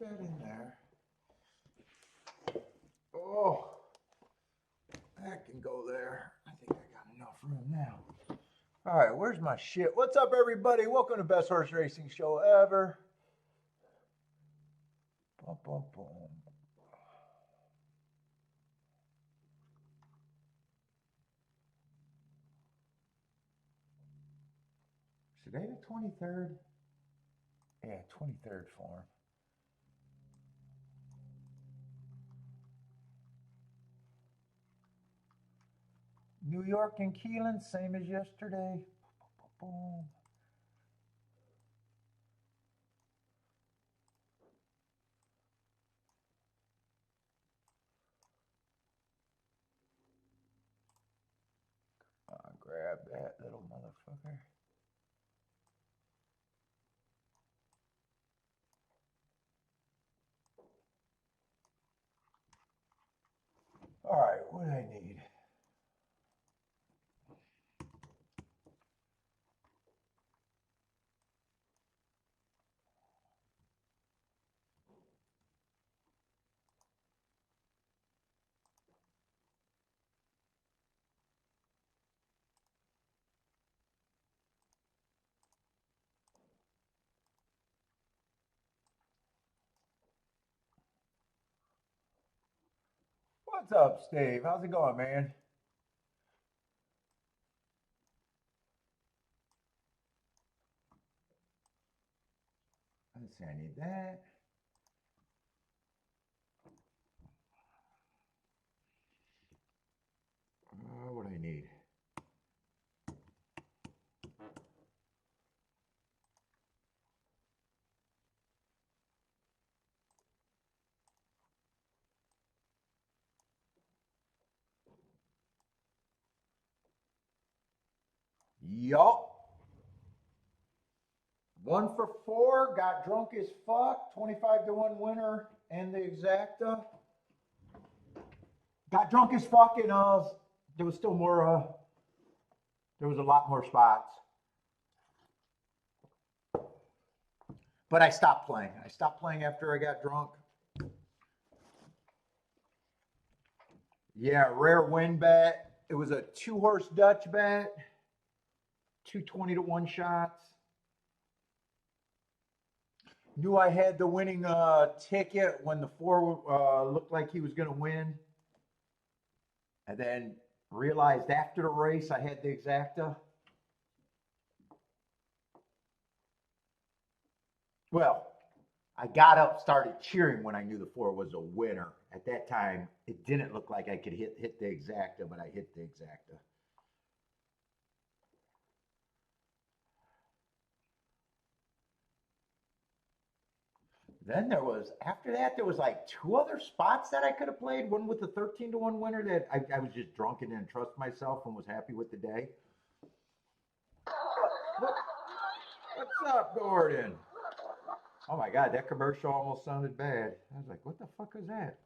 that in there. Oh, that can go there. I think I got enough room now. All right, where's my shit? What's up, everybody? Welcome to Best Horse Racing Show Ever. Boom, boom, boom. Today the 23rd? Yeah, 23rd form. New York and Keeneland, same as yesterday. Boom. Grab that little motherfucker. All right, what do I need? What's up, Steve? How's it going, man? Let's see, I need that. What do I need? Yup. 1 for 4. Got drunk as fuck. 25-1 winner and the exacta. Got drunk as fuck and there was still more. There was a lot more spots. But I stopped playing. I stopped playing after I got drunk. Yeah, rare win bet. It was a 2-horse Dutch bet. 2 20-1 shots. Knew I had the winning ticket when the 4 looked like he was going to win. And then realized after the race I had the exacta. Well, I got up, started cheering when I knew the 4 was a winner. At that time, it didn't look like I could hit the exacta, but I hit the exacta. Then there was, after that, there was like 2 other spots that I could have played. One with the 13-1 winner that I was just drunk and didn't trust myself and was happy with the day. What's up, Gordon? Oh my God, that commercial almost sounded bad. I was like, what the fuck is that?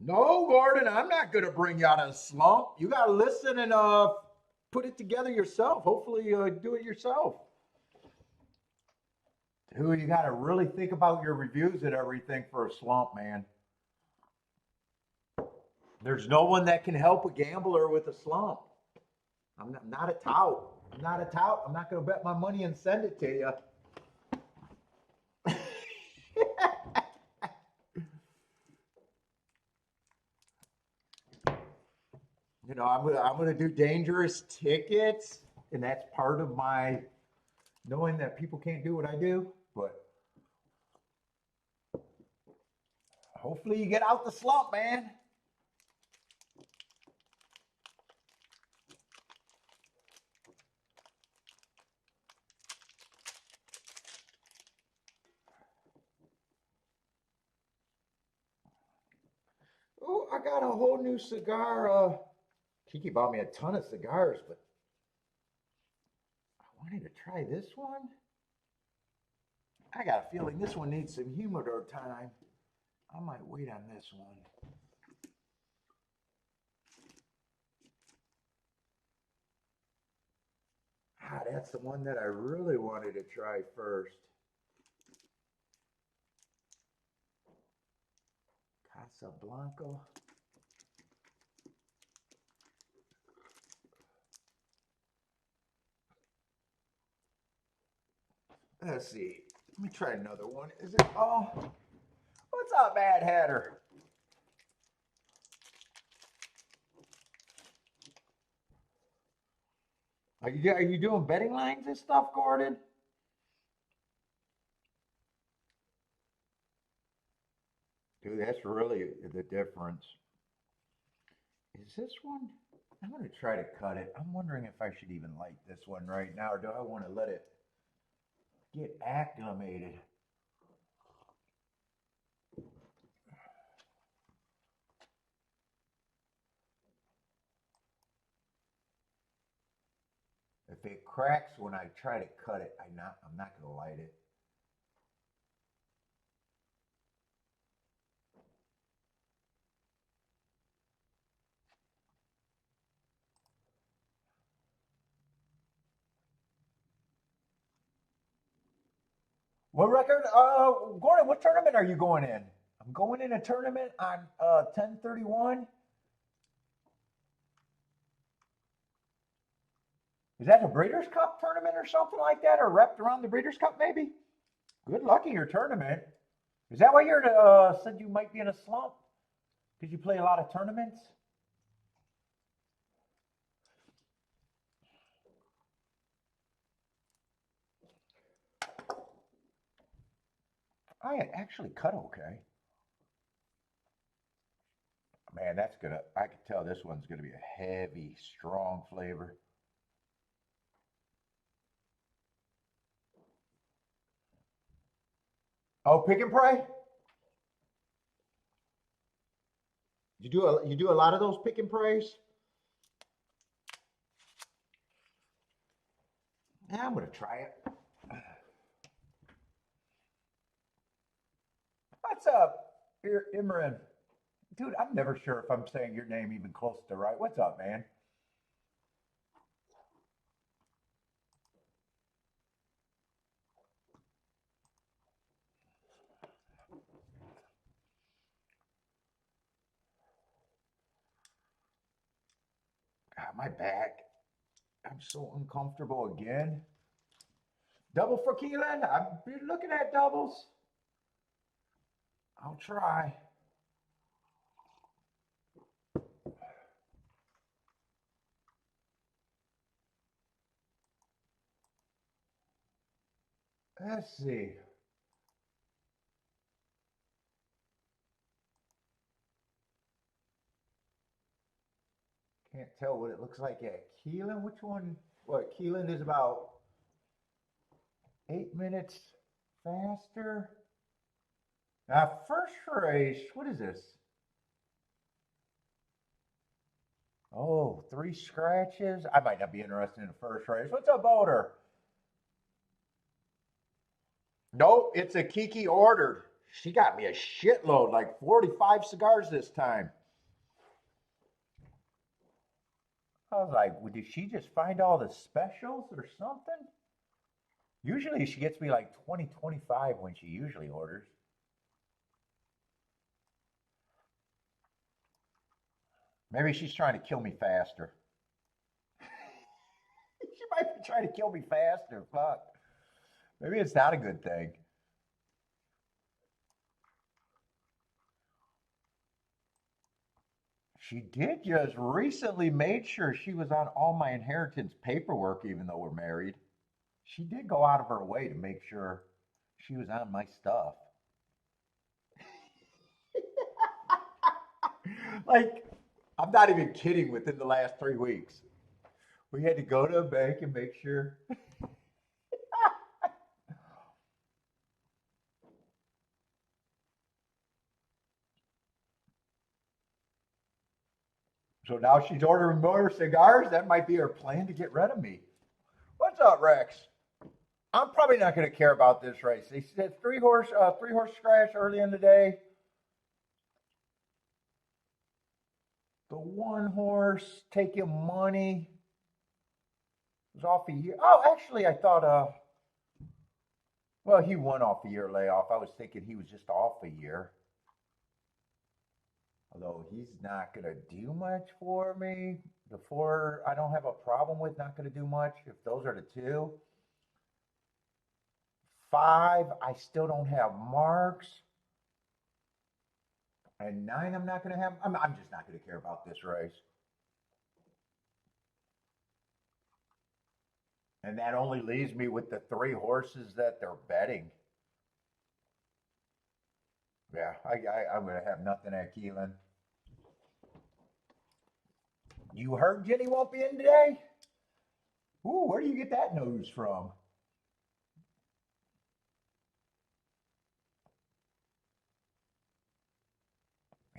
No, Gordon, I'm not going to bring you out of a slump. You got to listen and put it together yourself. Hopefully, do it yourself. Dude, you got to really think about your reviews and everything for a slump, man. There's no one that can help a gambler with a slump. I'm not a tout. I'm not a tout. I'm not going to bet my money and send it to you. You know, I'm gonna do dangerous tickets, and that's part of my knowing that people can't do what I do. But hopefully, you get out the slump, man. Oh, I got a whole new cigar. Kiki bought me a ton of cigars, but I wanted to try this one. I got a feeling this one needs some humidor time. I might wait on this one. That's the one that I really wanted to try first. Casablanca. Let's see. Let me try another one. Is it? Oh, what's up, Mad Hatter? Are you doing betting lines and stuff, Gordon? Dude, that's really the difference. Is this one? I'm going to try to cut it. I'm wondering if I should even light this one right now, or do I want to let it get acclimated? If it cracks when I try to cut it, I'm not going to light it. What record? Gordon, what tournament are you going in? I'm going in a tournament on 10/31. Is that the Breeders' Cup tournament or something like that, or wrapped around the Breeders' Cup maybe? Good luck in your tournament. Is that why you said you might be in a slump? Because you play a lot of tournaments? I actually cut okay. Man, that's gonna, I can tell this one's gonna be a heavy, strong flavor. Oh, pick and pray? You do a lot of those pick and prays? Yeah, I'm gonna try it. What's up, Imran? Dude, I'm never sure if I'm saying your name even close to right. What's up, man? God, my back. I'm so uncomfortable again. Double for Keeneland? I've been looking at doubles. I'll try. Let's see. Can't tell what it looks like at Keeneland. Which one? What, Keeneland is about 8 minutes faster. First race, what is this? Oh, 3 scratches. I might not be interested in the first race. What's up, Boulder? Nope, it's a Kiki ordered. She got me a shitload, like 45 cigars this time. I was like, well, did she just find all the specials or something? Usually she gets me like 20, 25 when she usually orders. Maybe she's trying to kill me faster. She might be trying to kill me faster. Fuck. Maybe it's not a good thing. She did just recently made sure she was on all my inheritance paperwork, even though we're married. She did go out of her way to make sure she was on my stuff. Like, I'm not even kidding, within the last 3 weeks. We had to go to a bank and make sure. So now she's ordering more cigars. That might be her plan to get rid of me. What's up, Rex? I'm probably not going to care about this race. They said three horse scratch early in the day. The 1 horse taking money. was off a year. Oh, actually, I thought, well, he won off a year layoff. I was thinking he was just off a year. Although he's not going to do much for me. The four, I don't have a problem with, not going to do much. If those are the two. Five, I still don't have marks. And nine, I'm not going to have. I'm just not going to care about this race. And that only leaves me with the three horses that they're betting. Yeah, I'm going to have nothing at Keeneland. You heard Jenny won't be in today? Ooh, where do you get that news from?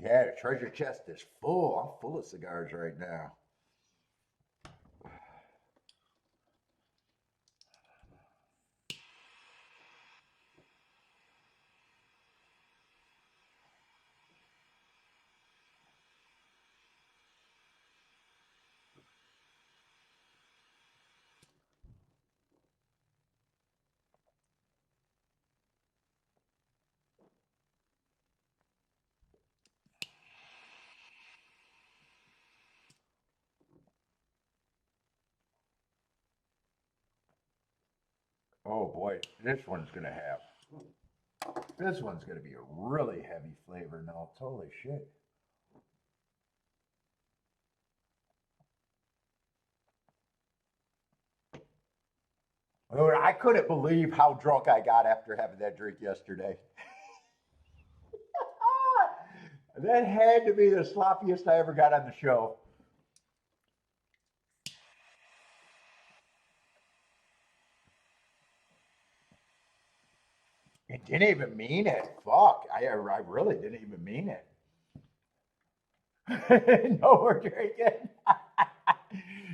Yeah, the treasure chest is full. I'm full of cigars right now. Oh boy, this one's gonna be a really heavy flavor notes. Holy shit. Dude, I couldn't believe how drunk I got after having that drink yesterday. That had to be the sloppiest I ever got on the show. It didn't even mean it. Fuck. I really didn't even mean it. No more drinking.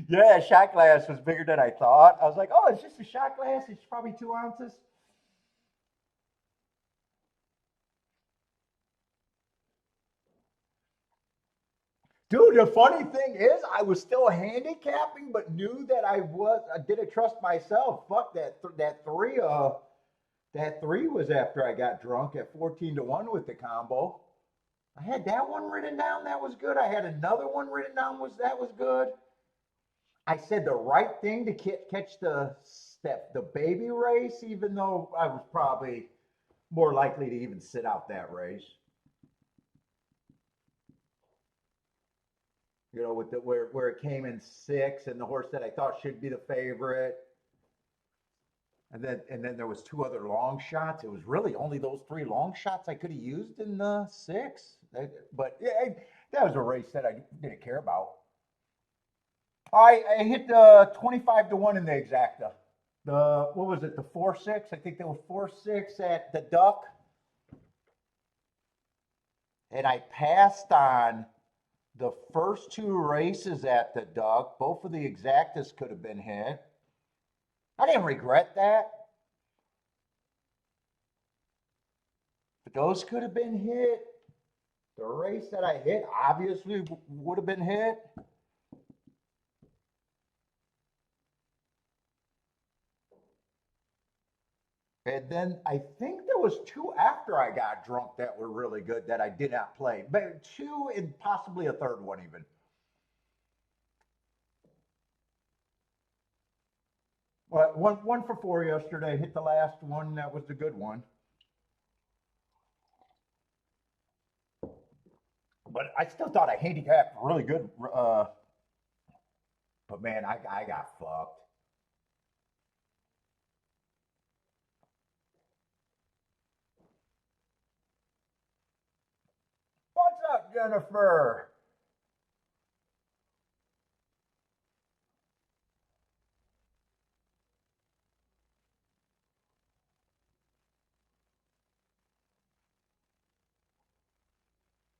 Yeah, shot glass was bigger than I thought. I was like, oh, it's just a shot glass. It's probably 2 ounces. Dude, the funny thing is, I was still handicapping, but knew that I didn't trust myself. Fuck that three. That three was after I got drunk at 14-1 with the combo. I had that one written down. That was good. I had another one written down. That was good. I said the right thing to catch the baby race, even though I was probably more likely to even sit out that race. You know, with the where it came in six, and the horse that I thought should be the favorite. And then there was two other long shots. It was really only those three long shots I could have used in the six. But yeah, that was a race that I didn't care about. I hit the 25-1 in the exacta. The what was it? The 4-6. I think there was 4-6 at the Duck, and I passed on the first two races at the Duck. Both of the exactas could have been hit. I didn't regret that. But those could have been hit. The race that I hit obviously would have been hit. And then I think there was two after I got drunk that were really good that I did not play. But two and possibly a third one even. Well, one for four yesterday. Hit the last one. That was the good one. But I still thought I handicapped really good. But man, I got fucked. What's up, Jennifer?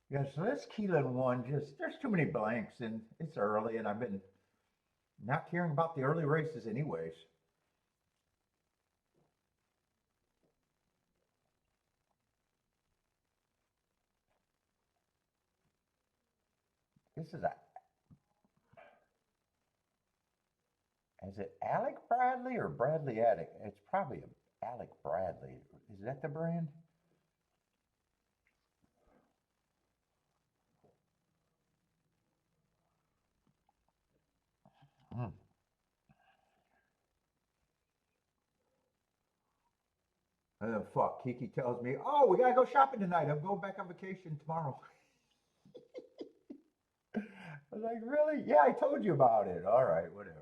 Yeah, so this Keeneland one just there's too many blanks and it's early and I've been not caring about the early races anyways. This is a Is it Alec Bradley or Bradley Attic? It's probably Alec Bradley. Is that the brand? Hmm. And then fuck, Kiki tells me, "Oh, we gotta go shopping tonight. I'm going back on vacation tomorrow." I was like, "Really? Yeah, I told you about it. All right, whatever."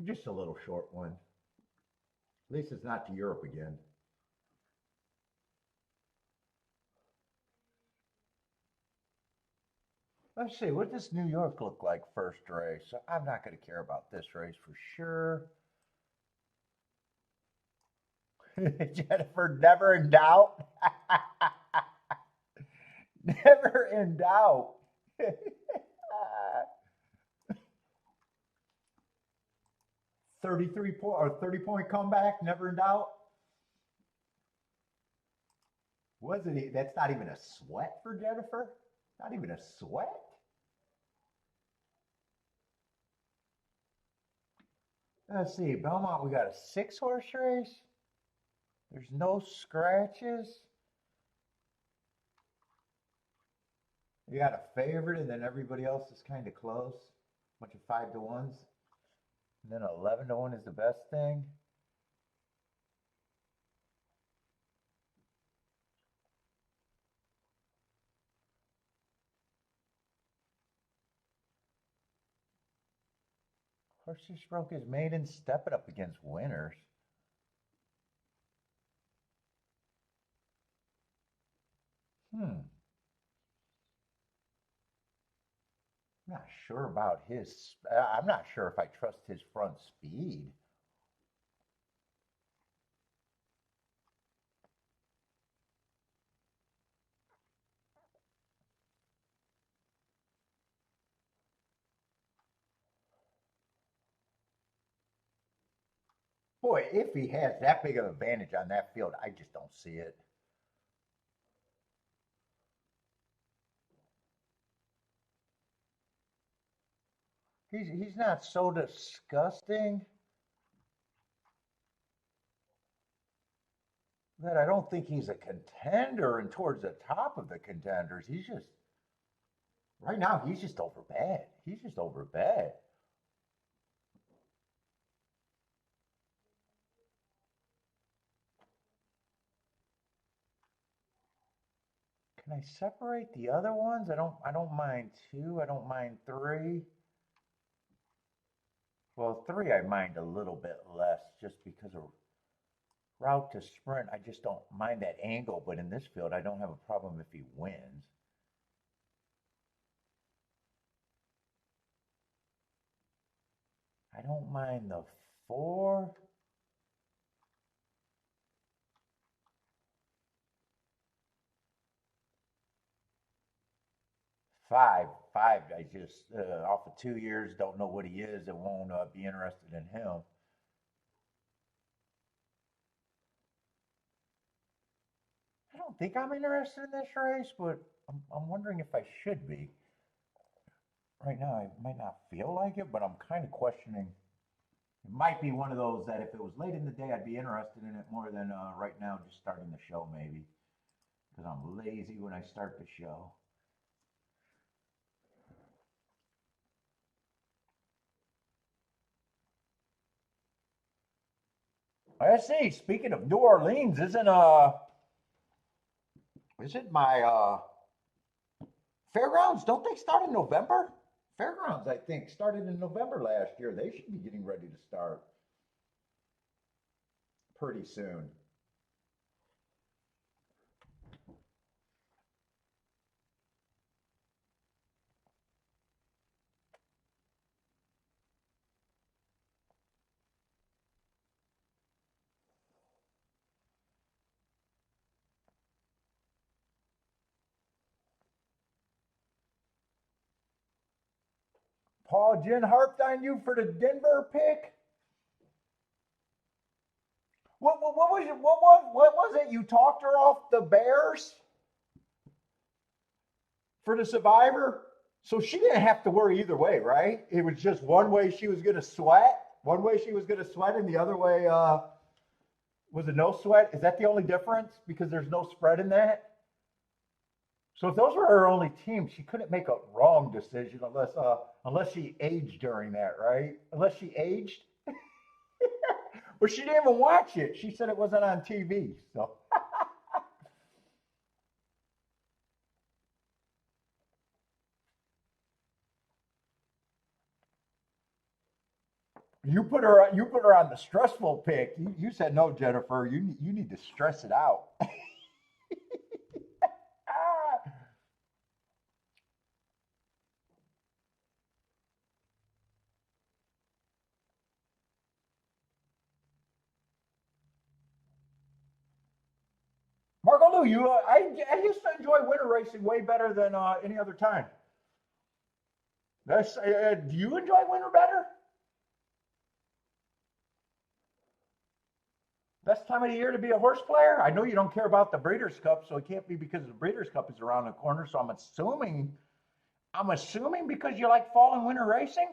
Just a little short one. At least it's not to Europe again. Let's see, what does New York look like first race? I'm not going to care about this race for sure. Jennifer, never in doubt. Never in doubt. 33 point or 30-point comeback, never in doubt. Wasn't he? That's not even a sweat for Jennifer. Not even a sweat. Let's see, Belmont, we got a 6-horse race. There's no scratches. You got a favorite, and then everybody else is kind of close. Bunch of 5-to-1s. And then 11-to-1 is the best thing. Horse just broke his maiden, stepping up against winners. I'm not sure about his. I'm not sure if I trust his front speed. Boy, if he has that big of an advantage on that field, I just don't see it. He's not so disgusting that I don't think he's a contender and towards the top of the contenders. He's just right now he's just over bad. He's just over bad. Can I separate the other ones? I don't mind 2. I don't mind 3. Well, 3 I mind a little bit less just because of route to sprint. I just don't mind that angle, but in this field I don't have a problem if he wins. I don't mind the 4. 5, I just off of 2 years, don't know what he is, and won't be interested in him. I don't think I'm interested in this race, but I'm wondering if I should be. Right now, I might not feel like it, but I'm kind of questioning. It might be one of those that if it was late in the day, I'd be interested in it more than right now, just starting the show, maybe. Because I'm lazy when I start the show. I see. Speaking of New Orleans, isn't my fairgrounds? Don't they start in November? Fairgrounds, I think, started in November last year. They should be getting ready to start pretty soon. Paul Jen harped on you for the Denver pick. What was it? What was it? You talked her off the Bears for the Survivor. So she didn't have to worry either way, right? It was just one way she was going to sweat, one way she was going to sweat, and the other way was it no sweat? Is that the only difference? Because there's no spread in that. So if those were her only teams, she couldn't make a wrong decision unless she aged during that, right? Unless she aged. But she didn't even watch it. She said it wasn't on TV. So you put her on the stressful pick. You said no, Jennifer. You need to stress it out. Ah, Marco Lou, I used to enjoy winter racing way better than any other time. Do you enjoy winter better? Best time of the year to be a horse player? I know you don't care about the Breeders' Cup, so it can't be because the Breeders' Cup is around the corner. So I'm assuming because you like fall and winter racing.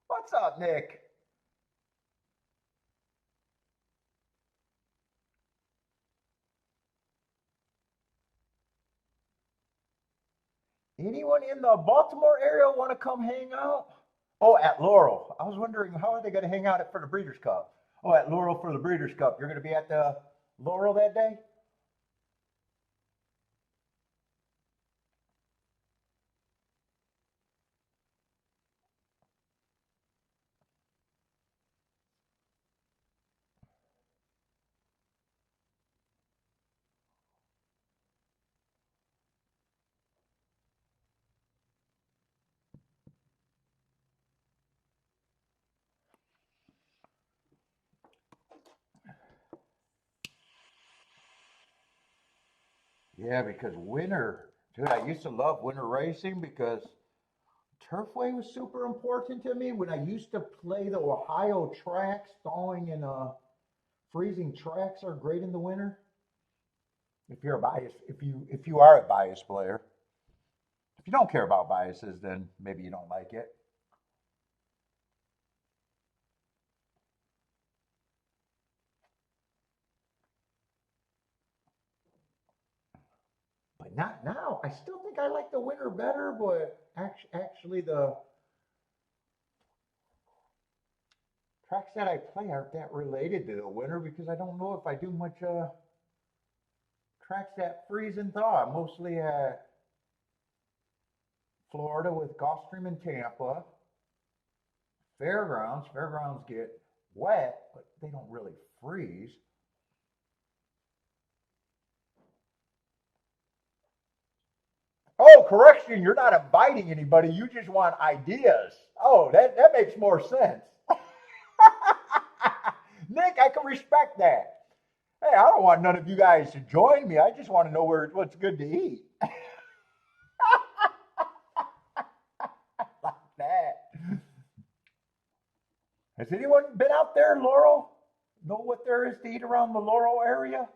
What's up, Nick? Anyone in the Baltimore area want to come hang out? Oh, at Laurel. I was wondering how are they going to hang out for the Breeders' Cup? Oh, at Laurel for the Breeders' Cup. You're going to be at the Laurel that day? Yeah, because winter, dude, I used to love winter racing because Turfway was super important to me. When I used to play the Ohio tracks, thawing and freezing tracks are great in the winter. If you are a bias player, if you don't care about biases, then maybe you don't like it. But not now. I still think I like the winter better, but actually the tracks that I play aren't that related to the winter because I don't know if I do much tracks that freeze and thaw. I'm mostly at Florida with Gulfstream and Tampa. Fairgrounds. Fairgrounds get wet, but they don't really freeze. Oh, correction, you're not inviting anybody. You just want ideas. Oh, that makes more sense. Nick, I can respect that. Hey, I don't want none of you guys to join me. I just want to know what's good to eat. Like that. Has anyone been out there, Laurel? Know what there is to eat around the Laurel area?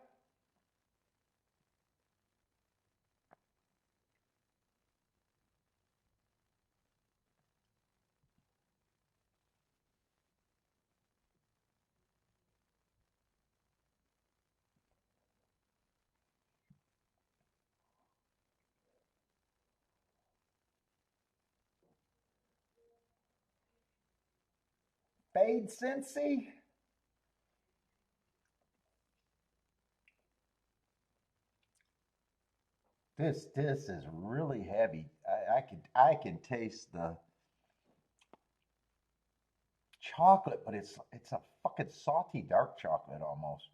Fade Cincy? This is really heavy. I can taste the chocolate, but it's a fucking salty dark chocolate almost.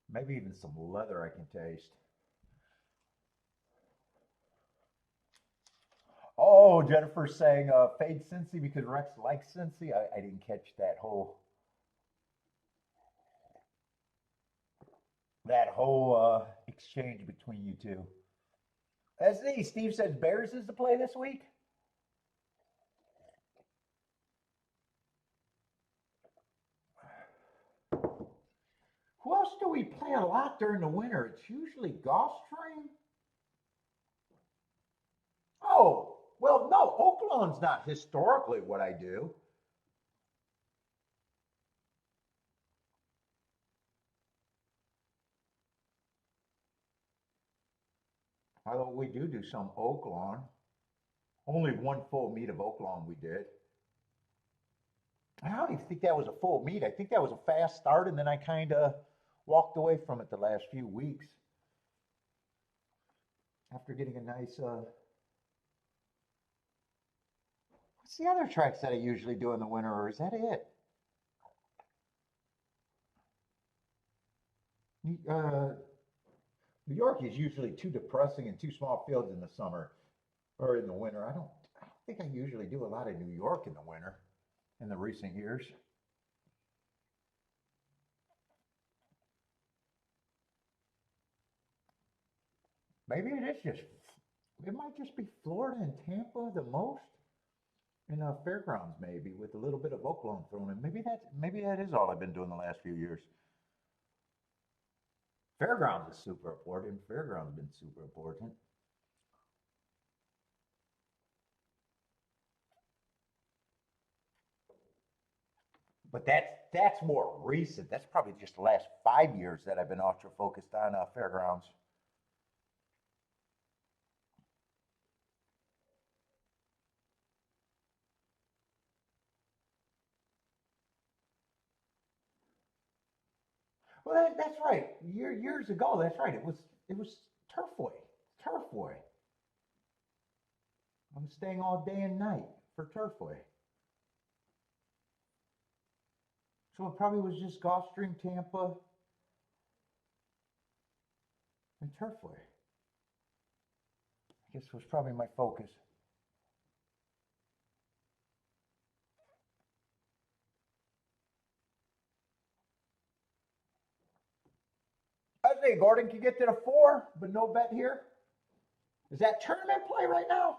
Maybe even some leather I can taste. Oh, Jennifer's saying fade Cincy because Rex likes Cincy. I didn't catch that whole. that whole exchange between you two. Let's see. Steve says Bears is the play this week. Who else do we play a lot during the winter? It's usually Gulfstream. Oh, well, no, Oaklawn's not historically what I do. Although we do some Oaklawn. Only one full meet of Oaklawn we did. I don't even think that was a full meet. I think that was a fast start, and then I kind of walked away from it the last few weeks after getting a nice. What's the other tracks that I usually do in the winter, or is that it? New York is usually too depressing and too small fields in the summer or in the winter. I don't think I usually do a lot of New York in the winter in the recent years. Maybe it might just be Florida and Tampa the most, and fairgrounds maybe with a little bit of Oakland thrown in. Maybe that is all I've been doing the last few years. Fairgrounds is super important. Fairgrounds been super important. But that's more recent. That's probably just the last 5 years that I've been ultra focused on fairgrounds. Well, that's right. Years ago, that's right. It was Turfway. Turfway. I was staying all day and night for Turfway. So it probably was just Gulfstream, Tampa, and Turfway. I guess was probably my focus. I say Gordon can get to the 4, but no bet here. Is that tournament play right now?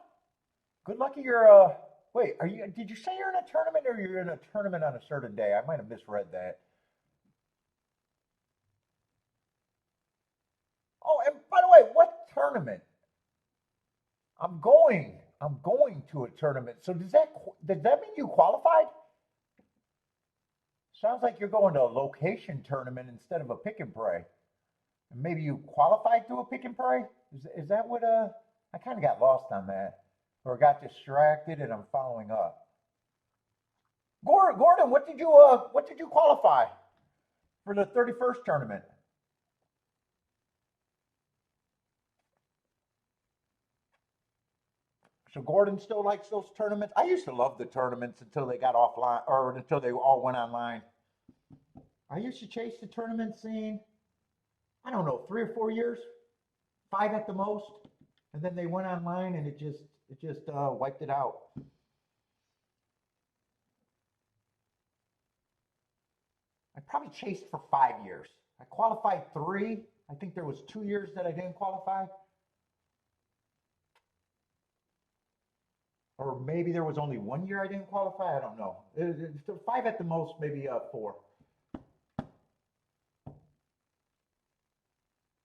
Good luck at your wait, are you did you say you're in a tournament or you're in a tournament on a certain day? I might have misread that. Oh, and by the way, what tournament? I'm going to a tournament. So does that mean you qualified? Sounds like you're going to a location tournament instead of a pick and pray. And maybe you qualified through a pick and pray? Is that what I kind of got lost on that or got distracted and I'm following up. Gordon, what did you qualify for the 31st tournament? So Gordon still likes those tournaments. I used to love the tournaments until they got offline or until they all went online. I used to chase the tournament scene. I don't know, 3 or 4 years, 5 at the most, and then they went online and it just wiped it out. I probably chased for 5 years. I qualified 3. I think there was 2 years that I didn't qualify, or maybe there was only 1 year I didn't qualify. I don't know. 5 at the most, maybe 4.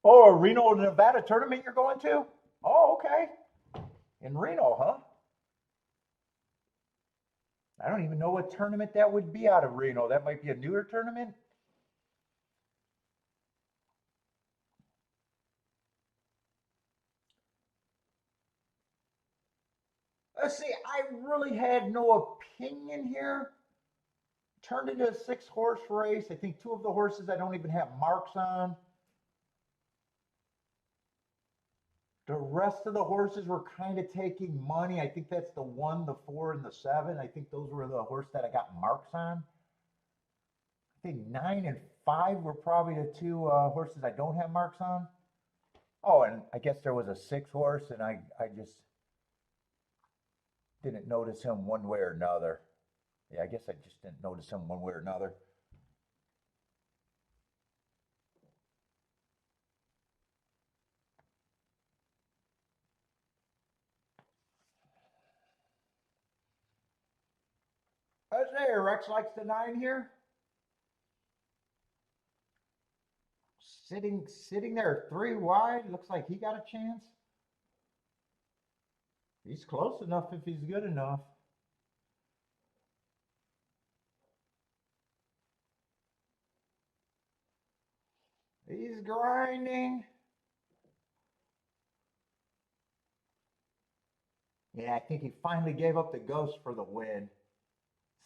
Oh, a Reno, Nevada tournament you're going to? Oh, okay. In Reno, huh? I don't even know what tournament that would be out of Reno. That might be a newer tournament. Let's see. I really had no opinion here. Turned into a 6-horse race. I think 2 of the horses I don't even have marks on. The rest of the horses were kind of taking money. I think that's the 1, the 4, and the 7. I think those were the horse that I got marks on. I think 9 and 5 were probably the 2 horses I don't have marks on. Oh, and I guess there was a 6 horse, and I just didn't notice him one way or another. Yeah, I guess I just didn't notice him one way or another. I say Rex likes the 9 here. Sitting there 3 wide. Looks like he got a chance. He's close enough if he's good enough. He's grinding. Yeah, I think he finally gave up the ghost for the win.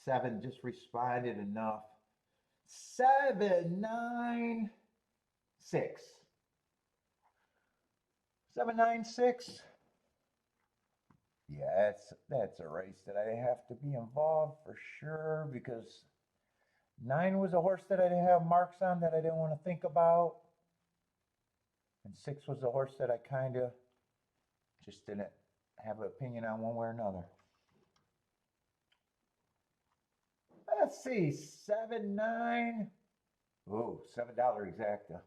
7 just responded enough. 7, 9, 6. 7, 9, 6. Yeah, that's a race that I have to be involved for sure, because 9 was a horse that I didn't have marks on, that I didn't want to think about. And 6 was a horse that I kind of just didn't have an opinion on one way or another. Let's see, 7, 9. Ooh, $7 exacta.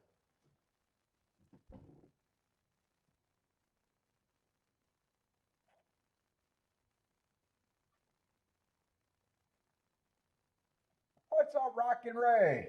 What's up, Rockin' Ray?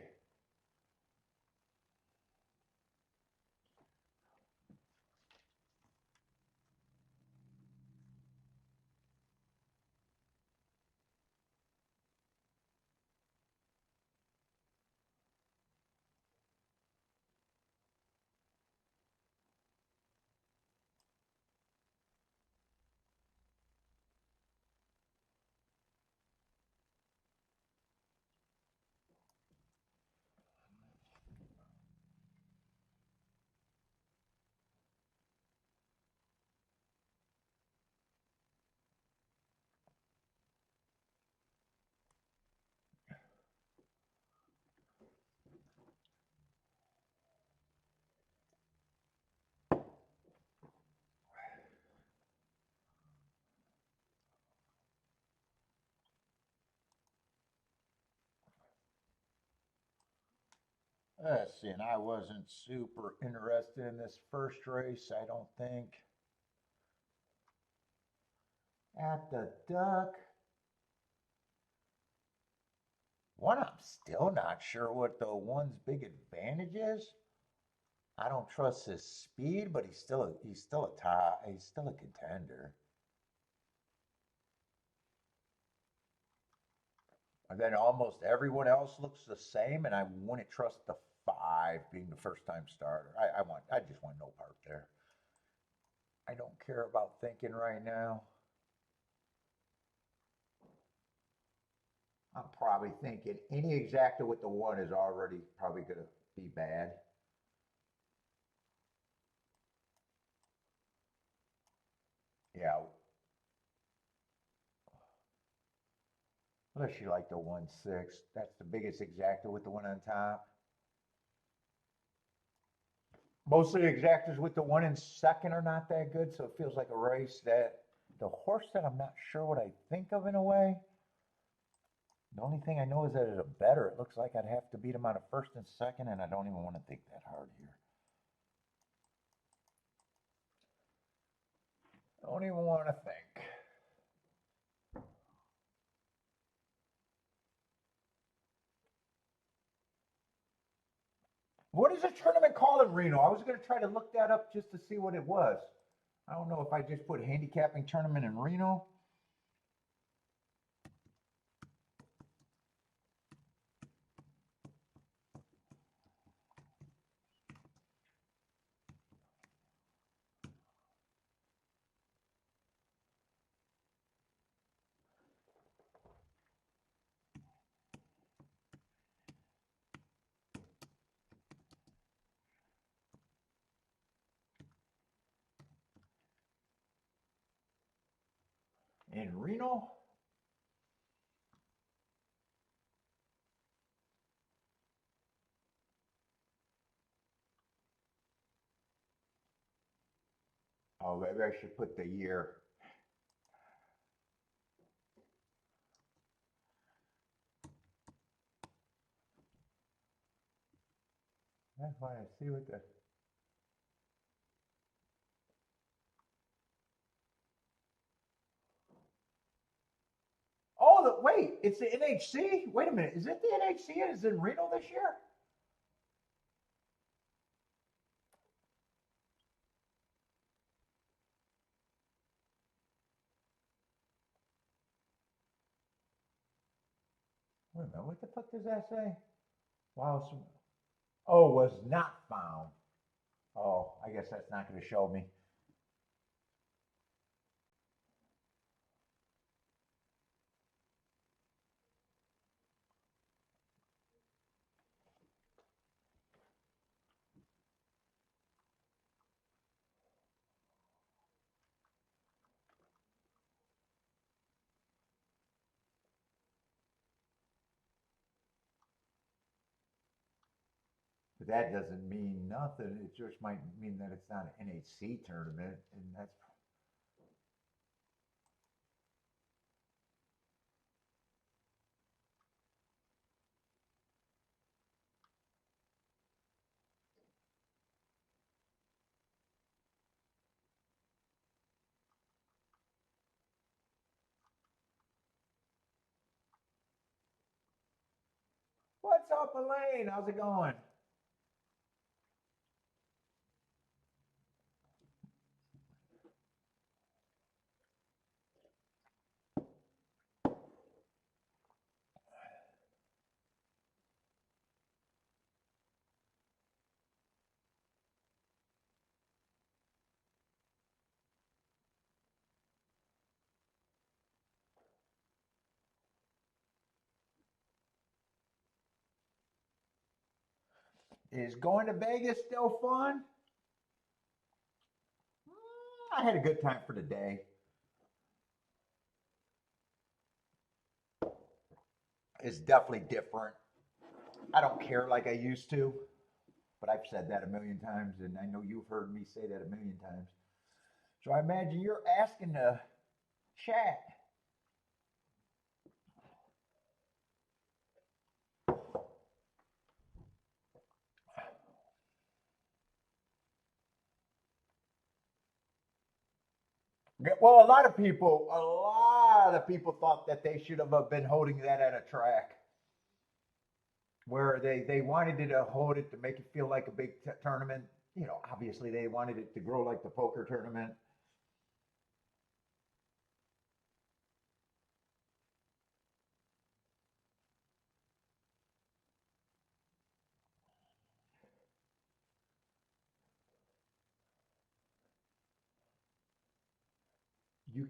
Let's see, and I wasn't super interested in this first race, I don't think. At the Duck. One, I'm still not sure what the 1's big advantage is. I don't trust his speed, but he's still a contender. And then almost everyone else looks the same, and I wouldn't trust the 5 being the first time starter. I just want no part there. I don't care about thinking right now. I'm probably thinking any exacta with the 1 is already probably going to be bad. Yeah. Unless you like the 1-6. That's the biggest exacta with the 1 on top. Most of the exactas with the 1 in second are not that good, so it feels like a race that the horse that I'm not sure what I think of in a way. The only thing I know is that it's a bettor. It looks like I'd have to beat him out of first and second, and I don't even want to think that hard here. I don't even want to think. What is a tournament called in Reno? I was going to try to look that up just to see what it was. I don't know if I just put handicapping tournament in Reno. In Reno? Oh, maybe I should put the year. That's why I see what the... Oh, wait. it's the NHC? Wait a minute, is it the NHC is in Reno this year? Wait a minute, what the fuck does that say? Wow, oh, was not found. Oh, I guess that's not going to show me. But that doesn't mean nothing. It just might mean that it's not an NHC tournament, and that's what's up, Elaine? How's it going? Is going to Vegas still fun? I had a good time for the day. It's definitely different. I don't care like I used to, but I've said that a million times, and I know you've heard me say that a million times. So I imagine you're asking the chat. Well, a lot of people thought that they should have been holding that at a track where they wanted to hold it to make it feel like a big tournament. You know, obviously they wanted it to grow like the poker tournament. You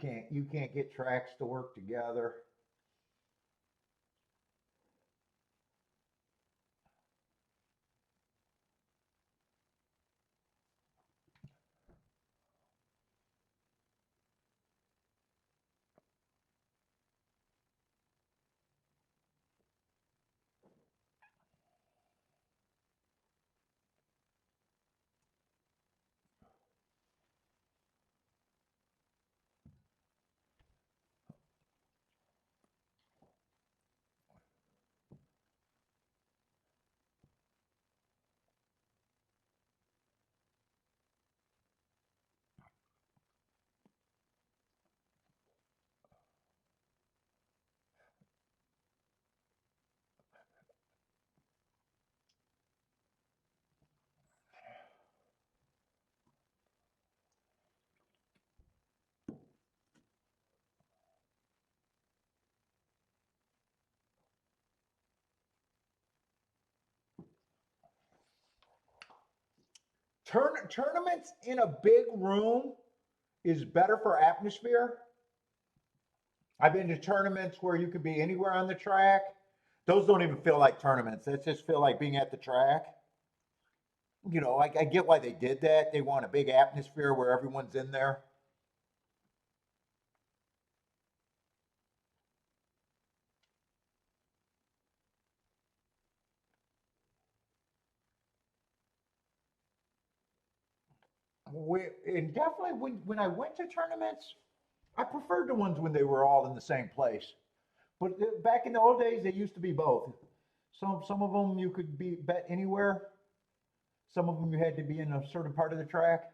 can't get tracks to work together. Tournaments in a big room is better for atmosphere. I've been to tournaments where you could be anywhere on the track. Those don't even feel like tournaments. That just feel like being at the track. You know, I get why they did that. They want a big atmosphere where everyone's in there. And definitely when I went to tournaments, I preferred the ones when they were all in the same place. But back in the old days, they used to be both. Some of them you could be bet anywhere. Some of them you had to be in a certain part of the track.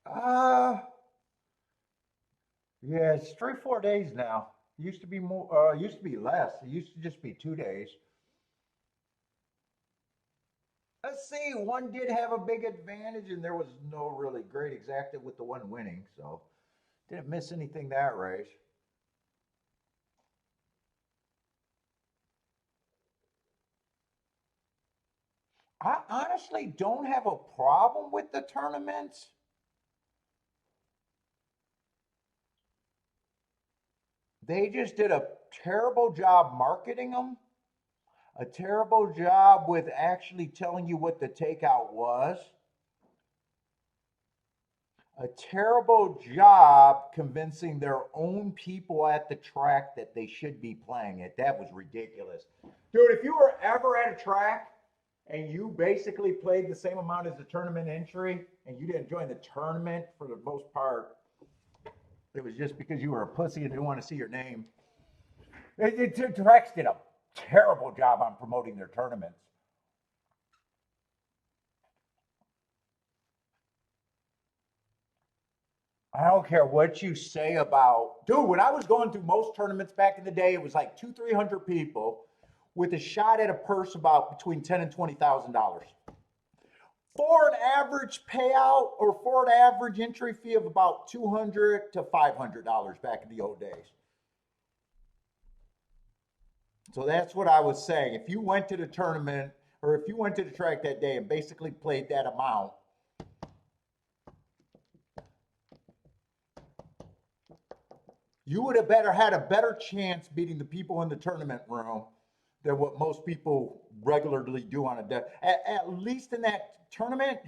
Uh, yeah, it's 3, 4 days now. It used to be more. It used to be less. It used to just be 2 days. Let's see. One did have a big advantage, and there was no really great exacta with the one winning, so didn't miss anything that race. I honestly don't have a problem with the tournaments. They just did a terrible job marketing them, a terrible job with actually telling you what the takeout was, a terrible job convincing their own people at the track that they should be playing it. That was ridiculous. Dude, if you were ever at a track and you basically played the same amount as the tournament entry and you didn't join the tournament for the most part, it was just because you were a pussy and didn't want to see your name. Tracks did a terrible job on promoting their tournaments. I don't care what you say about, dude. When I was going through most tournaments back in the day, it was like 300 people with a shot at a purse about between $10,000 and $20,000 for an average payout or for an average entry fee of about $200 to $500 back in the old days. So that's what I was saying. If you went to the tournament or if you went to the track that day and basically played that amount, you would have better had a better chance beating the people in the tournament room than what most people regularly do on a day. At least in that tournament,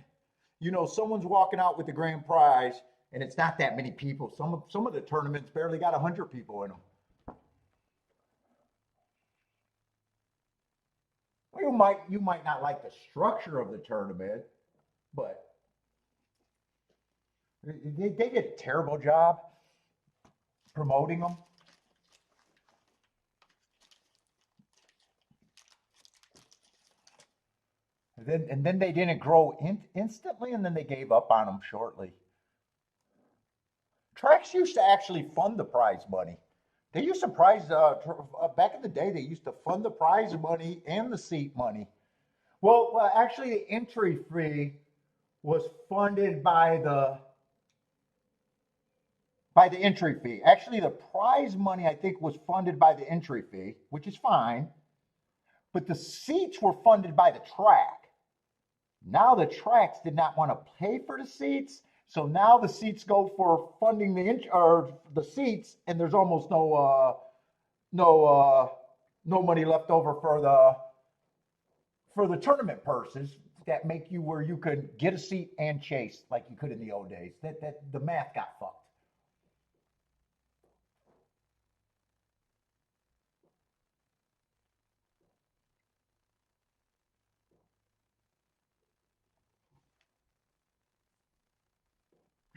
someone's walking out with the grand prize, and it's not that many people. Some of the tournaments barely got 100 people in them. Well, you might not like the structure of the tournament, but they did a terrible job promoting them. And then they didn't grow instantly, and then they gave up on them shortly. Tracks used to actually fund the prize money. They used to back in the day. They used to fund the prize money and the seat money. Well, actually, the entry fee was funded by the entry fee. Actually, the prize money I think was funded by the entry fee, which is fine. But the seats were funded by the track. Now the tracks did not want to pay for the seats, so now the seats go for funding the seats, and there's almost no no money left over for the tournament purses that make you where you could get a seat and chase like you could in the old days. That the math got fucked.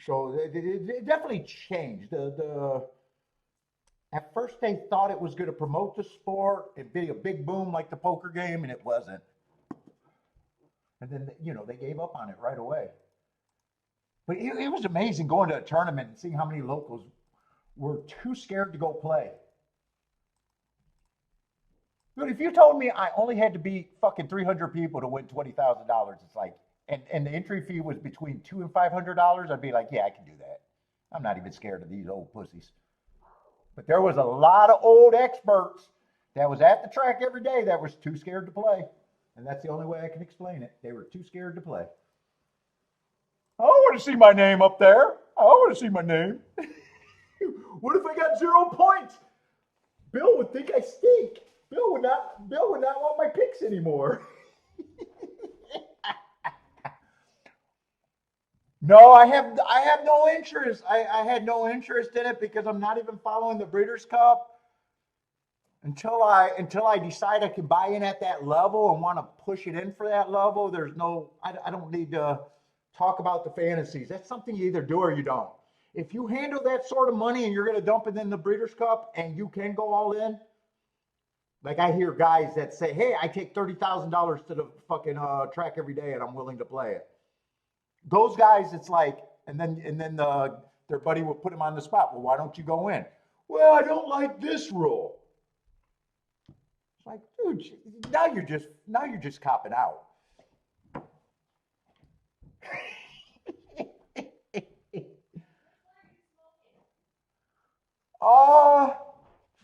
So it definitely changed. At first they thought it was going to promote the sport and be a big boom like the poker game, and it wasn't. And then they gave up on it right away. But it was amazing going to a tournament and seeing how many locals were too scared to go play. But if you told me I only had to beat fucking 300 people to win $20,000, it's like, and the entry fee was between $200 and $500, I'd be like, yeah, I can do that. I'm not even scared of these old pussies. But there was a lot of old experts that was at the track every day that was too scared to play. And that's the only way I can explain it. They were too scared to play. I want to see my name up there. I want to see my name. What if I got 0 points? Bill would think I stink. Bill would not want my picks anymore. No, I have no interest. I had no interest in it because I'm not even following the Breeders' Cup until I decide I can buy in at that level and want to push it in for that level. I don't need to talk about the fantasies. That's something you either do or you don't. If you handle that sort of money and you're going to dump it in the Breeders' Cup and you can go all in, like I hear guys that say, "Hey, I take $30,000 to the fucking track every day and I'm willing to play it." Those guys, it's like And then their buddy would put him on the spot. Well, why don't you go in? Well, I don't like this rule. It's like, dude, now you're just copping out. Uh,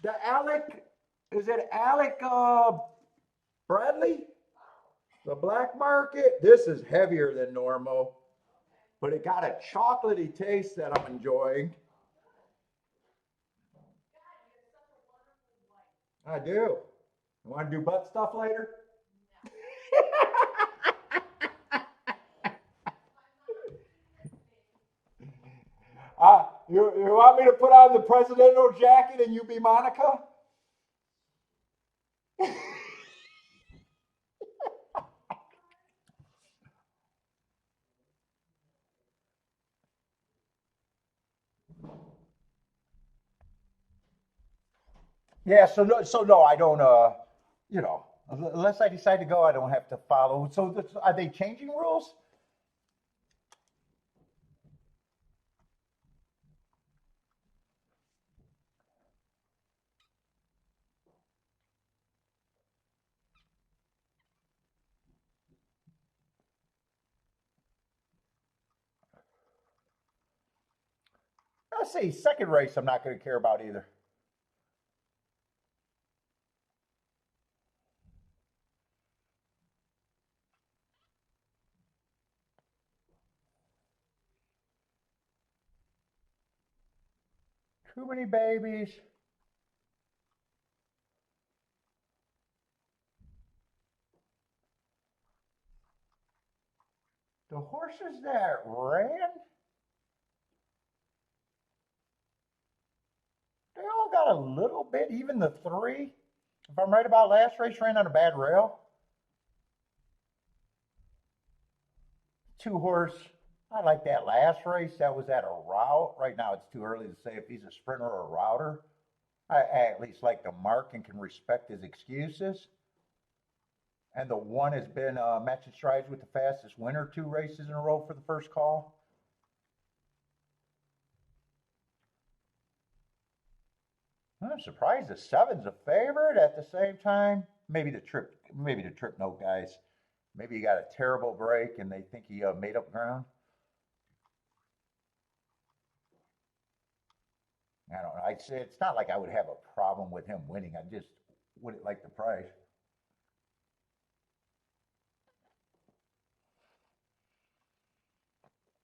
the Alec, is it Alec Bradley? The black market. This is heavier than normal, but it got a chocolatey taste that I'm enjoying. I do. You want to do butt stuff later? You want me to put on the presidential jacket and you be Monica? Yeah, so no, I don't. You know, unless I decide to go, I don't have to follow. So are they changing rules? Let's see. Second race, I'm not going to care about either. Too many babies. The horses that ran, they all got a little bit. Even the three, if I'm right about last race, ran on a bad rail. Two horse. I like that last race. That was at a route. Right now, it's too early to say if he's a sprinter or a router. I at least like to mark and can respect his excuses. And the one has been matching strides with the fastest winner 2 races in a row for the first call. I'm surprised the seven's a favorite at the same time. Maybe the trip note guys. Maybe he got a terrible break and they think he made up ground. I don't know. I'd say it's not like I would have a problem with him winning. I just wouldn't like the price.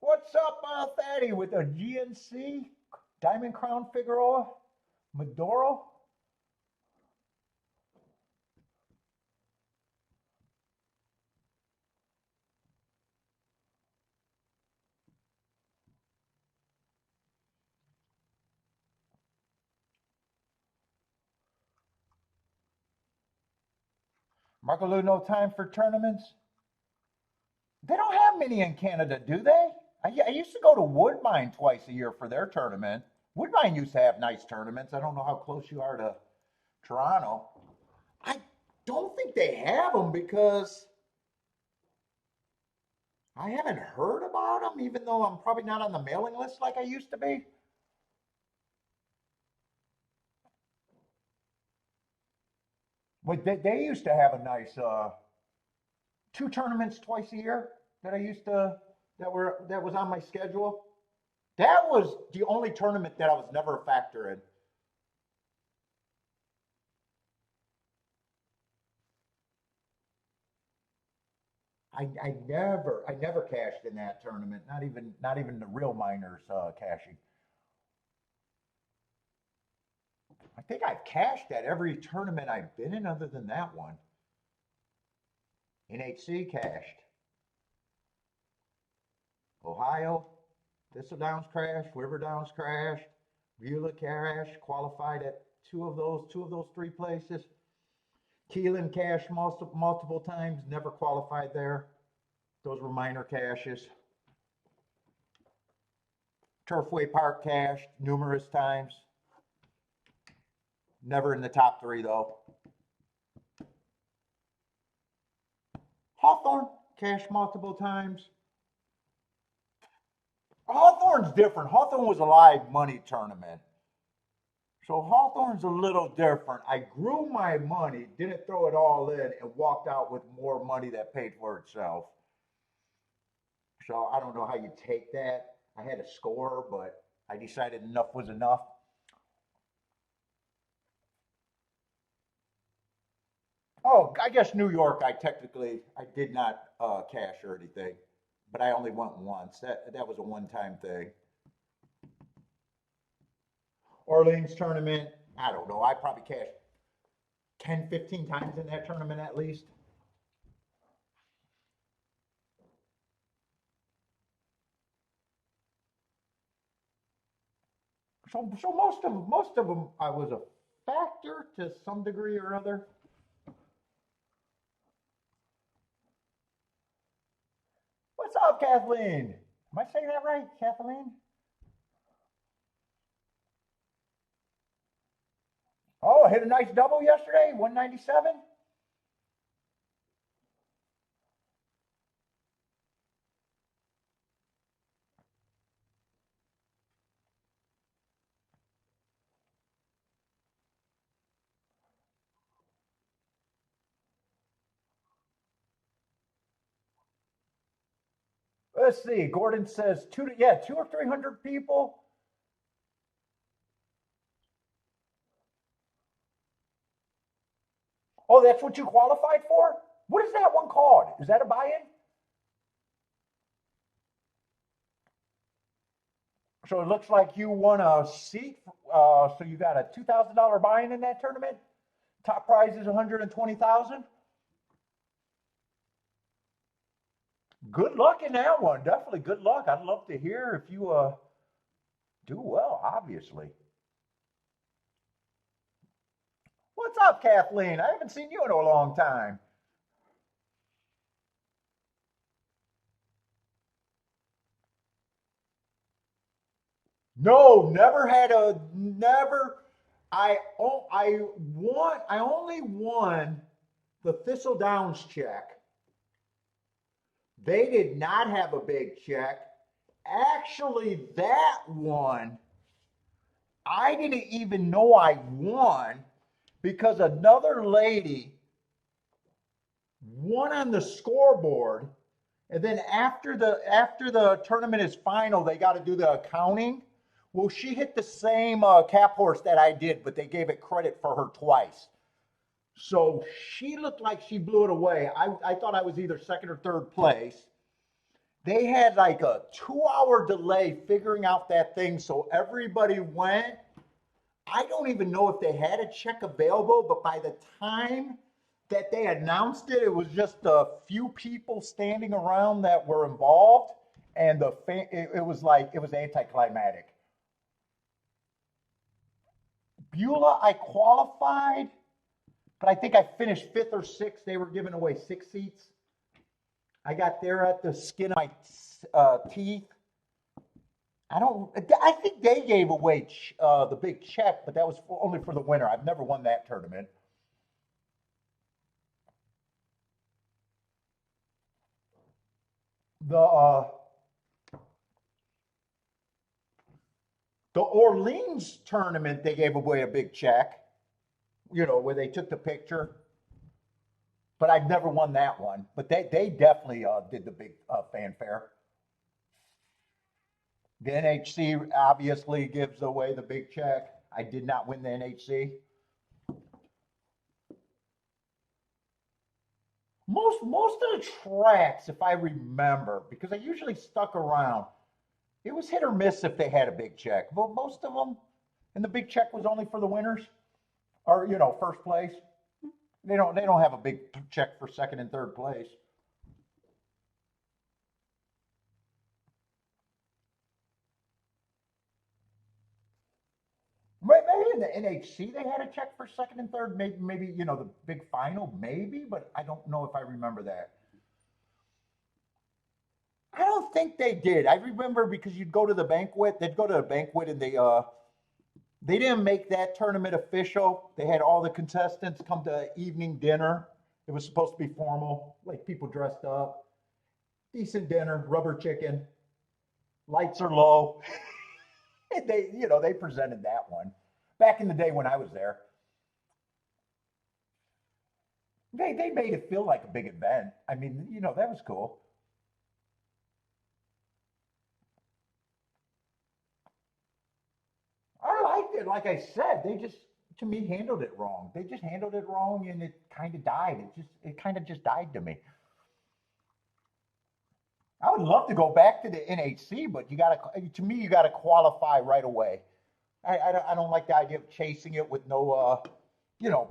What's up, Fatty, with a GNC Diamond Crown Figueroa Maduro? Marco Lou, no time for tournaments? They don't have many in Canada, do they? I used to go to Woodbine twice a year for their tournament. Woodbine used to have nice tournaments. I don't know how close you are to Toronto. I don't think they have them because I haven't heard about them, even though I'm probably not on the mailing list like I used to be. But they used to have a nice 2 tournaments twice a year that I used to that was on my schedule. That was the only tournament that I was never a factor in. I never cashed in that tournament. Not even the real minors cashing. I think I've cashed at every tournament I've been in other than that one. NHC cashed. Ohio, Thistle Downs crashed, River Downs crashed, Beulah crashed, qualified at two of those 3 places. Keeneland cashed multiple times, never qualified there. Those were minor cashes. Turfway Park cashed numerous times. Never in the top 3 though. Hawthorne cashed multiple times. Hawthorne's different. Hawthorne was a live money tournament. So Hawthorne's a little different. I grew my money, didn't throw it all in, and walked out with more money that paid for itself. So I don't know how you take that. I had a score, but I decided enough was enough. Oh, I guess New York. I did not cash or anything, but I only went once. That was a one-time thing. Orleans tournament. I don't know. I probably cashed 10, 15 times in that tournament at least. So most of them, I was a factor to some degree or other. What's up, Kathleen? Am I saying that right, Kathleen? Oh, hit a nice double yesterday, 197. Let's see. Gordon says two or 300 people. Oh, that's what you qualified for? What is that one called? Is that a buy-in? So it looks like you won a seat. So you got a $2,000 buy-in in that tournament. Top prize is 120,000. Good luck in that one. Definitely good luck. I'd love to hear if you do well. Obviously. What's up, Kathleen? I haven't seen you in a long time. No, never had a never. I won. I only won the Thistle Downs check. They did not have a big check. Actually, that one I didn't even know I won because another lady won on the scoreboard, and then after the tournament is final, they got to do the accounting. Well, she hit the same cap horse that I did, but they gave it credit for her twice. So she looked like she blew it away. I thought I was either second or third place. They had like a 2 hour delay figuring out that thing. So everybody went. I don't even know if they had a check available, but by the time that they announced it, it was just a few people standing around that were involved. And it was like, it was anticlimactic. Beulah, I qualified, but I think I finished fifth or sixth. They were giving away 6 seats. I got there at the skin of my teeth. I don't. I think they gave away the big check, but that was only for the winner. I've never won that tournament. The the Orleans tournament, they gave away a big check. Where they took the picture. But I've never won that one. But they definitely did the big fanfare. The NHC obviously gives away the big check. I did not win the NHC. Most of the tracks, if I remember, because I usually stuck around, it was hit or miss if they had a big check. But most of them, and the big check was only for the winners, or first place. They don't have a big check for second and third place. Maybe in the NHC they had a check for second and third. Maybe the big final, maybe, but I don't know if I remember that. I don't think they did. I remember because you'd go to the banquet. They'd go to a banquet and they didn't make that tournament official. They had all the contestants come to evening dinner. It was supposed to be formal, like people dressed up, decent dinner, rubber chicken. Lights are low. They, they presented that one. Back in the day when I was there, they made it feel like a big event. I mean, that was cool. I liked it. Like I said, they just, to me, handled it wrong. They just handled it wrong, and it kind of died. It kind of just died to me. I would love to go back to the NHC, but to me, you gotta qualify right away. I don't like the idea of chasing it with no,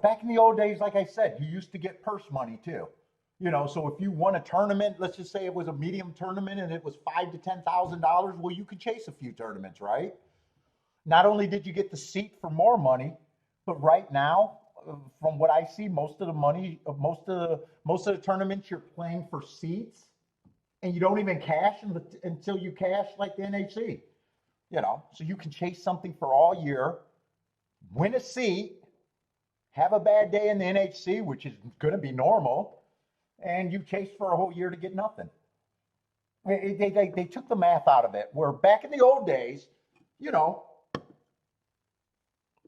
back in the old days, like I said, you used to get purse money too. So if you won a tournament, let's just say it was a medium tournament and it was $5,000 to $10,000, well, you could chase a few tournaments, right? Not only did you get the seat for more money, but right now, from what I see, most of the money, most of the tournaments, you're playing for seats, and you don't even cash until you cash like the NHC. So you can chase something for all year, win a seat, have a bad day in the NHC, which is going to be normal, and you chase for a whole year to get nothing. They took the math out of it. Where back in the old days, you know,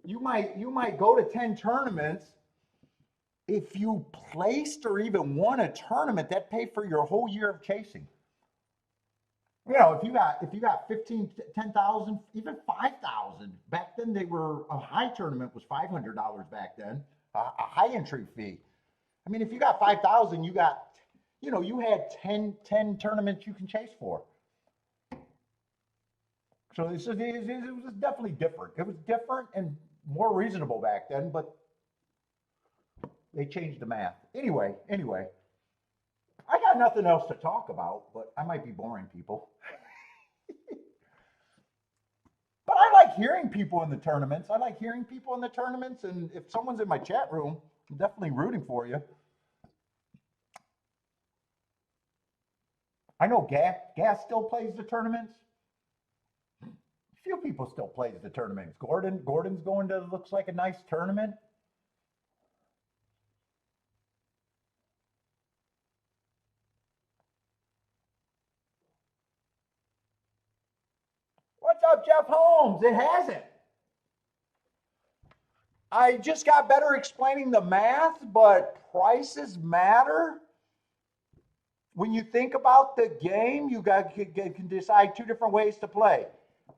you might go to 10 tournaments. If you placed or even won a tournament, that paid for your whole year of chasing. If you got 15, 10,000, even 5,000. Back then they were a high tournament was $500 back then, a high entry fee. I mean, if you got 5,000, you had 10 tournaments you can chase for. So it was definitely different. It was different and more reasonable back then, but they changed the math. Anyway, I got nothing else to talk about, but I might be boring people. But I like hearing people in the tournaments. And if someone's in my chat room, I'm definitely rooting for you. I know Gas still plays the tournaments. A few people still plays the tournaments. Gordon's going to looks like a nice tournament. What's up, Jeff Holmes? It hasn't. I just got better explaining the math, but prices matter. When you think about the game, can decide two different ways to play.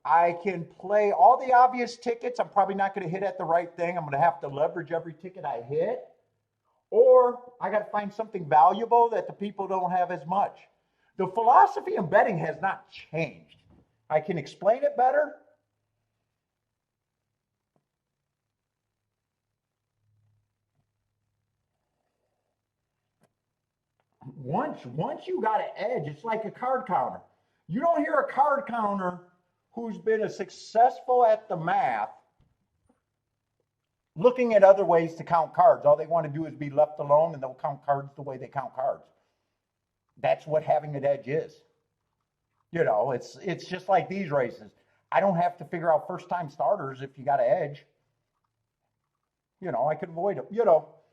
I can play all the obvious tickets. I'm probably not going to hit at the right thing. I'm going to have to leverage every ticket I hit. Or I got to find something valuable that the people don't have as much. The philosophy in betting has not changed. I can explain it better. Once you got an edge, it's like a card counter. You don't hear a card counter who's been a successful at the math looking at other ways to count cards. All they want to do is be left alone, and they'll count cards the way they count cards. That's what having an edge is. It's just like these races. I don't have to figure out first time starters if you got an edge. I could avoid them.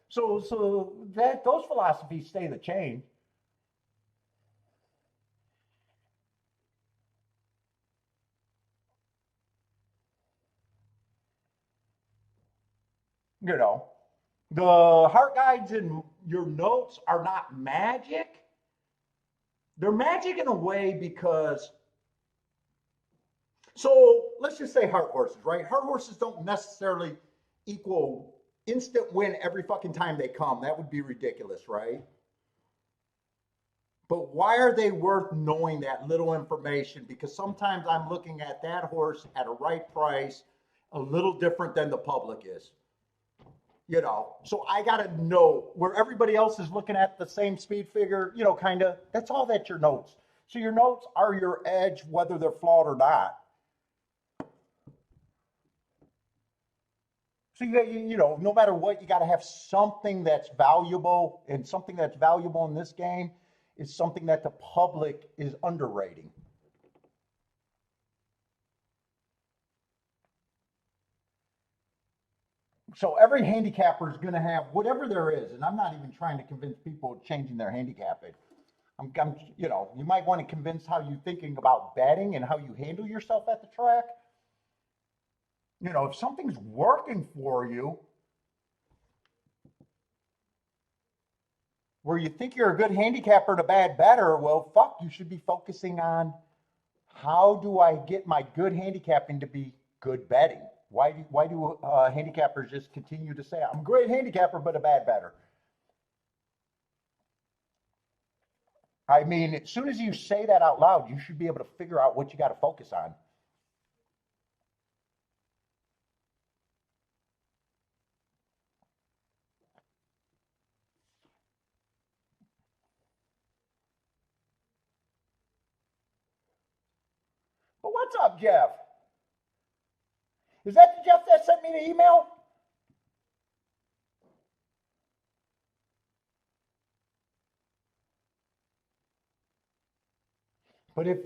So that those philosophies stay the chain. The heart guides in your notes are not magic. They're magic in a way because, so let's just say heart horses, right? Heart horses don't necessarily equal instant win every fucking time they come. That would be ridiculous, right? But why are they worth knowing that little information? Because sometimes I'm looking at that horse at a right price, a little different than the public is. So I got to know where everybody else is looking at the same speed figure, kind of. That's all that your notes. So your notes are your edge, whether they're flawed or not. So no matter what, you got to have something that's valuable, and something that's valuable in this game is something that the public is underrating. So every handicapper is going to have whatever there is, and I'm not even trying to convince people of changing their handicapping. You might want to convince how you're thinking about betting and how you handle yourself at the track. If something's working for you, where you think you're a good handicapper and a bad bettor, well, fuck, you should be focusing on how do I get my good handicapping to be good betting? Why do handicappers just continue to say, I'm a great handicapper, but a bad bettor? I mean, as soon as you say that out loud, you should be able to figure out what you got to focus on. But what's up, Jeff? Is that the Jeff that sent me the email? But if,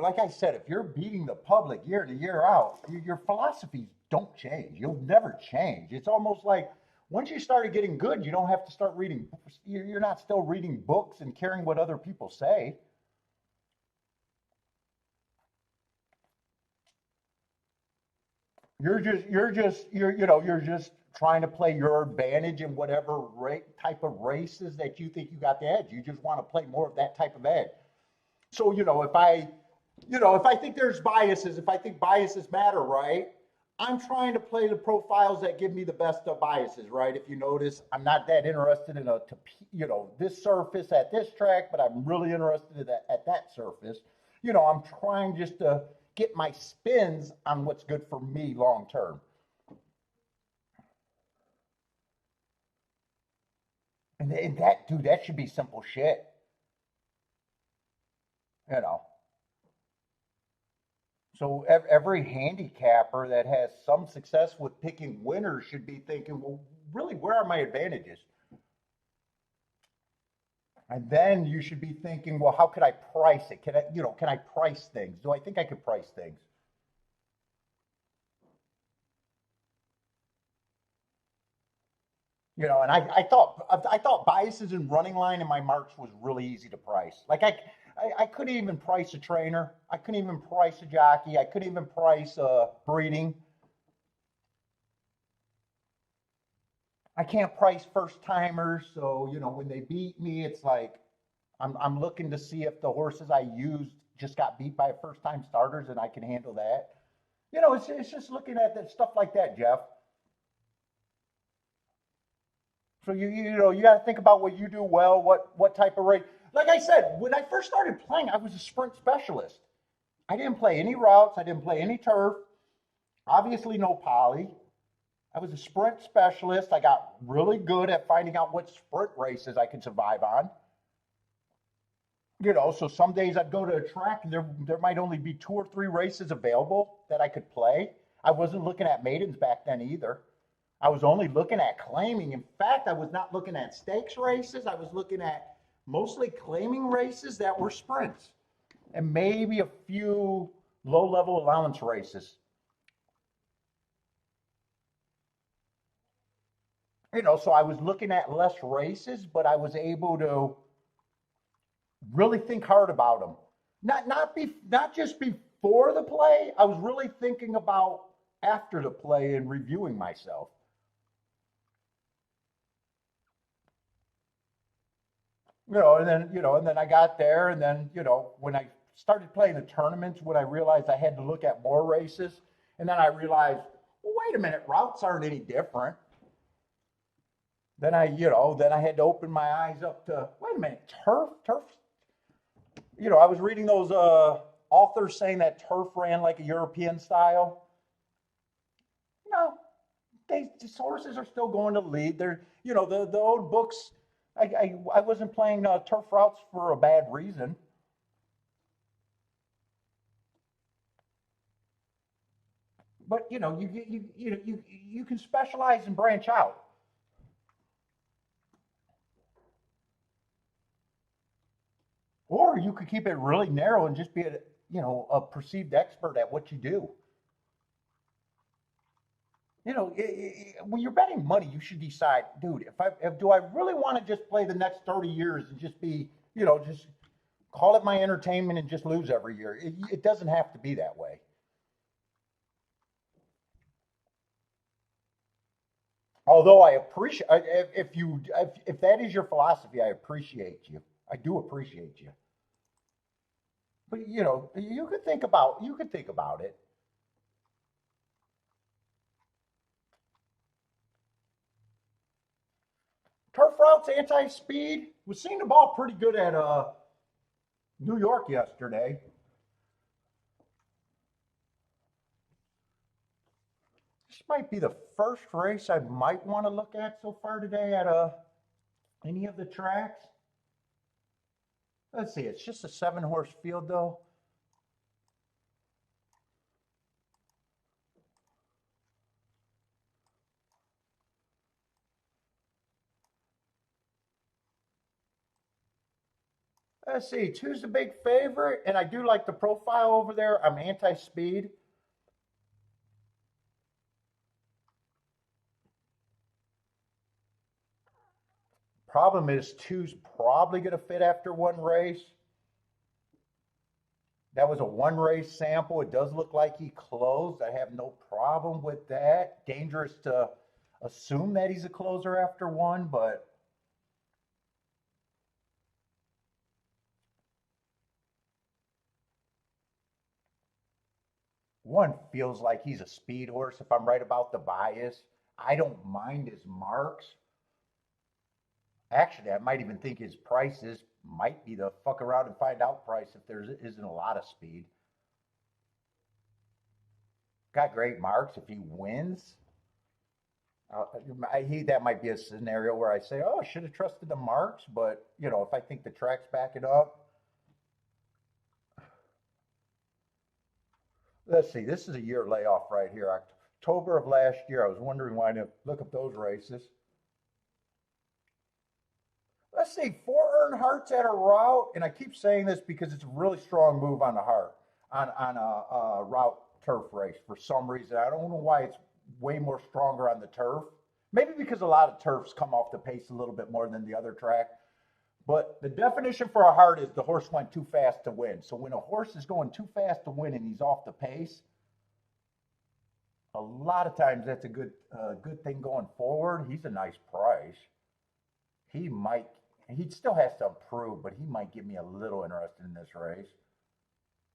like I said, if you're beating the public year in year out, your philosophies don't change. You'll never change. It's almost like once you started getting good, you don't have to start reading. You're not still reading books and caring what other people say. You're just trying to play your advantage in whatever type of races that you think you got the edge. You just want to play more of that type of edge. So, if I think there's biases, if I think biases matter, right? I'm trying to play the profiles that give me the best of biases, right? If you notice, I'm not that interested in this surface at this track, but I'm really interested in at that surface. I'm trying just to get my spins on what's good for me long term. And that, dude, that should be simple shit. You know. So every handicapper that has some success with picking winners should be thinking, well, really, where are my advantages? And then you should be thinking, well, how could I price it? Can I price things? Do I think I could price things? And I thought biases in running line and my marks was really easy to price. Like I couldn't even price a trainer. I couldn't even price a jockey. I couldn't even price breeding. I can't price first timers. So, when they beat me, it's like I'm looking to see if the horses I used just got beat by first time starters and I can handle that. It's just looking at that stuff like that, Jeff. So you got to think about what you do well, what type of race. Like I said, when I first started playing, I was a sprint specialist. I didn't play any routes. I didn't play any turf. Obviously, no poly. I was a sprint specialist. I got really good at finding out what sprint races I could survive on. So some days I'd go to a track and there might only be 2 or 3 races available that I could play. I wasn't looking at maidens back then either. I was only looking at claiming. In fact, I was not looking at stakes races. I was looking at mostly claiming races that were sprints and maybe a few low-level allowance races. So I was looking at less races, but I was able to really think hard about them. Not just before the play. I was really thinking about after the play and reviewing myself. And then I got there, and then, when I started playing the tournaments, when I realized I had to look at more races, and then I realized, well, wait a minute, routes aren't any different. Then I had to open my eyes up to, wait a minute, turf. I was reading those authors saying that turf ran like a European style. No, these horses are still going to lead. They're, the old books. I wasn't playing turf routes for a bad reason. But you can specialize and branch out. Or you could keep it really narrow and just be a perceived expert at what you do. When you're betting money, you should decide, dude, do I really want to just play the next 30 years and just be, just Call it my entertainment and just lose every year. It doesn't have to be that way. Although I appreciate if that is your philosophy, I appreciate you. I do appreciate you. But you know, you could think about it. Turf routes anti-speed. Was seeing the ball pretty good at New York yesterday. This might be the first race I might want to look at so far today at any of the tracks. Let's see, it's just a 7-horse field though. Let's see, two's the big favorite, and I do like the profile over there. I'm anti-speed. Problem is, two's probably going to fit after one race. That was a one race sample. It does look like he closed. I have no problem with that. Dangerous to assume that he's a closer after one, but one feels like he's a speed horse if I'm right about the bias. I don't mind his marks. Actually, I might even think his prices might be the fuck around and find out price if there isn't a lot of speed. Got great marks if he wins. Uh, that might be a scenario where I say, "Oh, I should have trusted the marks," but you know, if I think the tracks back it up, let's see. This is a year layoff right here. October of last year. I was wondering why I didn't look up those races. Let's see, 4 Earnhardt's at a route, and I keep saying this because it's a really strong move on the heart on a route turf race for some reason. I don't know why it's way more stronger on the turf. Maybe because a lot of turfs come off the pace a little bit more than the other track. But the definition for a heart is the horse went too fast to win. So when a horse is going too fast to win and he's off the pace, a lot of times that's a good thing going forward. He's a nice price. He might he still has to improve, but he might get me a little interested in this race.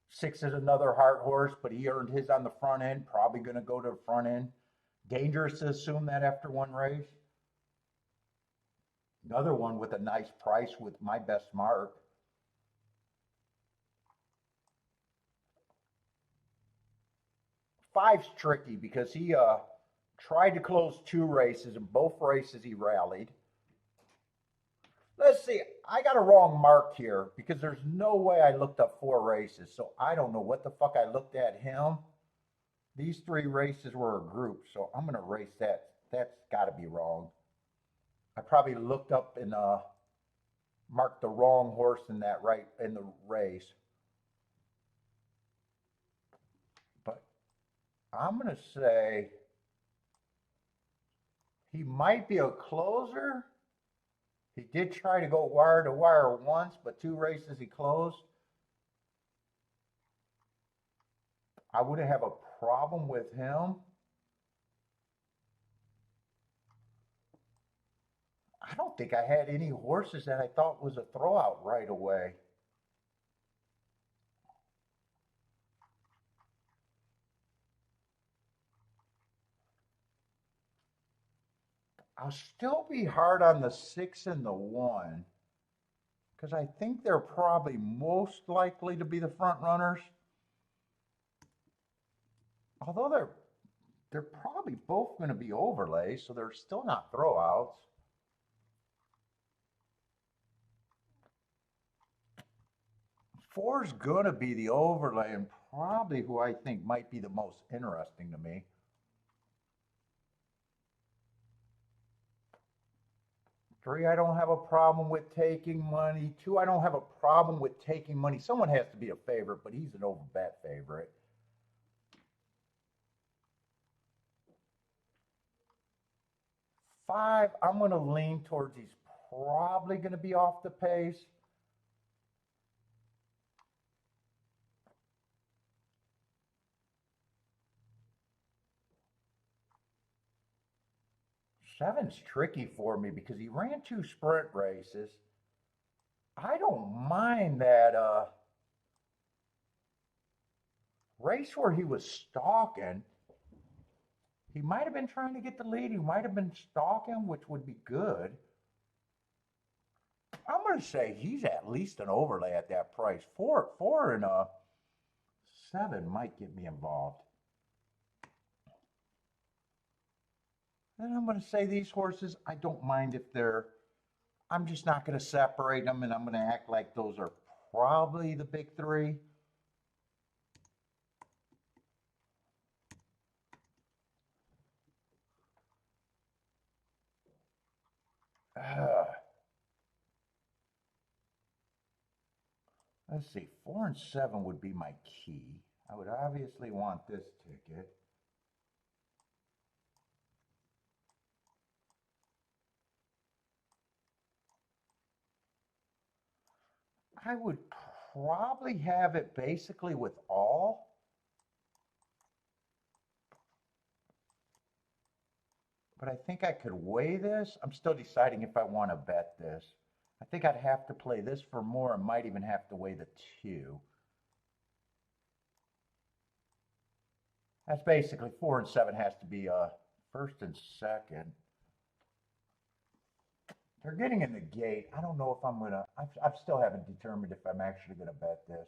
6 is another heart horse, but he earned his on the front end. Probably going to go to the front end. Dangerous to assume that after one race. Another one with a nice price with my best mark. 5's tricky because he tried to close 2 races, and both races he rallied. Let's see, I got a wrong mark here because there's no way I looked up 4 races, so I don't know what the fuck I looked at him. These 3 races were a group, so I'm going to erase that. That's got to be wrong. I probably looked up and marked the wrong horse in that in the race. But I'm going to say he might be a closer. He did try to go wire to wire once, but 2 races he closed. I wouldn't have a problem with him. I don't think I had any horses that I thought was a throwout right away. I'll still be hard on the 6 and the 1 because I think they're probably most likely to be the front runners. Although they're probably both going to be overlays, so they're still not throwouts. Four's going to be the overlay and probably who I think might be the most interesting to me. 3, I don't have a problem with taking money. 2, I don't have a problem with taking money. Someone has to be a favorite, but he's an overbet favorite. 5, I'm going to lean towards he's probably going to be off the pace. 7's tricky for me because he ran 2 sprint races. I don't mind that race where he was stalking. He might have been trying to get the lead. He might have been stalking, which would be good. I'm going to say he's at least an overlay at that price. 4 and 7 might get me involved. And I'm going to say these horses, I don't mind if they're, I'm just not going to separate them, and I'm going to act like those are probably the big 3. Let's see, 4 and 7 would be my key. I would obviously want this ticket. I would probably have it basically with all. But I think I could weigh this. I'm still deciding if I want to bet this. I think I'd have to play this for more. I might even have to weigh the 2. That's basically 4 and 7 has to be first and second. They're getting in the gate. I don't know if I'm going to, I still haven't determined if I'm actually going to bet this.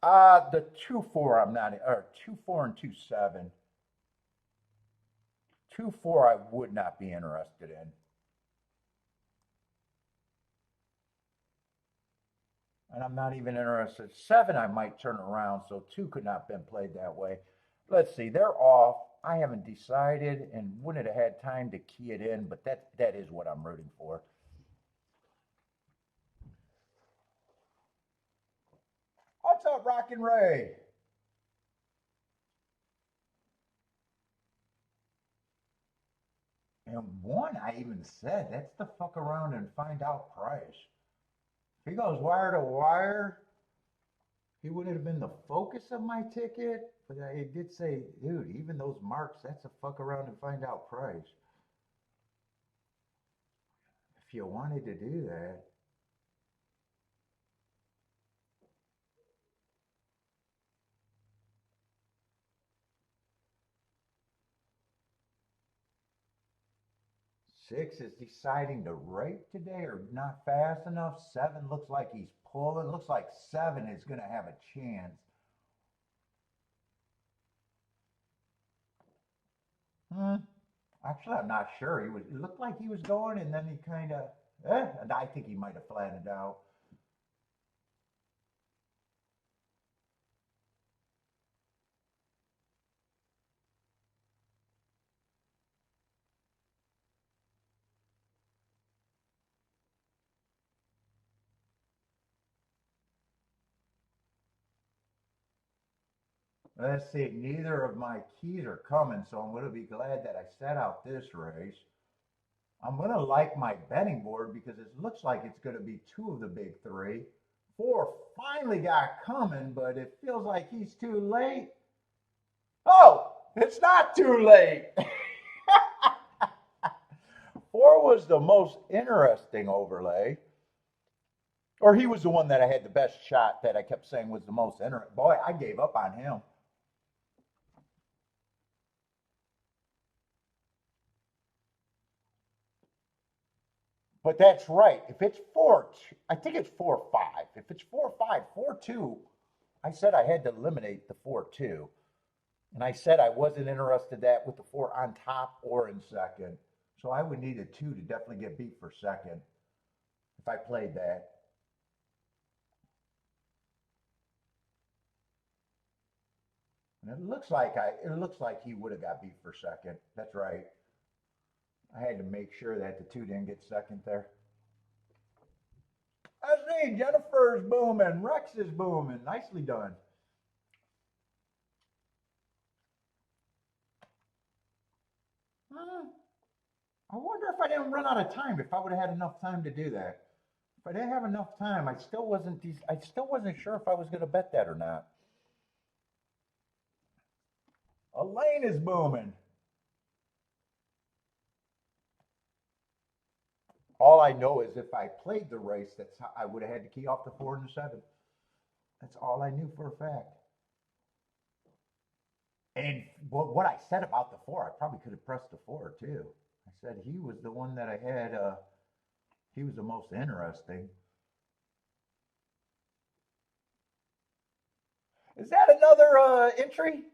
The 2-4 I'm not, or 2-4 and 2-7. 2-4 I would not be interested in. And I'm not even interested. 7 I might turn around, so 2 could not have been played that way. Let's see, they're off. I haven't decided and wouldn't have had time to key it in, but that is what I'm rooting for. What's up, Rockin' Ray? And 1 I even said, that's the fuck around and find out price. If he goes wire to wire, he would have been the focus of my ticket, but I did say, dude, even those marks, that's a fuck around and find out price. If you wanted to do that. Six is deciding to rake today or not fast enough. 7 looks like he's pulling. Looks like 7 is going to have a chance. Actually, I'm not sure. It looked like he was going, and then he kind of, and I think he might have flattened out. Let's see, neither of my keys are coming, so I'm going to be glad that I set out this race. I'm going to like my betting board because it looks like it's going to be 2 of the big 3. 4 finally got coming, but it feels like he's too late. Oh, it's not too late. 4 was the most interesting overlay. Or he was the one that I had the best shot that I kept saying was the most interesting. Boy, I gave up on him. But that's right. If it's 4, I think it's 4-5. If it's 4-5, 4-2, I said I had to eliminate the 4-2. And I said I wasn't interested that with the 4 on top or in second. So I would need a 2 to definitely get beat for second if I played that. And it looks like he would have got beat for second. That's right. I had to make sure that the 2 didn't get second there. I see Jennifer's booming, Rex is booming. Nicely done. I wonder if I didn't run out of time, if I would have had enough time to do that. If I didn't have enough time, I still wasn't sure if I was going to bet that or not. Elaine is booming. All I know is if I played the race, that's how I would have had to key off the 4 and the 7. That's all I knew for a fact. And what I said about the 4, I probably could have pressed the 4 too. I said he was the one that I had. He was the most interesting. Is that another entry?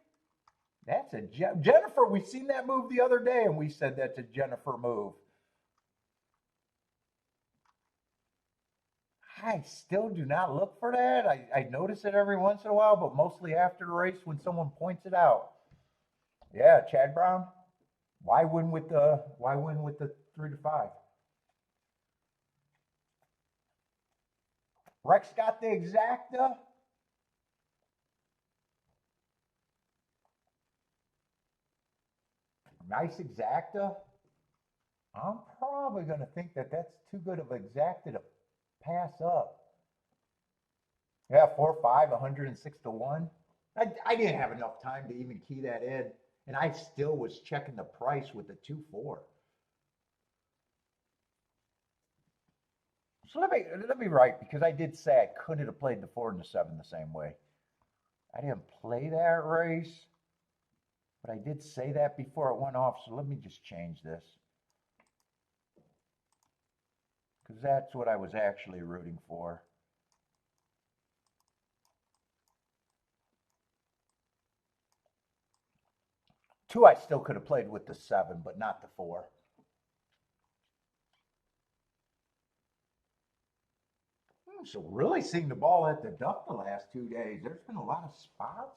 That's a Jennifer. We seen that move the other day, and we said that's a Jennifer move. I still do not look for that. I notice it every once in a while, but mostly after the race when someone points it out. Yeah, Chad Brown. Why win with the 3 to 5? Rex got the exacta. Nice exacta. I'm probably going to think that that's too good of exacta to pass up. Yeah, 4-5, 106 to 1. I didn't have enough time to even key that in, and I still was checking the price with the 2-4. So let me write, because I did say I couldn't have played the 4 and the 7 the same way. I didn't play that race, but I did say that before it went off. So let me just change this, because that's what I was actually rooting for. Two, I still could have played with the 7, but not the 4. So really seeing the ball at the duck the last 2 days. There's been a lot of spots.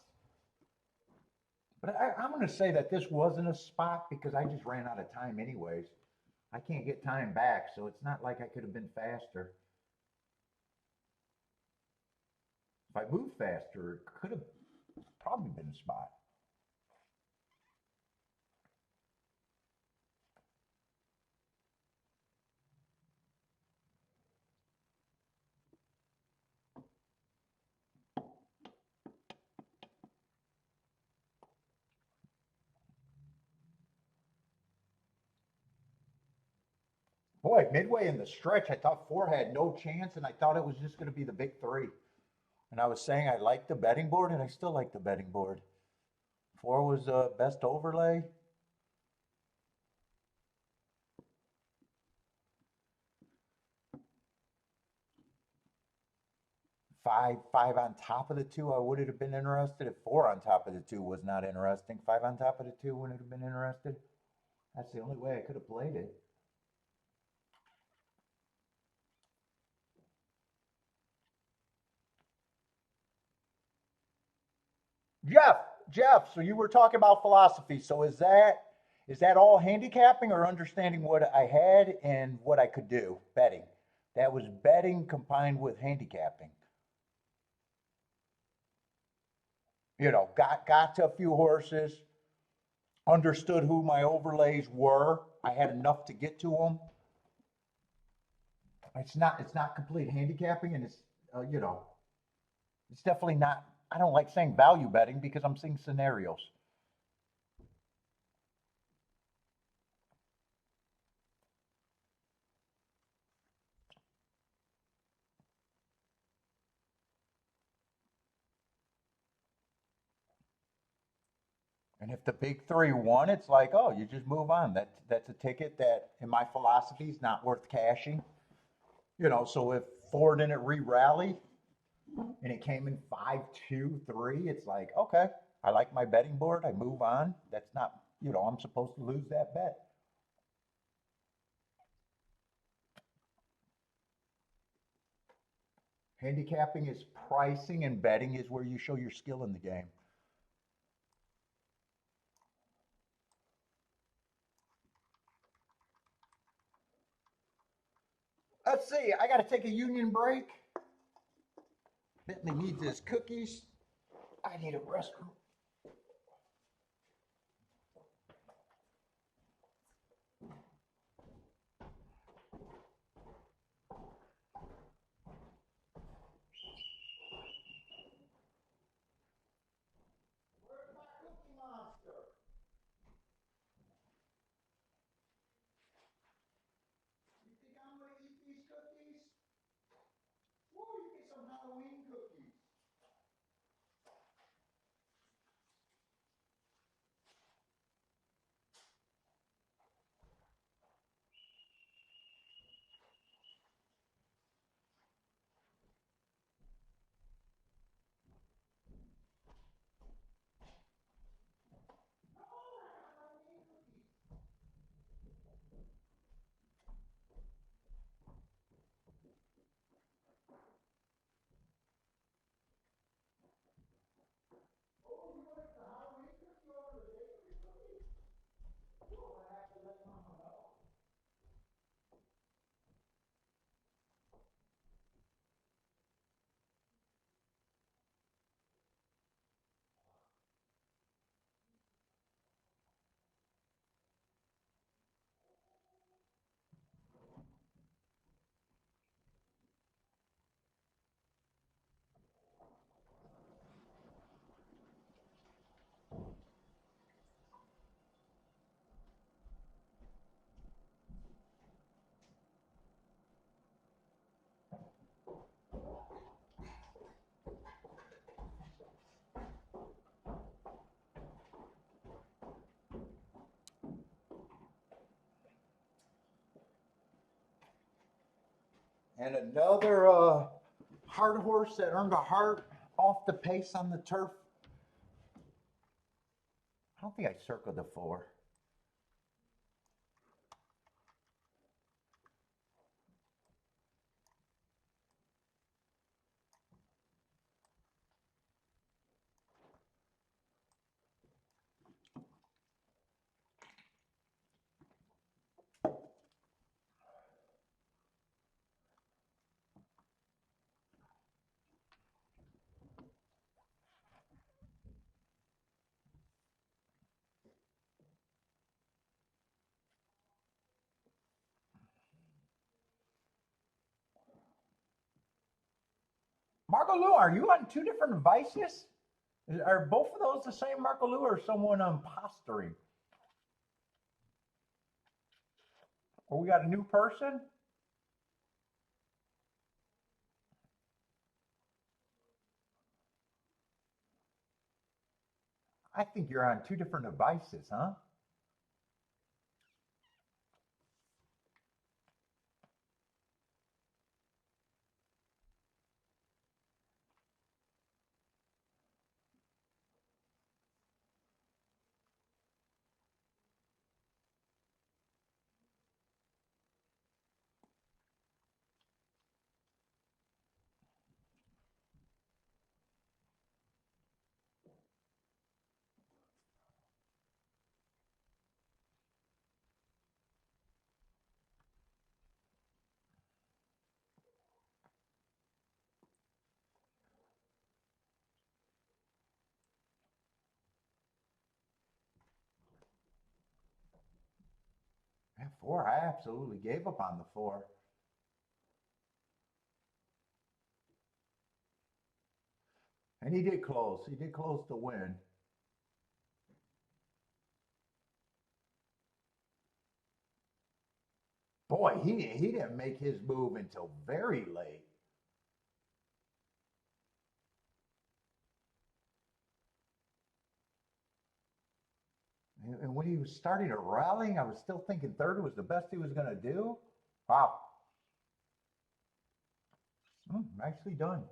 But I'm going to say that this wasn't a spot because I just ran out of time anyways. I can't get time back, so it's not like I could have been faster. If I moved faster, it could have probably been a spot. Boy, midway in the stretch, I thought 4 had no chance, and I thought it was just going to be the big 3. And I was saying I liked the betting board, and I still like the betting board. 4 was the best overlay. 5 on top of the 2, I would have been interested. If 4 on top of the 2 was not interesting, 5 on top of the 2 wouldn't have been interested. That's the only way I could have played it. Jeff, so you were talking about philosophy. So is that all handicapping or understanding what I had and what I could do? Betting. That was betting combined with handicapping. Got to a few horses, understood who my overlays were. I had enough to get to them. It's not complete handicapping, and it's definitely not. I don't like saying value betting because I'm seeing scenarios. And if the big 3 won, it's like, oh, you just move on. That's a ticket that, in my philosophy, is not worth cashing. So if 4 didn't re-rally and it came in 5-2-3, it's like, okay, I like my betting board. I move on. That's not, I'm supposed to lose that bet. Handicapping is pricing, and betting is where you show your skill in the game. Let's see. I got to take a union break. Bentley needs his cookies. I need a restroom. Where's my cookie monster? And another hard horse that earned a heart off the pace on the turf. I don't think I circled the 4. Marco Lou, are you on 2 different devices? Are both of those the same Marco Lou or someone posturing? Or we got a new person? I think you're on 2 different devices, huh? Yeah, 4. I absolutely gave up on the 4. And he did close. He did close to win. Boy, he didn't make his move until very late. And when he was starting to rallying, I was still thinking 3rd was the best he was going to do. Wow. Nicely done.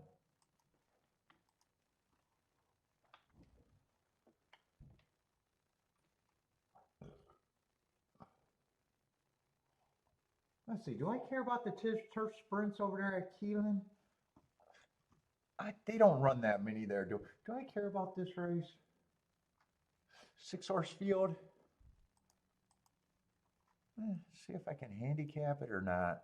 Let's see. Do I care about the turf sprints over there at Keeneland? They don't run that many there. Do I care about this race? 6-horse field. See if I can handicap it or not.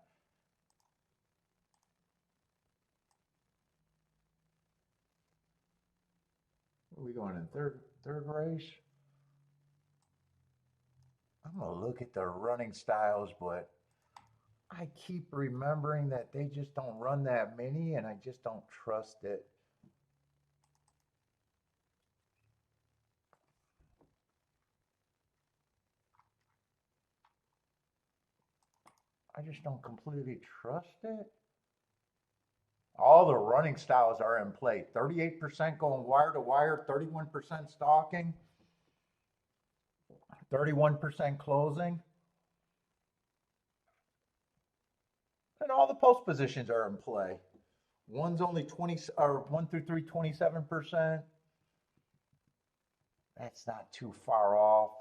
Where are we going in third race? I'm gonna look at the running styles, but I keep remembering that they just don't run that many, and I just don't trust it. I just don't completely trust it. All the running styles are in play. 38% going wire to wire, 31% stalking, 31% closing. And all the post positions are in play. One's only 20 or 1 through 3, 27%. That's not too far off.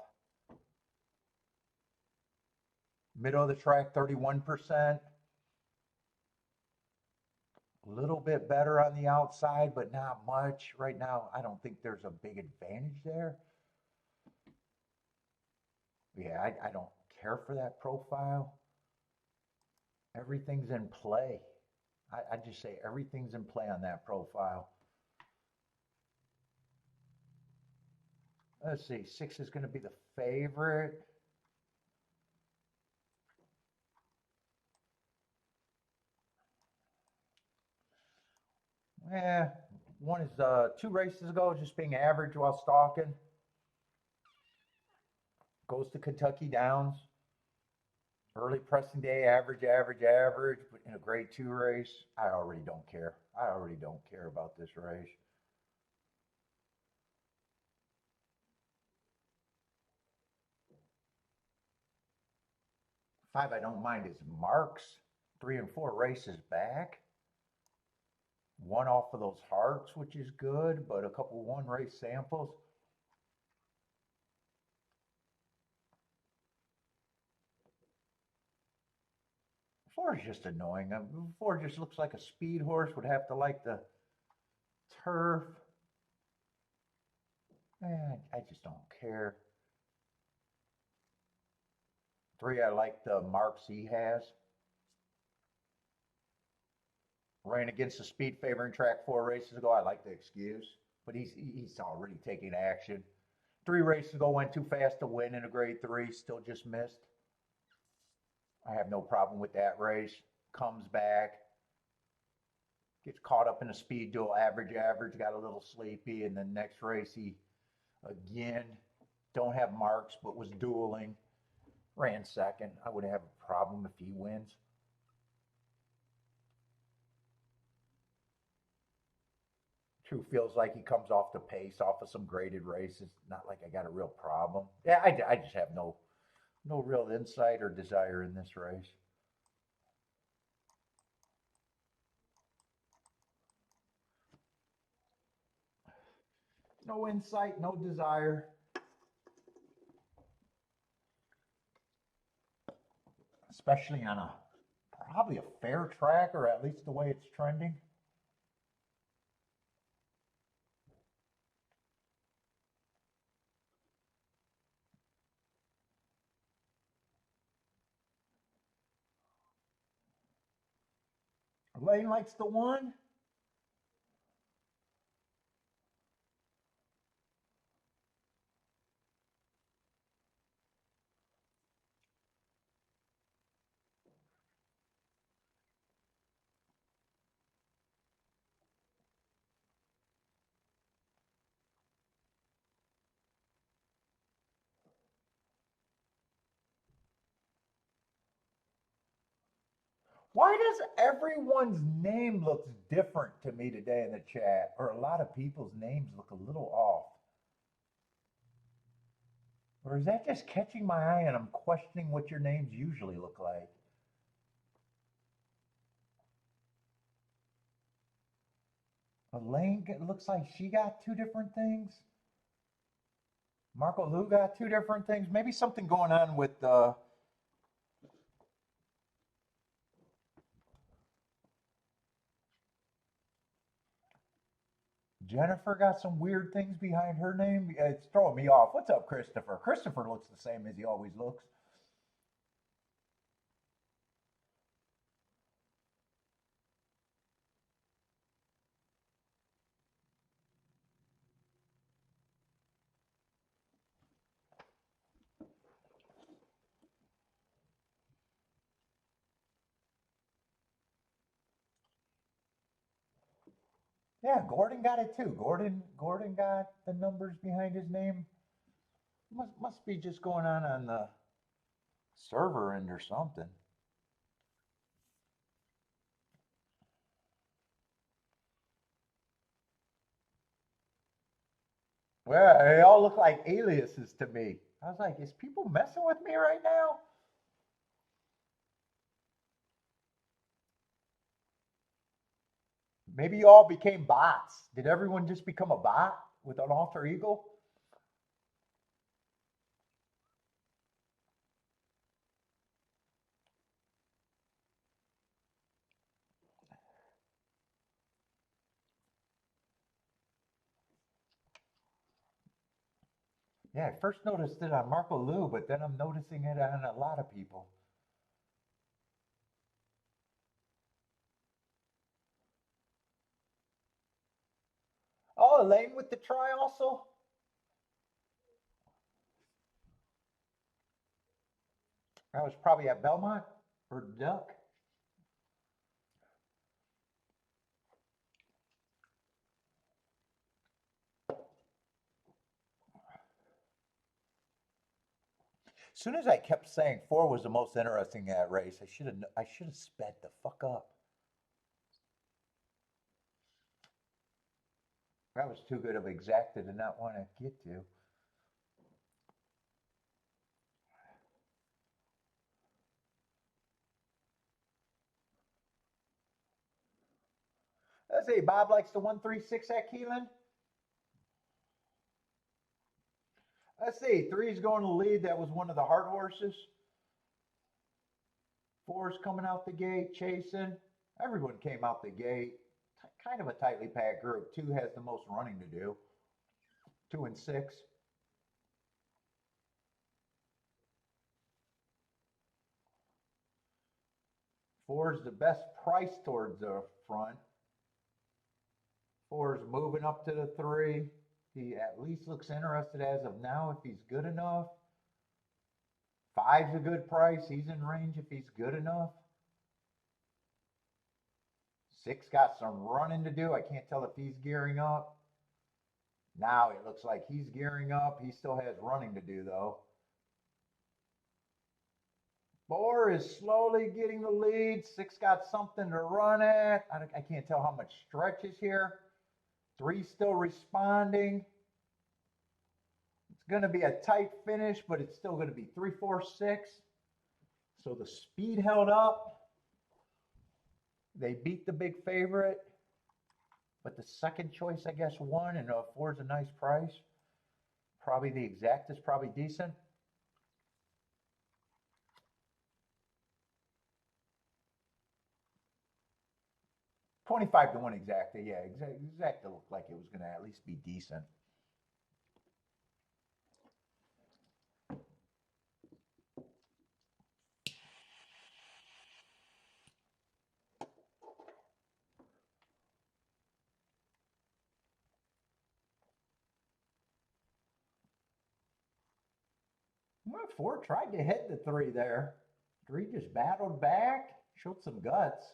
Middle of the track, 31%. A little bit better on the outside, but not much. Right now, I don't think there's a big advantage there. Yeah, I don't care for that profile. Everything's in play. I just say everything's in play on that profile. Let's see, 6 is going to be the favorite. Yeah, one is 2 races ago, just being average while stalking. Goes to Kentucky Downs. Early pressing day, average, but in a grade 2 race, I already don't care. I already don't care about this race. 5 I don't mind is Marks. 3 and 4 races back. One off of those hearts, which is good, but a couple one race samples. Four is just annoying. Four just looks like a speed horse, would have to like the turf. I just don't care. 3, I like the marks he has. Ran against the speed favoring track 4 races ago. I like the excuse, but he's already taking action. 3 races ago, went too fast to win in a grade 3, still just missed. I have no problem with that race. Comes back, gets caught up in a speed duel, average, got a little sleepy, and then next race he again don't have marks, but was dueling, ran second. I would have a problem if he wins. True feels like he comes off the pace, off of some graded races. Not like I got a real problem. Yeah, I just have no real insight or desire in this race. No insight, no desire. Especially on probably a fair track, or at least the way it's trending. Lane likes the one. Why does everyone's name look different to me today in the chat? Or a lot of people's names look a little off. Or is that just catching my eye and I'm questioning what your names usually look like? Elaine looks like she got 2 different things. Marco Lou got 2 different things. Maybe something going on with Jennifer got some weird things behind her name. It's throwing me off. What's up, Christopher? Christopher looks the same as he always looks. Yeah, Gordon got it too. Gordon got the numbers behind his name. Must be just going on the server end or something. Well, they all look like aliases to me. I was like, is people messing with me right now? Maybe you all became bots. Did everyone just become a bot with an alter ego? Yeah, I first noticed it on Marco Lou, but then I'm noticing it on a lot of people. Oh, Elaine with the try also? That was probably at Belmont or Duck. As soon as I kept saying 4 was the most interesting at race, I should have sped the fuck up. That was too good of exacta to not want to get to. Let's see, Bob likes the 136 at Keeneland. Let's see, 3's going to lead. That was one of the hard horses. 4's coming out the gate, chasing. Everyone came out the gate. Kind of a tightly packed group. 2 has the most running to do. 2 and 6. Four's the best price towards the front. 4's moving up to the 3. He at least looks interested as of now if he's good enough. 5's a good price. He's in range if he's good enough. 6 got some running to do. I can't tell if he's gearing up. Now it looks like he's gearing up. He still has running to do though. 4 is slowly getting the lead. 6 got something to run at. I can't tell how much stretch is here. 3's still responding. It's going to be a tight finish, but it's still going to be 3, 4, 6. So the speed held up. They beat the big favorite. But the second choice, I guess, won, and 4's a nice price. Probably the exact is probably decent. $25 to 1 exacta. Yeah, exacta looked like it was going to at least be decent. Well, 4 tried to hit the 3 there. 3 just battled back, showed some guts.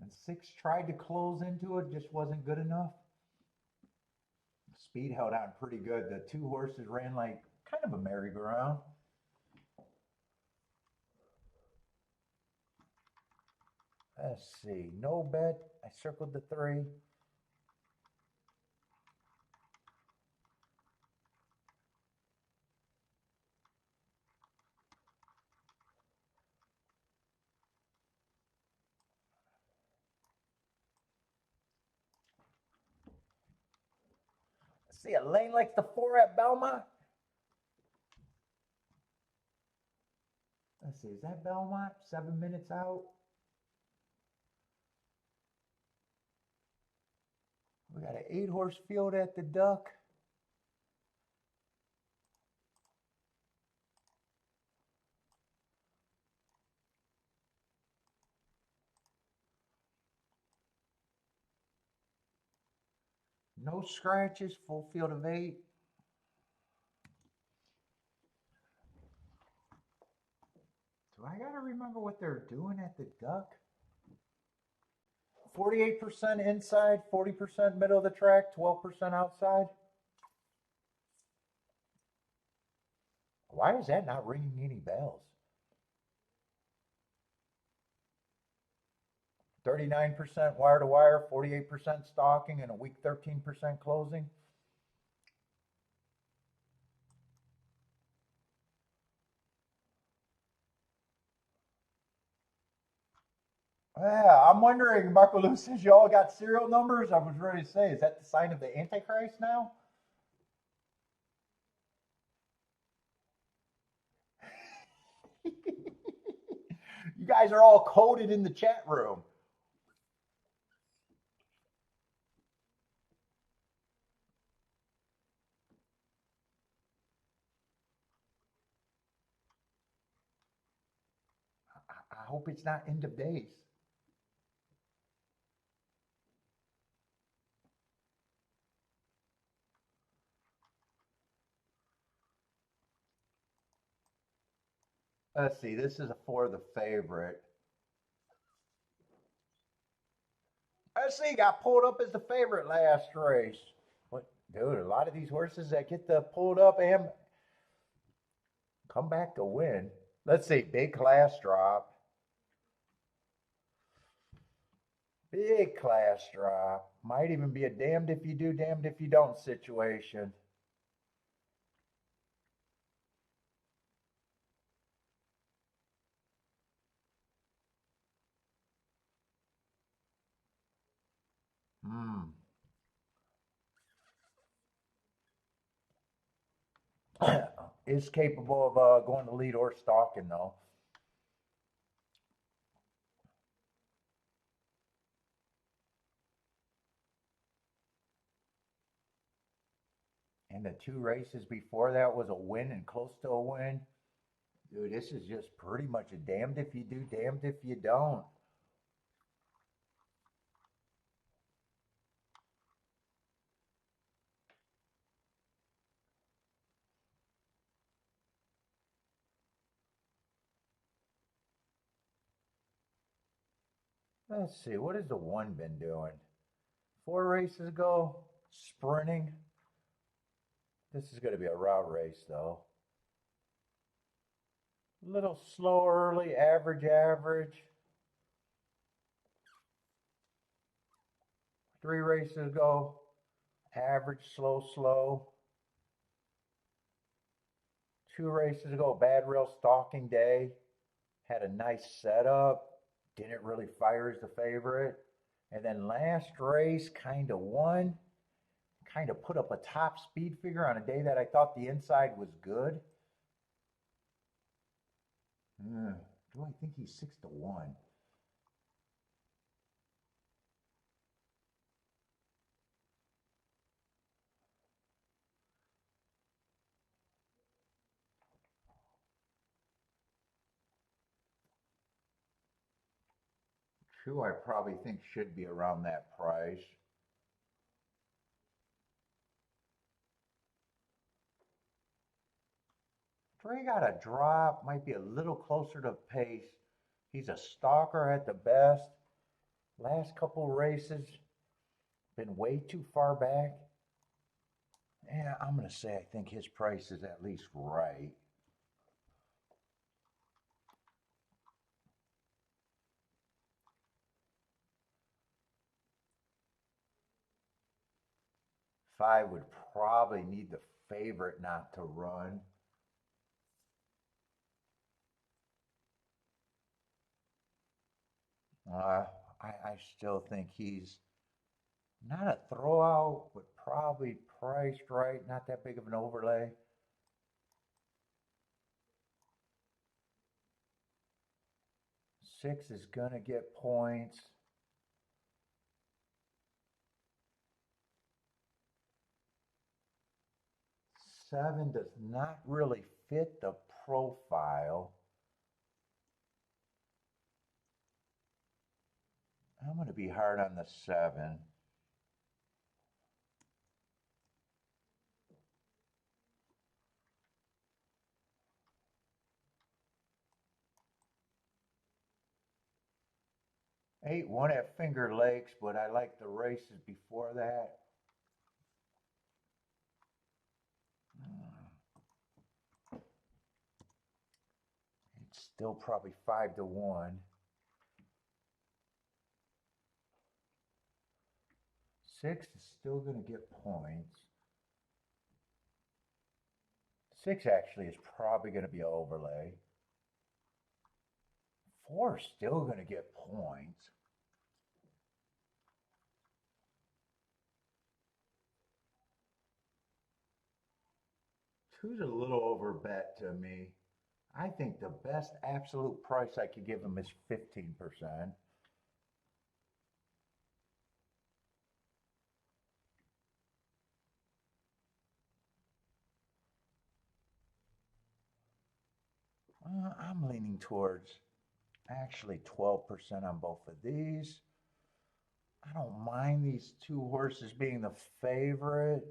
And 6 tried to close into it, just wasn't good enough. Speed held on pretty good. The 2 horses ran like kind of a merry-go-round. Let's see, no bet. I circled the 3. See, Elaine likes the 4 at Belmont. Let's see, is that Belmont? 7 minutes out. We got an 8-horse field at the Duck. No scratches, full field of 8. Do I got to remember what they're doing at the Duck? 48% inside, 40% middle of the track, 12% outside. Why is that not ringing any bells? 39% wire to wire, 48% stalking, and a weak 13% closing. Yeah, I'm wondering, Marco Lou says you all got serial numbers. I was ready to say, is that the sign of the Antichrist now? You guys are all coded in the chat room. I hope it's not end of days. Let's see, this is for the favorite. Let's see, got pulled up as the favorite last race. What, dude, a lot of these horses that get the pulled up and come back to win. Let's see, big class drop. Big class drop. Might even be a damned if you do, damned if you don't situation. is capable of going to lead or stalking though. And the two races before that was a win and close to a win. Dude, this is just pretty much a damned if you do, damned if you don't. Let's see, what has the one been doing? 4 races ago, sprinting. This is going to be a route race though. A little slow early, average, average. 3 races ago, average, slow, slow. 2 races ago, bad rail stalking day. Had a nice setup. Didn't really fire as the favorite. And then last race kind of won. Kind of put up a top speed figure on a day that I thought the inside was good. Do I think he's 6-1? True, I probably think should be around that price. Dre got a drop, might be a little closer to pace. He's a stalker at the best. Last couple races, been way too far back. Yeah, I'm going to say I think his price is at least right. Five would probably need the favorite not to run. Uh, I still think he's not a throwout, but probably priced right. Not that big of an overlay. 6 is going to get points. 7 does not really fit the profile. I'm going to be hard on the 7. Eight won at Finger Lakes, but I like the races before that. It's still probably 5-1. 6 is still going to get points. 6 actually is probably going to be an overlay. 4 is still going to get points. Two's a little over bet to me. I think the best absolute price I could give him is 15%. I'm leaning towards actually 12% on both of these. I don't mind these two horses being the favorite.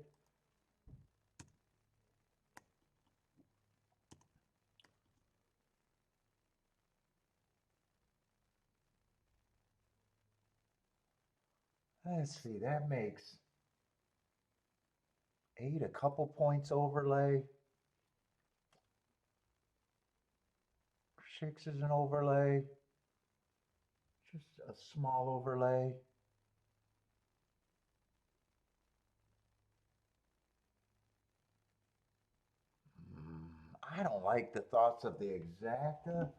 Let's see, that makes 8 a couple points overlay. 6 is an overlay. Just a small overlay. I don't like the thoughts of the exacta.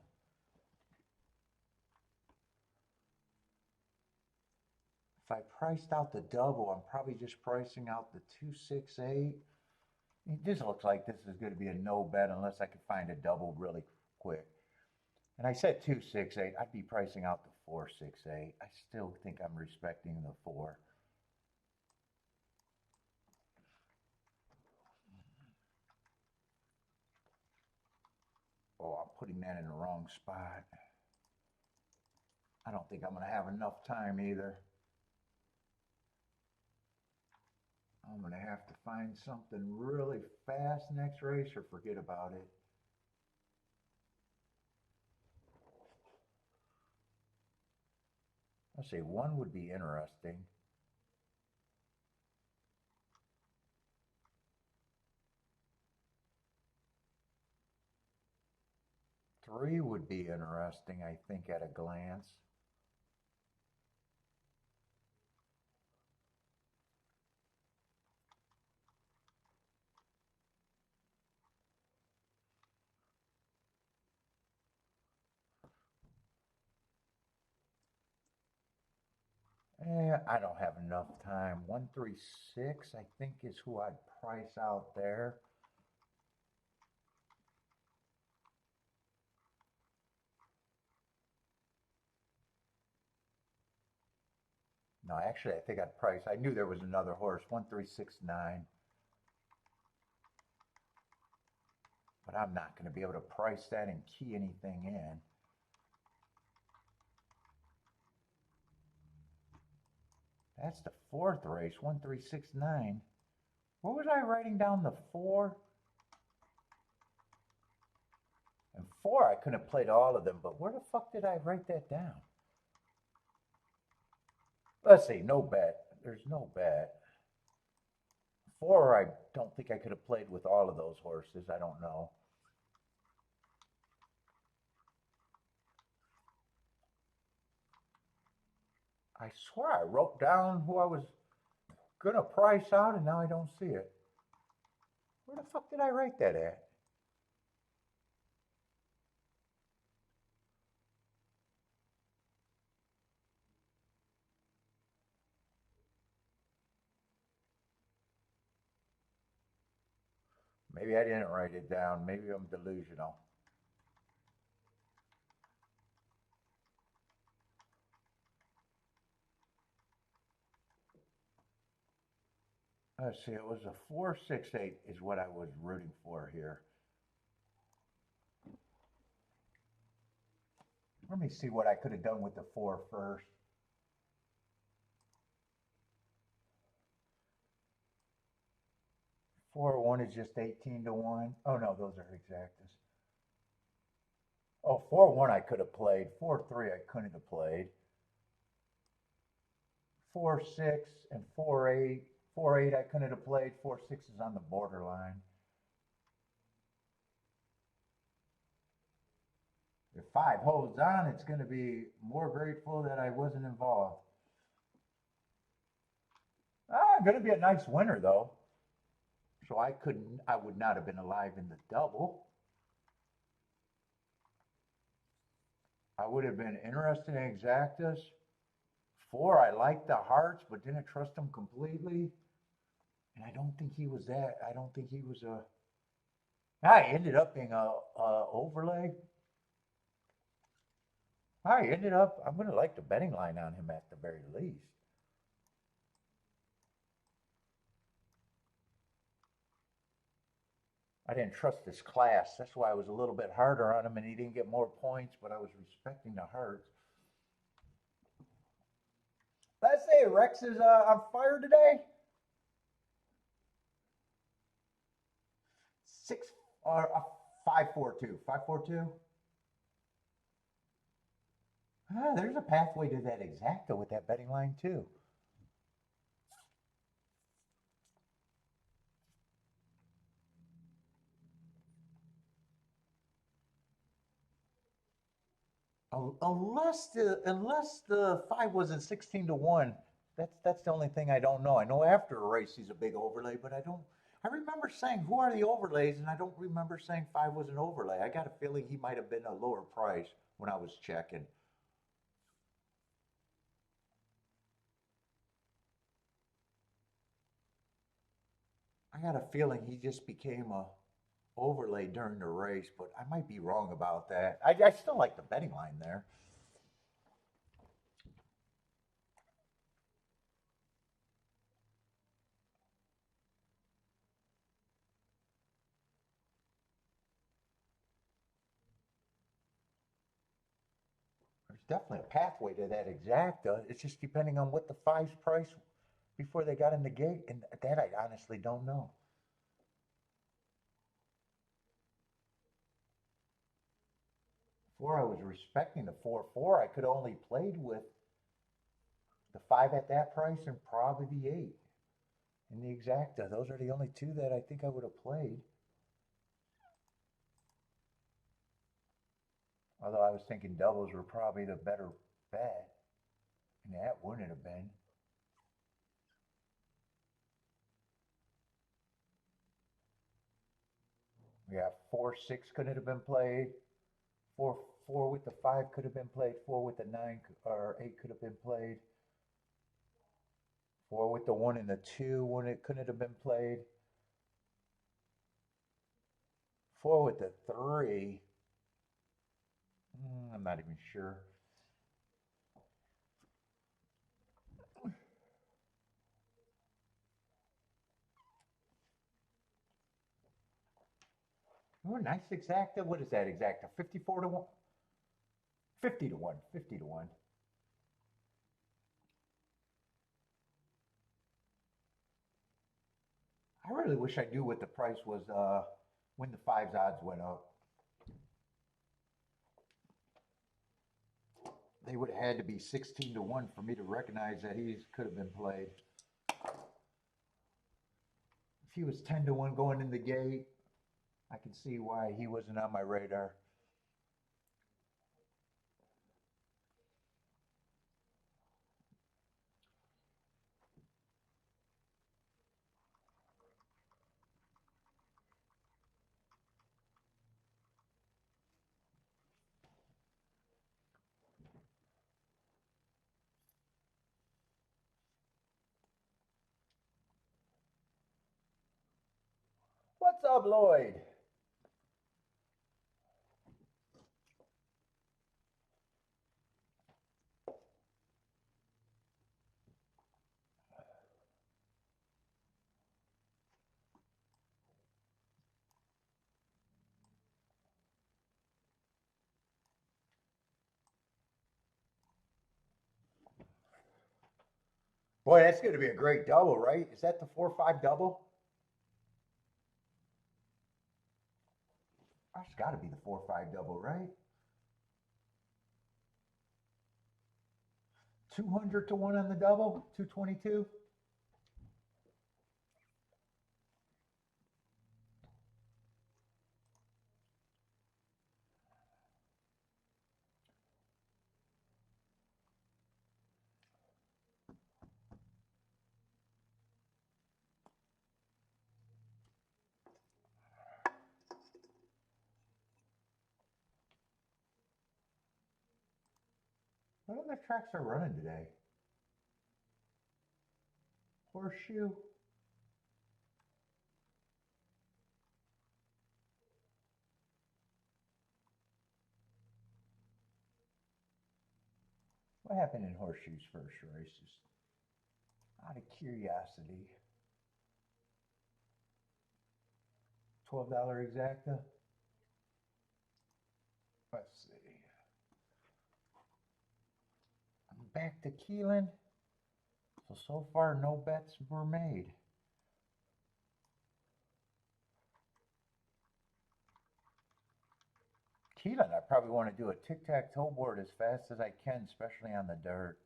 If I priced out the double, I'm probably just pricing out the 268. It just looks like this is going to be a no bet unless I can find a double really quick. And I said 268. I'd be pricing out the 468. I still think I'm respecting the 4. Oh, I'm putting that in the wrong spot. I don't think I'm going to have enough time either. I'm going to have to find something really fast next race or forget about it. Let's see, 1 would be interesting. Three would be interesting, I think, at a glance. I don't have enough time. 136, I think, is who I'd price out there. No, actually, I think I'd price. I knew there was another horse, 1369. But I'm not going to be able to price that and key anything in. That's the 4th race, 1369. What was I writing down the 4? And 4, I couldn't have played all of them, but where the fuck did I write that down? Let's see, no bet. There's no bet. 4, I don't think I could have played with all of those horses. I don't know. I swear I wrote down who I was going to price out, and now I don't see it. Where the fuck did I write that at? Maybe I didn't write it down. Maybe I'm delusional. Let's see, it was a 468 is what I was rooting for here. Let me see what I could have done with the 4 first. Four one is just 18-1. Oh no, those are exactas. Oh, 4-1 I could have played. 4-3 I couldn't have played. 4-6 and 4-8. 4-8 I couldn't have played. 4-6 is on the borderline. If 5 holds on, it's going to be more grateful that I wasn't involved. Going to be a nice winner though. So I would not have been alive in the double. I would have been interested in exactas. 4, I liked the hearts, but didn't trust them completely. And I don't think he was that. I don't think he was a. I ended up being a overlay. I ended up. I'm going to like the betting line on him at the very least. I didn't trust his class. That's why I was a little bit harder on him, and he didn't get more points, but I was respecting the hearts. Let's say Rex is on fire today. 6 or 5-4-2. 5-4-2. There's a pathway to that exacta with that betting line too. Unless the 5 wasn't 16-1, that's the only thing I don't know. I know after a race he's a big overlay, but I don't. I remember saying who are the overlays, and I don't remember saying 5 was an overlay. I got a feeling he might have been a lower price when I was checking. I got a feeling he just became a overlay during the race, but I might be wrong about that. I still like the betting line there. There's definitely a pathway to that exacta. It's just depending on what the five's price before they got in the gate, and that I honestly don't know. Before I was respecting the 4-4, I could only played with the five at that price and probably the eight in the exacta. Those are the only two that I think I would have played. Although I was thinking doubles were probably the better bet, and that wouldn't have been. Yeah, 4-6 couldn't have been played. 4-4 with the five could have been played. Four with the nine or eight could have been played. Four with the one and the two when it couldn't have been played. Four with the three. I'm not even sure. Oh, nice exacta. What is that exacta? 54 to 1? 50 to 1. 50 to 1. I really wish I knew what the price was when the fives odds went up. They would have had to be 16 to 1 for me to recognize that he could have been played. If he was 10 to 1 going in the gate, I can see why he wasn't on my radar. What's up, Lloyd? Boy, that's going to be a great double, right? Is that the 4-5 double? That's got to be the 4-5 double, right? 200 to 1 on the double? 222? What other tracks are running today? Horseshoe? What happened in Horseshoe's first races? Out of curiosity. $12 exacta? Let's see. I'm back to Keeneland. So far, no bets were made. Keeneland, I probably want to do a tic-tac-toe board as fast as I can, especially on the dirt.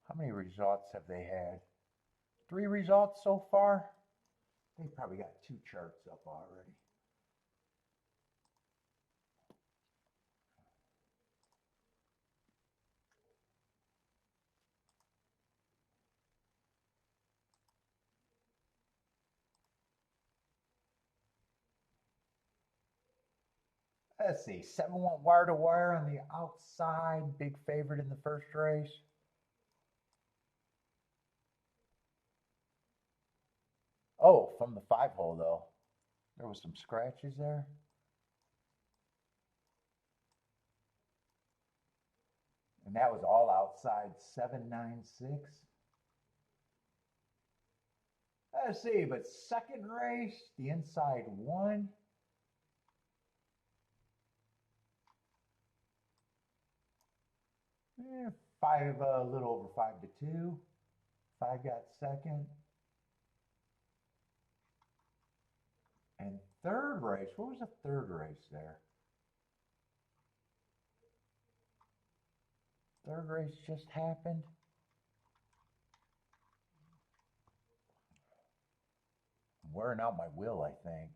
How many results have they had? 3 results so far? They probably got 2 charts up already. Let's see, 7 went wire to wire on the outside. Big favorite in the first race. Oh, from the 5 hole though. There was some scratches there. And that was all outside 796. Let's see, but second race, the inside 1. Five, a little over 5-2. 5 got second. And third race, what was the third race there? Third race just happened. I'm wearing out my will, I think.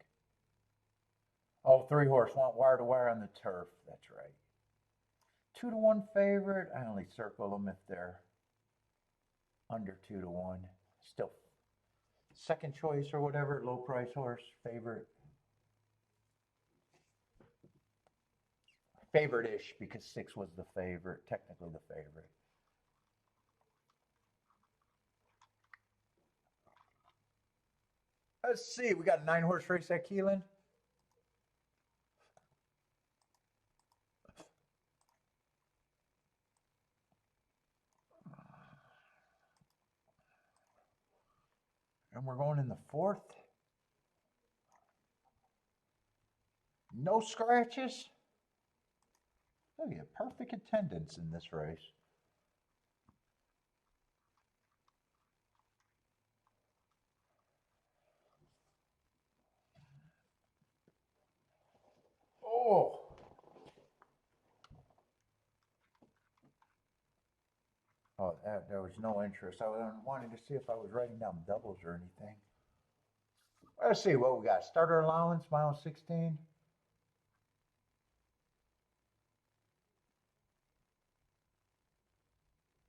Oh, 3-horse went wire to wire on the turf. That's right. 2-1 favorite. I only circle them if they're under 2-1. Still second choice or whatever, low price horse, favorite. Favorite-ish because 6 was the favorite, technically the favorite. Let's see, we got a 9-horse race at Keeneland. And we're going in the 4th. No scratches. Look at perfect attendance in this race. Oh. Oh, there was no interest. I wanted to see if I was writing down doubles or anything. Let's see what we got. Starter allowance, mile 16.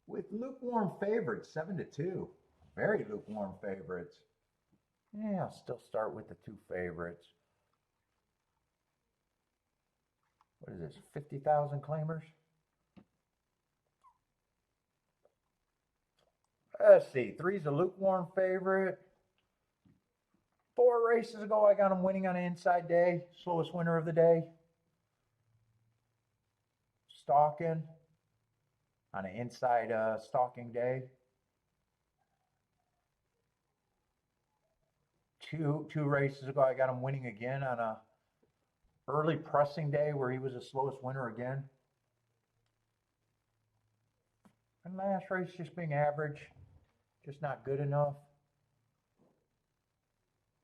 With lukewarm favorites, 7-2. Very lukewarm favorites. Yeah, I'll still start with the 2 favorites. What is this, 50,000 claimers? Let's see, 3's a lukewarm favorite. 4 races ago, I got him winning on an inside day. Slowest winner of the day. Stalking on an inside stalking day. Two races ago, I got him winning again on a early pressing day where he was the slowest winner again. And last race just being average, just not good enough.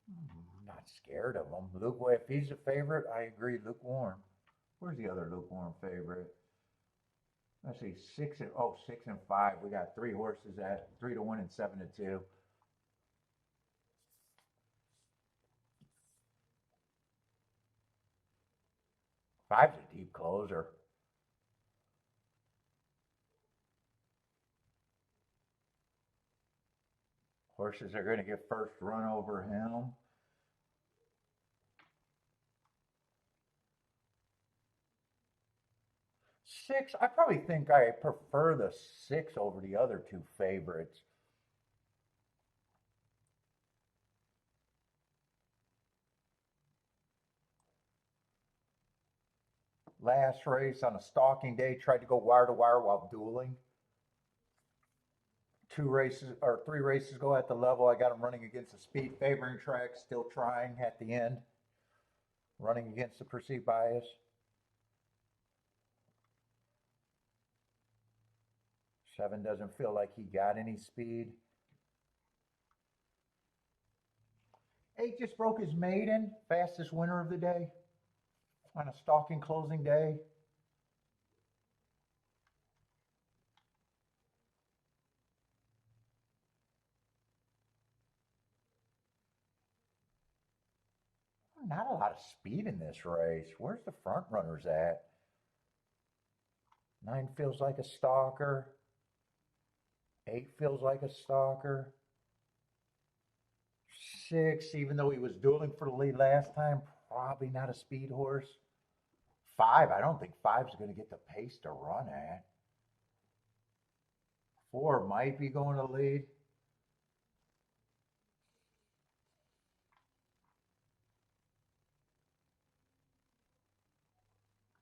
I'm not scared of him. Luke, if he's a favorite, I agree, lukewarm. Where's the other lukewarm favorite? Let's see, 6 and 5. We got 3 horses at 3-1 and 7-2. Five's a deep closer. Horses are going to get first run over him. Six, I probably think I prefer the 6 over the other 2 favorites. Last race on a stalking day, tried to go wire to wire while dueling. 3 races ago at the level, I got him running against the speed favoring track, still trying at the end, running against the perceived bias. 7 doesn't feel like he got any speed. 8 just broke his maiden, fastest winner of the day on a stalking closing day. Not a lot of speed in this race. Where's the front runners at? 9 feels like a stalker. 8 feels like a stalker. 6, even though he was dueling for the lead last time, probably not a speed horse. 5, I don't think 5's going to get the pace to run at. 4 might be going to lead.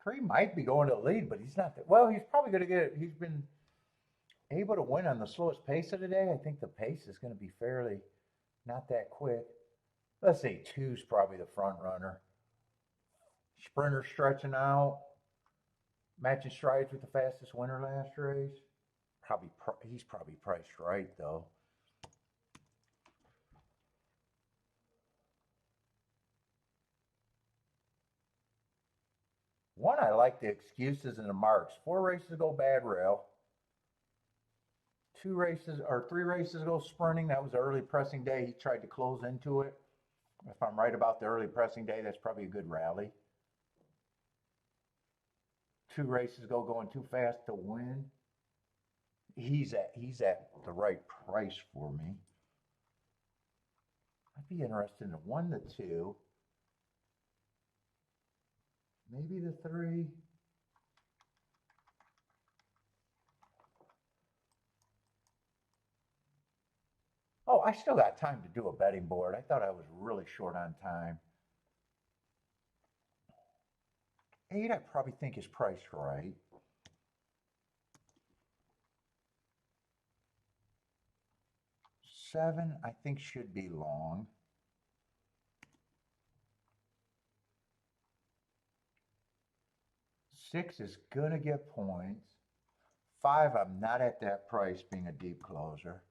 Three might be going to lead, but he's not. Well, he's probably going to get it. He's been able to win on the slowest pace of the day. I think the pace is going to be fairly not that quick. Let's say 2's probably the front runner. Sprinter stretching out, matching strides with the fastest winner last race. He's probably priced right though. One, I like the excuses and the marks. 4 races ago, bad rail. 3 races ago, sprinting. That was the early pressing day. He tried to close into it. If I'm right about the early pressing day, that's probably a good rally. 2 races ago, going too fast to win. He's at the right price for me. I'd be interested in the 1, the 2, maybe the 3. Oh, I still got time to do a betting board. I thought I was really short on time. 8, I probably think is priced right. 7, I think should be long. 6 is going to get points. 5, I'm not at that price being a deep closer.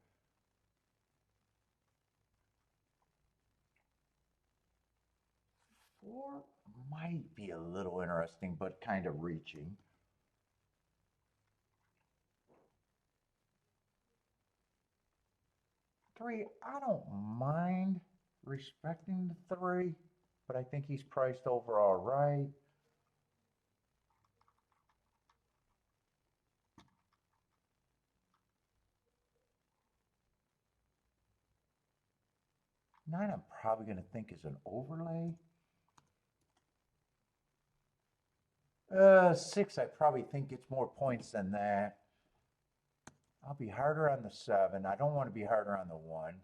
4 might be a little interesting, but kind of reaching. 3, I don't mind respecting the 3, but I think he's priced overall right. Nine, I'm probably going to think is an overlay. 6, I probably think gets more points than that. I'll be harder on the 7. I don't want to be harder on the 1.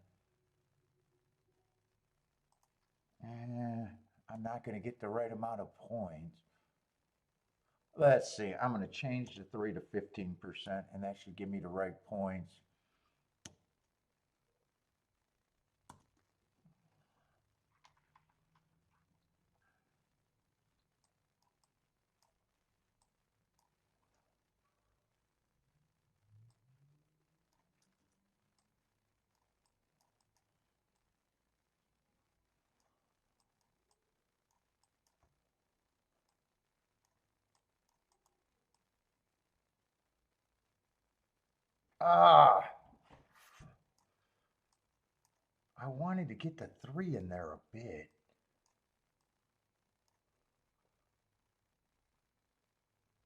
I'm not going to get the right amount of points. Let's see. I'm going to change the 3 to 15%, and that should give me the right points. I wanted to get the 3 in there a bit.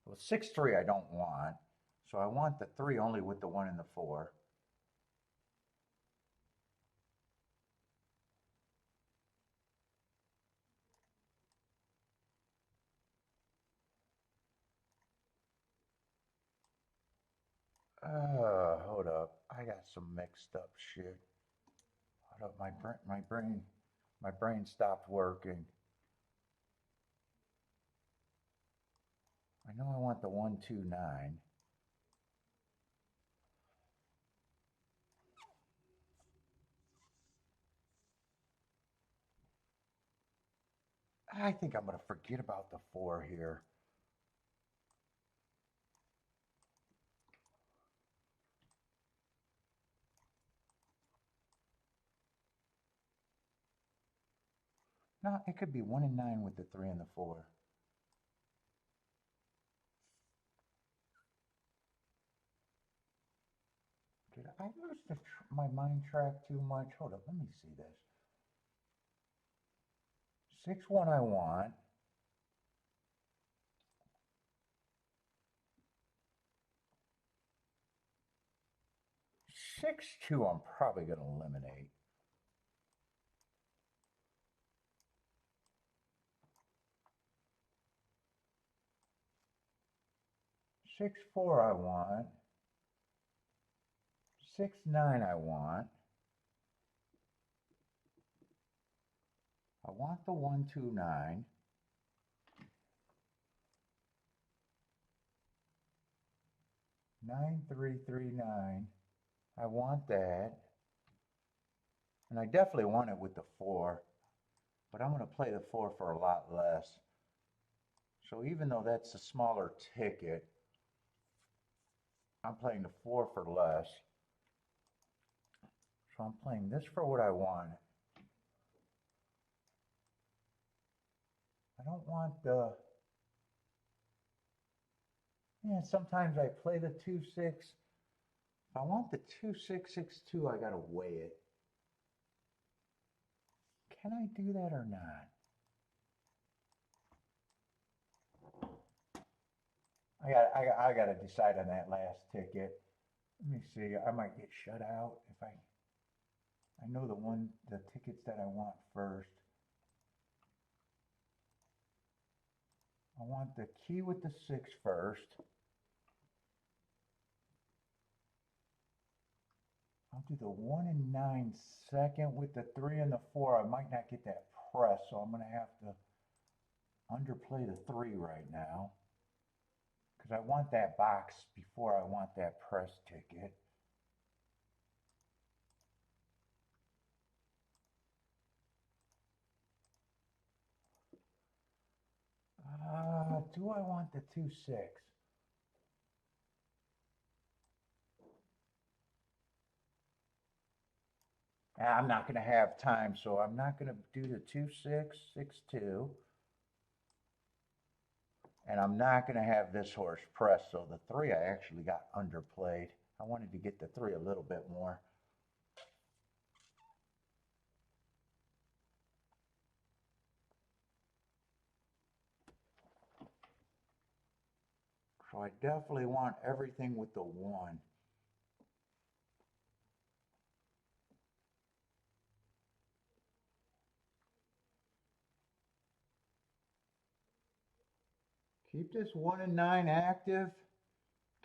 Well, 6-3 I don't want. So I want the 3 only with the 1 and the 4. Hold up. I got some mixed up shit. Hold up, my brain stopped working. I know I want the 129. I think I'm going to forget about the 4 here. No, it could be 1 and 9 with the 3 and the 4. Did I lose my mind track too much? Hold up, let me see this. 6-1 I want. 6-2 I'm probably going to eliminate. 6-4 I want. 6-9 I want. I want the 1-2-9. 9-3-3-9. I want that. And I definitely want it with the 4. But I'm going to play the 4 for a lot less. So even though that's a smaller ticket, I'm playing the 4 for less. So I'm playing this for what I want. I don't want the... Yeah, sometimes I play the 2-6. If I want the 2-6-6-2, I gotta weigh it. Can I do that or not? I gotta decide on that last ticket. Let me see. I might get shut out if I know the tickets that I want first. I want the key with the 6 first. I'll do the 1 and 9 second. With the 3 and the 4, I might not get that press, so I'm going to have to underplay the 3 right now. Because I want that box before I want that press ticket. Do I want the 2-6? I'm not going to have time, so I'm not going to do the 2-6-6-2. And I'm not going to have this horse press, so the 3 I actually got underplayed. I wanted to get the 3 a little bit more. So I definitely want everything with the 1. Keep this 1 and 9 active.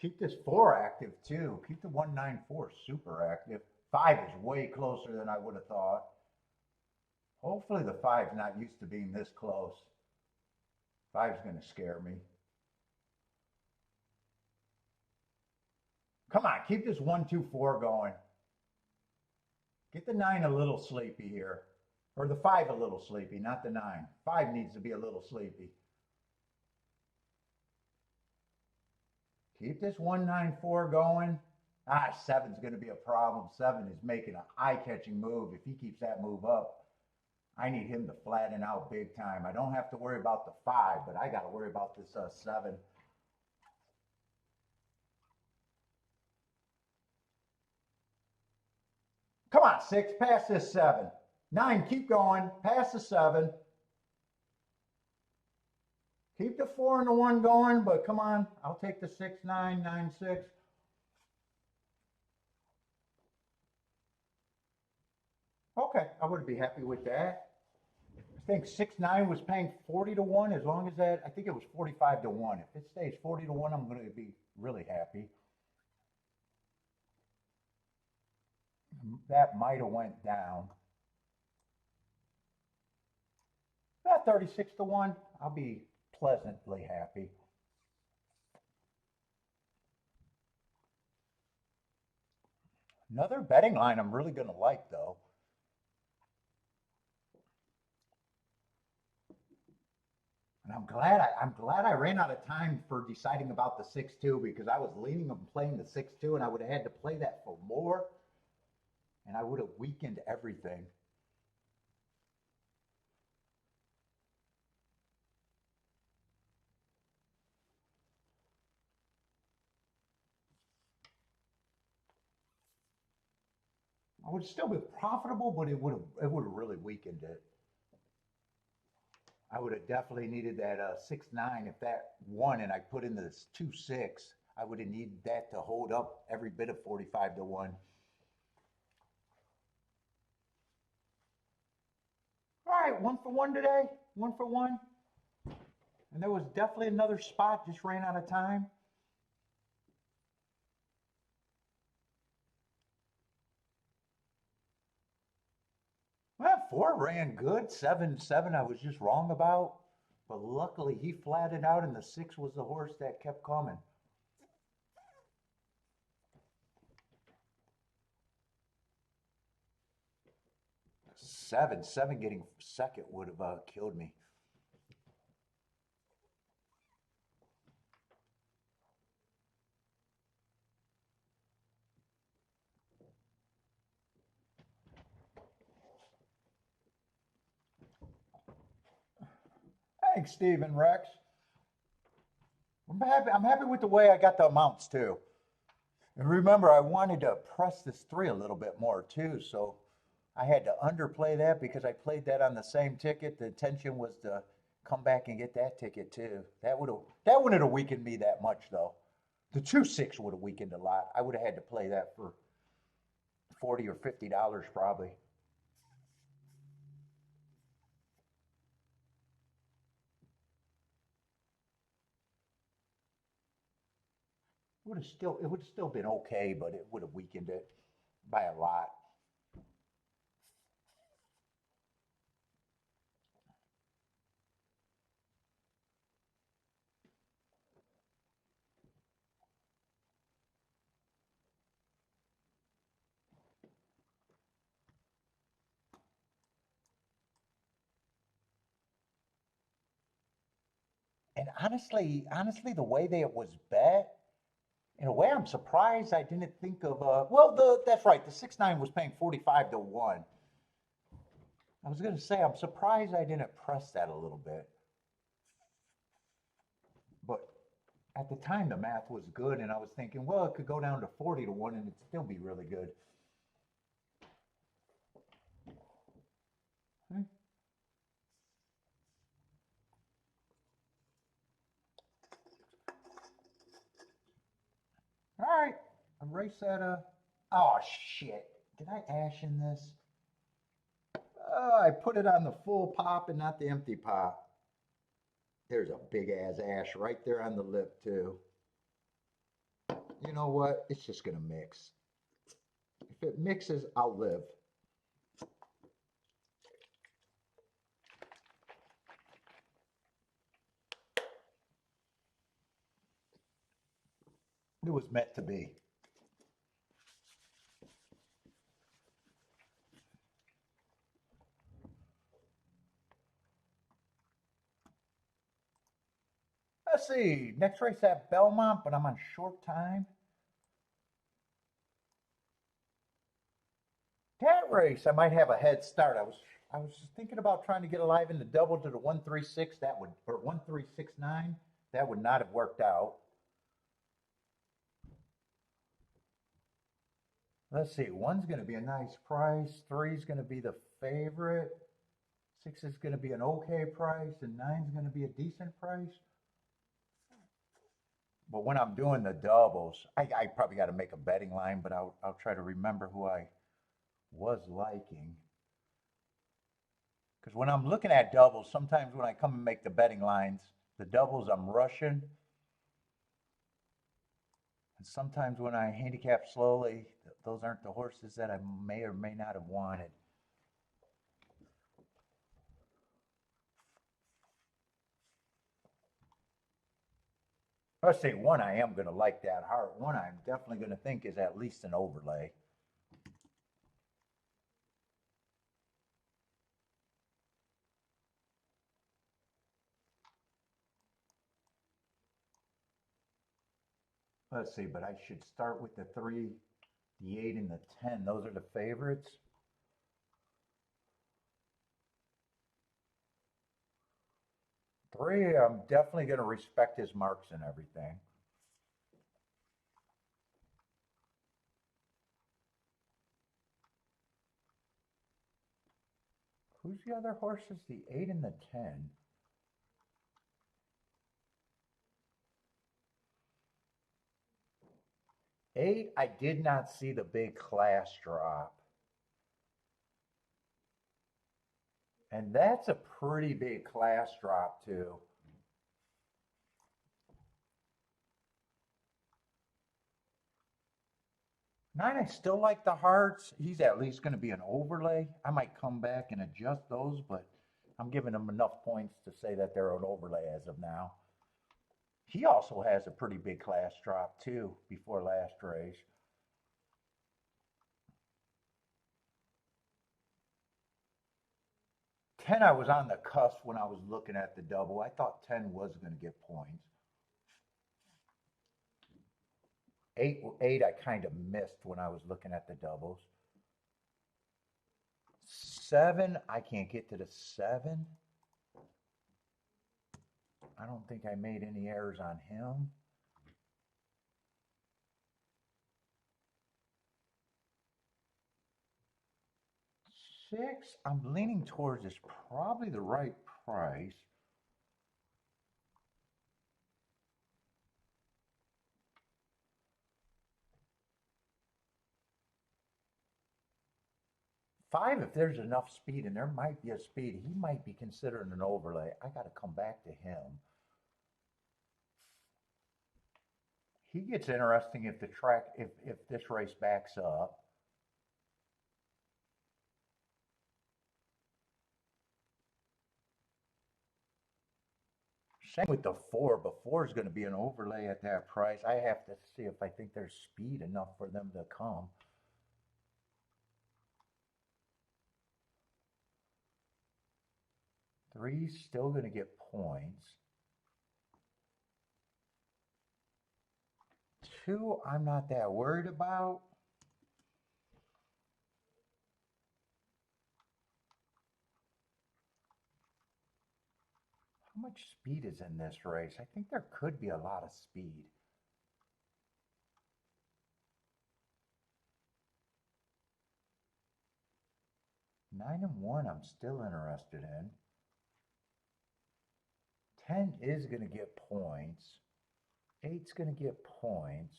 Keep this 4 active too. Keep the 1-9-4 super active. 5 is way closer than I would have thought. Hopefully the 5's not used to being this close. 5's going to scare me. Come on, keep this 1-2-4 going. Get the 9 a little sleepy here. Or the 5 a little sleepy, not the 9. 5 needs to be a little sleepy. Keep this 1-9-4 going. 7's going to be a problem. 7 is making an eye-catching move. If he keeps that move up, I need him to flatten out big time. I don't have to worry about the 5, but I got to worry about this 7. Come on, 6, pass this 7. 9, keep going, pass the 7. Keep the 4 and the 1 going, but come on, I'll take the 6-9, 9-6. Okay, I would be happy with that. I think 6-9 was paying 40 to 1, as long as that, I think it was 45 to 1. If it stays 40 to 1, I'm going to be really happy. That might have went down. 36 to 1, I'll be pleasantly happy. Another betting line I'm really going to like, though. And I'm glad I ran out of time for deciding about the 6-2, because I was leaning on playing the 6-2, and I would have had to play that for more, and I would have weakened everything. I would still be profitable, but it would have really weakened it. I would have definitely needed that 6-9. If that won and I put in this 2-6, I would have needed that to hold up every bit of 45 to 1. All right, 1 for 1 today. 1 for 1. And there was definitely another spot, just ran out of time. 4 ran good. 7-7 I was just wrong about. But luckily he flatted out and the 6 was the horse that kept coming. Seven getting second would have killed me. Thanks, Stephen Rex. I'm happy with the way I got the amounts too. And remember, I wanted to press this 3 a little bit more too, so I had to underplay that because I played that on the same ticket. The intention was to come back and get that ticket too. That wouldn't have weakened me that much though. The 2-6 would have weakened a lot. I would have had to play that for $40 or $50 probably. It would have still been okay, but it would have weakened it by a lot. And honestly, the way that it was bet, in a way, I'm surprised I didn't think of. That's right. The 6-9 was paying 45 to 1. I was going to say I'm surprised I didn't press that a little bit. But at the time, the math was good, and I was thinking, well, it could go down to 40 to 1, and it'd still be really good. Hmm. All right, erase that. Oh shit! Did I ash in this? Oh, I put it on the full pop and not the empty pop. There's a big ass ash right there on the lip too. You know what? It's just gonna mix. If it mixes, I'll live. It was meant to be. Let's see. Next race at Belmont, but I'm on short time. That race, I might have a head start. I was thinking about trying to get alive in the double to the 136. That would or 1369. That would not have worked out. Let's see. 1's going to be a nice price. 3's going to be the favorite. 6 is going to be an okay price, and 9's going to be a decent price. But when I'm doing the doubles, I probably got to make a betting line, but I'll try to remember who I was liking. Because when I'm looking at doubles, sometimes when I come and make the betting lines, the doubles I'm rushing. And sometimes when I handicap slowly, those aren't the horses that I may or may not have wanted. Let's see, 1 I am going to like that heart. 1 I'm definitely going to think is at least an overlay. Let's see, but I should start with the 3, the 8, and the 10. Those are the favorites. 3, I'm definitely going to respect his marks and everything. Who's the other horses? The 8 and the 10. 8, I did not see the big class drop. And that's a pretty big class drop too. 9, I still like the hearts. He's at least going to be an overlay. I might come back and adjust those, but I'm giving him enough points to say that they're an overlay as of now. He also has a pretty big class drop too before last race. 10, I was on the cusp when I was looking at the double. I thought 10 was going to get points. 8, I kind of missed when I was looking at the doubles. 7, I can't get to the 7. I don't think I made any errors on him. 6, I'm leaning towards is probably the right price. Five, if there's enough speed, and there might be a speed, he might be considered an overlay. I got to come back to him. He gets interesting if the track, if this race backs up. Same with the 4, but 4 is going to be an overlay at that price. I have to see if I think there's speed enough for them to come. Three's still going to get points. 2, I'm not that worried about. How much speed is in this race? I think there could be a lot of speed. Nine and 1, I'm still interested in. 10 is going to get points. 8's going to get points.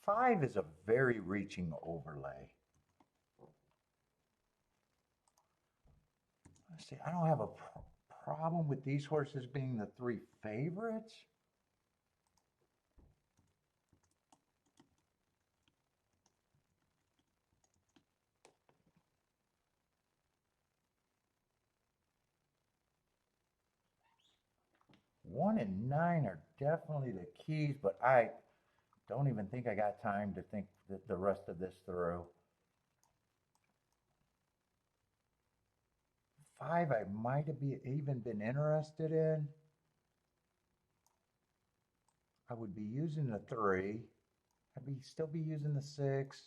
Five is a very reaching overlay. Let's see, I don't have a problem with these horses being the 3 favorites. One and 9 are definitely the keys, but I don't even think I got time to think the rest of this through. 5, I might have even been interested in. I would be using the 3. I'd still be using the 6.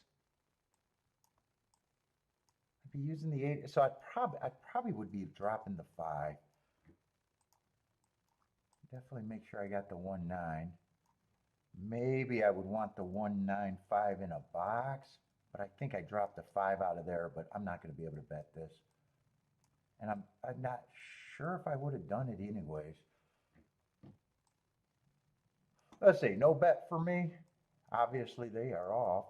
I'd be using the 8. So I probably would be dropping the 5. Definitely make sure I got the 1-9. Maybe I would want the 1-9-5 in a box, but I think I dropped the 5 out of there, but I'm not going to be able to bet this. And I'm not sure if I would have done it anyways. Let's see, no bet for me. Obviously, they are off.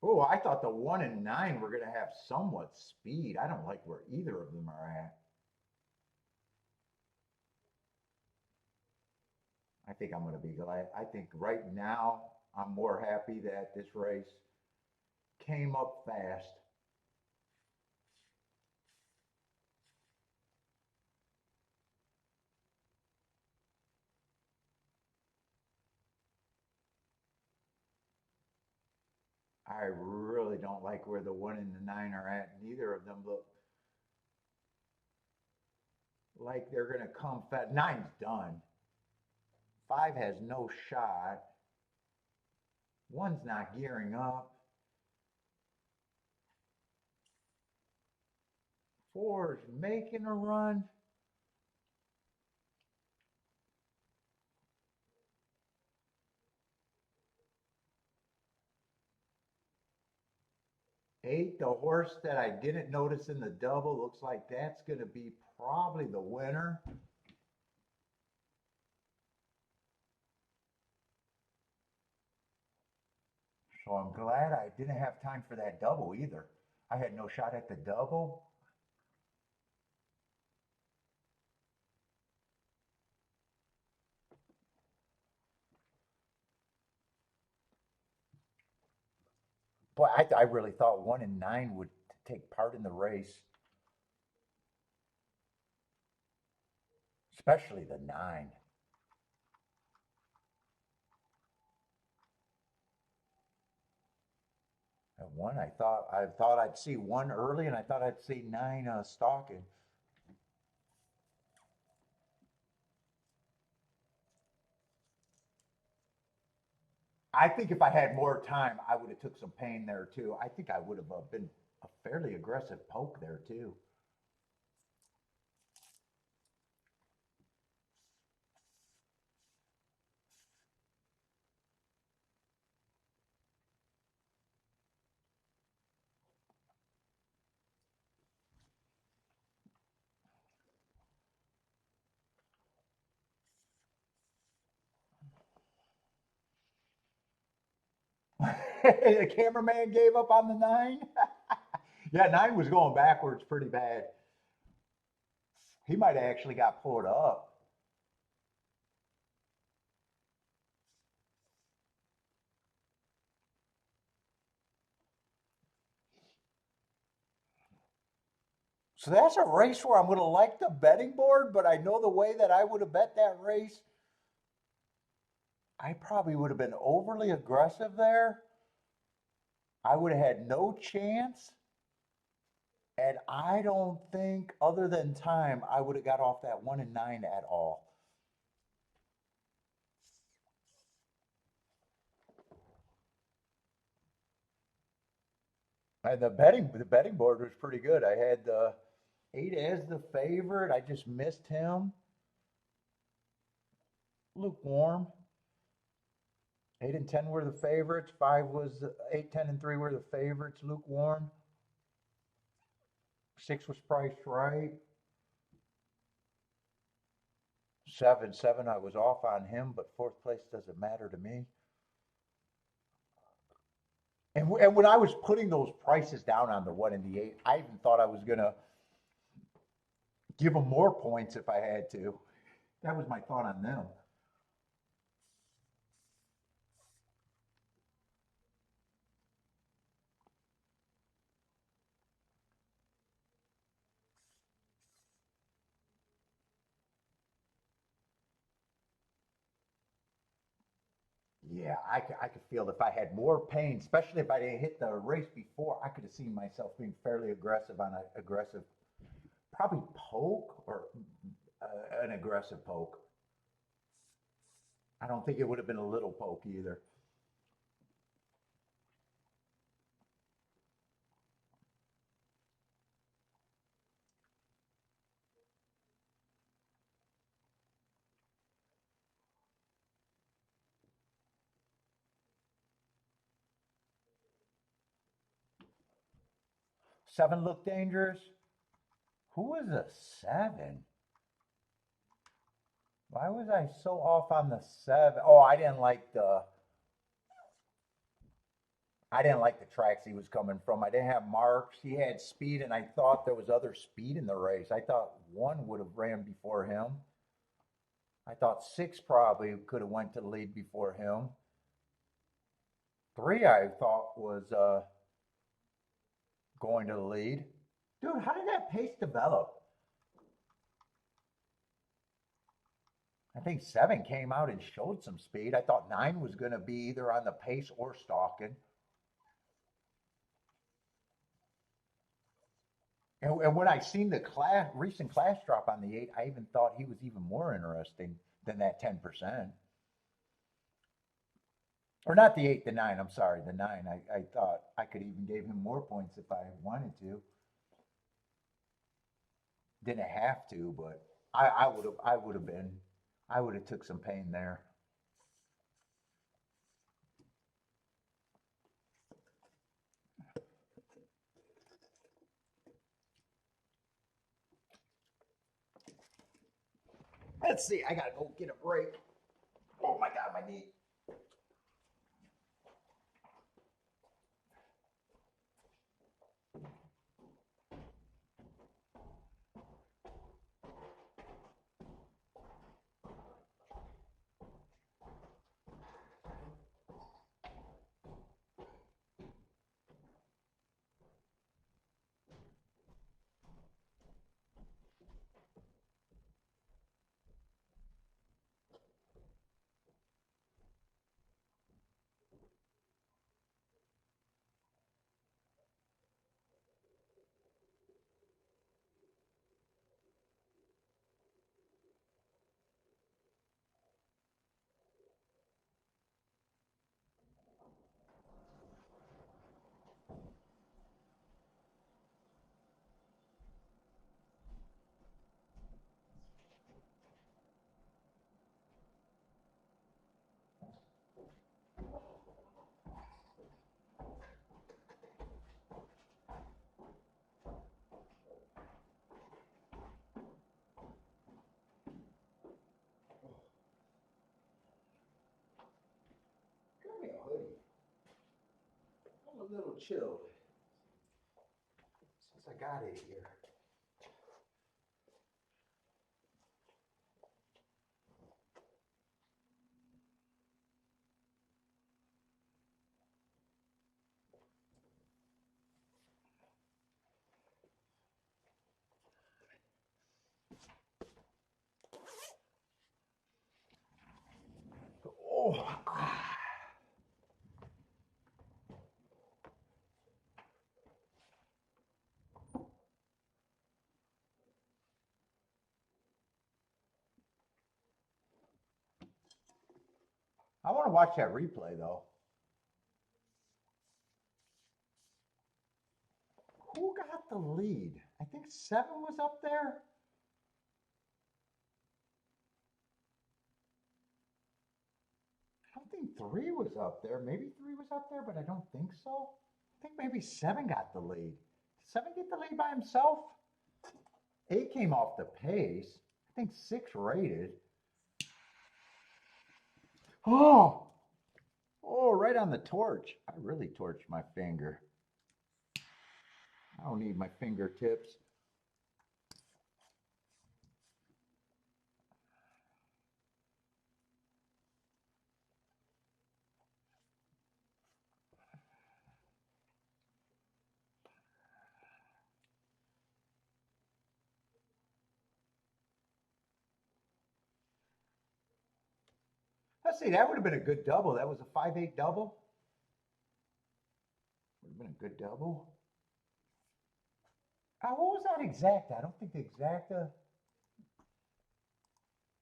Oh, I thought the 1 and 9 were going to have somewhat speed. I don't like where either of them are at. I think I'm going to be glad. I think right now I'm more happy that this race came up fast. I really don't like where the 1 and the 9 are at. Neither of them look like they're going to come fast. 9's done. 5 has no shot. 1's not gearing up. 4's making a run. 8, the horse that I didn't notice in the double, looks like that's going to be probably the winner. So I'm glad I didn't have time for that double either. I had no shot at the double. Boy, I really thought 1 and 9 would take part in the race, especially the 9. At 1, I thought I'd see 1 early, and I thought I'd see 9 stalking. I think if I had more time, I would have took some pain there too. I think I would have been a fairly aggressive poke there too. The cameraman gave up on the 9. Yeah, 9 was going backwards pretty bad. He might have actually got pulled up. So that's a race where I'm going to like the betting board, but I know the way that I would have bet that race, I probably would have been overly aggressive there. I would have had no chance. And I don't think, other than time, I would have got off that 1 and 9 at all. And the betting board was pretty good. I had the 8 as the favorite. I just missed him. Lukewarm. 8 and 10 were the favorites. 5 was 8, 10, and 3 were the favorites. Lukewarm. 6 was priced right. 7, I was off on him, but fourth place doesn't matter to me. And when I was putting those prices down on the 1 and the 8, I even thought I was gonna give them more points if I had to. That was my thought on them. Yeah, I could feel if I had more pain, especially if I didn't hit the race before, I could have seen myself being fairly aggressive on an aggressive, probably poke or an aggressive poke. I don't think it would have been a little poke either. 7 looked dangerous. Who was a 7? Why was I so off on the 7? Oh, I didn't like the tracks he was coming from. I didn't have marks. He had speed, and I thought there was other speed in the race. I thought 1 would have ran before him. I thought 6 probably could have went to the lead before him. 3 I thought was going to the lead. Dude, how did that pace develop? I think 7 came out and showed some speed. I thought 9 was going to be either on the pace or stalking. And when I seen the recent class drop on the 8, I even thought he was even more interesting than that 10%. Or not the 8, the 9. I'm sorry, the 9. I thought I could even give him more points if I wanted to. Didn't have to, but I would have took some pain there. Let's see. I gotta go get a break. Oh my god, my knee. little chilled since I got it here. Oh, I want to watch that replay though. Who got the lead? I think 7 was up there. I don't think 3 was up there. Maybe 3 was up there, but I don't think so. I think maybe 7 got the lead. Did 7 get the lead by himself? 8 came off the pace. I think 6 rated. Oh, right on the torch. I really torched my finger. I don't need my fingertips. Let's see, that would have been a good double. That was a 5-8 double. Would have been a good double. What was that exacta? I don't think the exacta.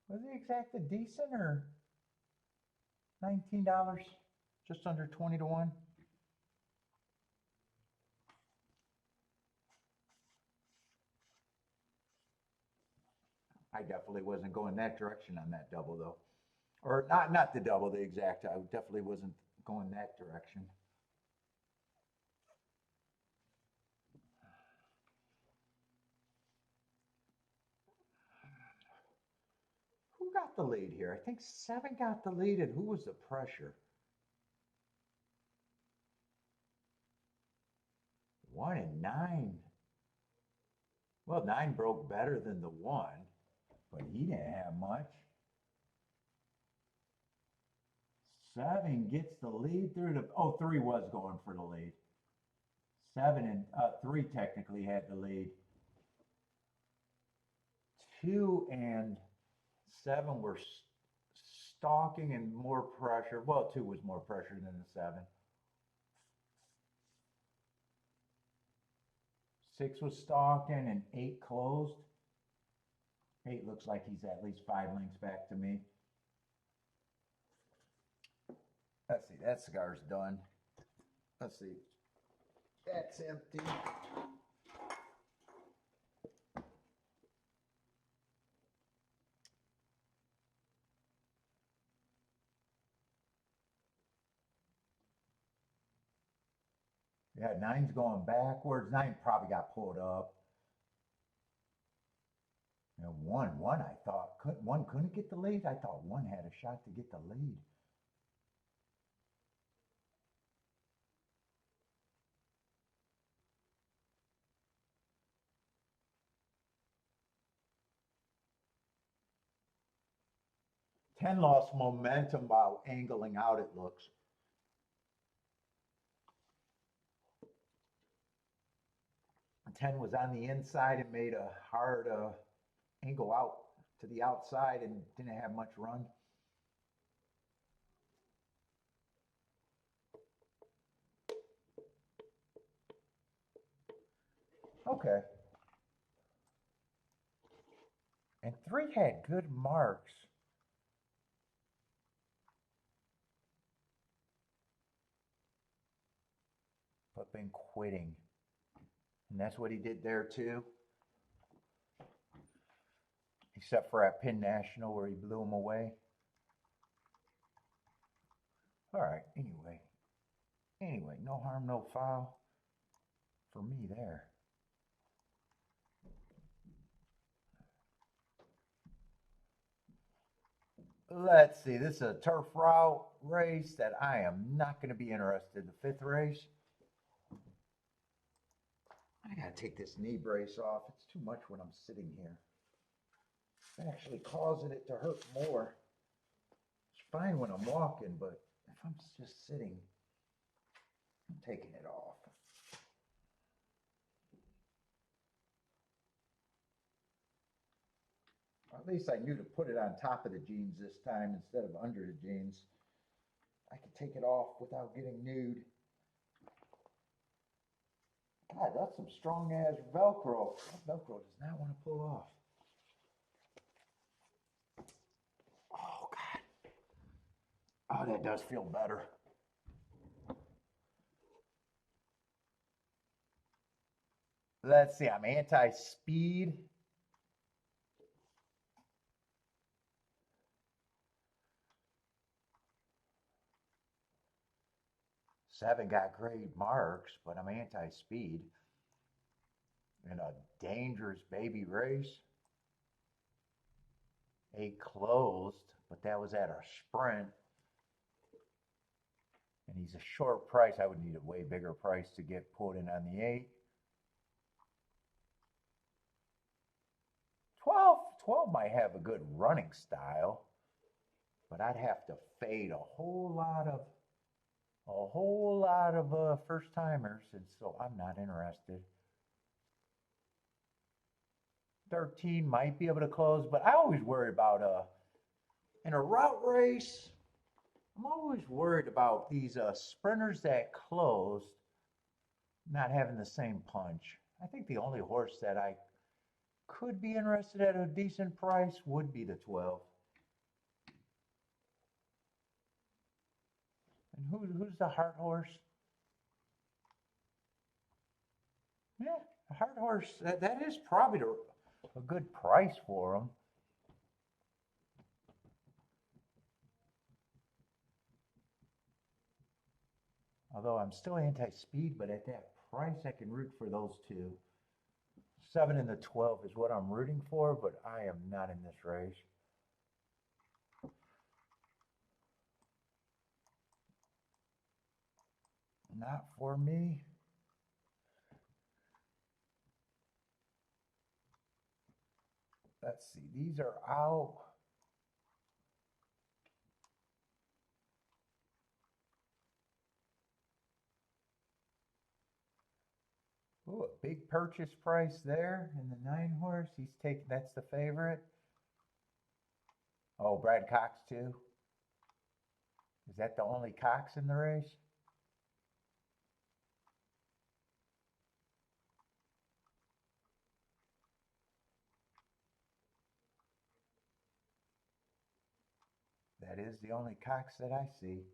Was the exacta decent or $19? Just under 20 to 1? I definitely wasn't going that direction on that double though. Or not the double, the exacta. I definitely wasn't going that direction. Who got the lead here? I think 7 got the lead, and who was the pressure? 1 and 9. Well, 9 broke better than the 1, but he didn't have much. 7 gets the lead through the, 3 was going for the lead. 7 and 3 technically had the lead. 2 and 7 were stalking and more pressure. Well, 2 was more pressure than the 7. 6 was stalking and 8 closed. 8 looks like he's at least 5 lengths back to me. Let's see, that cigar's done. Let's see. That's empty. Yeah, 9's going backwards. 9 probably got pulled up. You know, 1 I thought, 1 couldn't get the lead. I thought 1 had a shot to get the lead. Ten lost momentum while angling out, it looks. Ten was on the inside and made a hard angle out to the outside and didn't have much run. Okay. And 3 had good marks. But been quitting. And that's what he did there too. Except for at Penn National where he blew him away. All right, anyway, no harm, no foul for me there. Let's see, this is a turf route race that I am not going to be interested in. The 5th race. gotta take this knee brace off. It's too much when I'm sitting here. It's actually causing it to hurt more. It's fine when I'm walking, but if I'm just sitting, I'm taking it off. At least I knew to put it on top of the jeans this time instead of under the jeans. I could take it off without getting nude. God, that's some strong ass Velcro. That Velcro does not want to pull off. Oh, God. Oh, that does feel better. Let's see, I'm anti-speed. Haven't got great marks, but I'm anti-speed in a dangerous baby race. A closed, but that was at our sprint. And he's a short price. I would need a way bigger price to get pulled in on the 8. 12 might have a good running style, but I'd have to fade a whole lot of first timers, and so I'm not interested. 13 might be able to close, but I always worry about in a route race. I'm always worried about these sprinters that closed not having the same punch. I think the only horse that I could be interested at a decent price would be the 12. And who's the heart horse? Yeah, the heart horse, that is probably a good price for him. Although I'm still anti-speed, but at that price, I can root for those two. 7 and the 12 is what I'm rooting for, but I am not in this race. Not for me. Let's see, these are out. Ooh, a big purchase price there in the 9 horse. He's taking, that's the favorite. Oh, Brad Cox too. Is that the only Cox in the race? That is the only Cox that I see.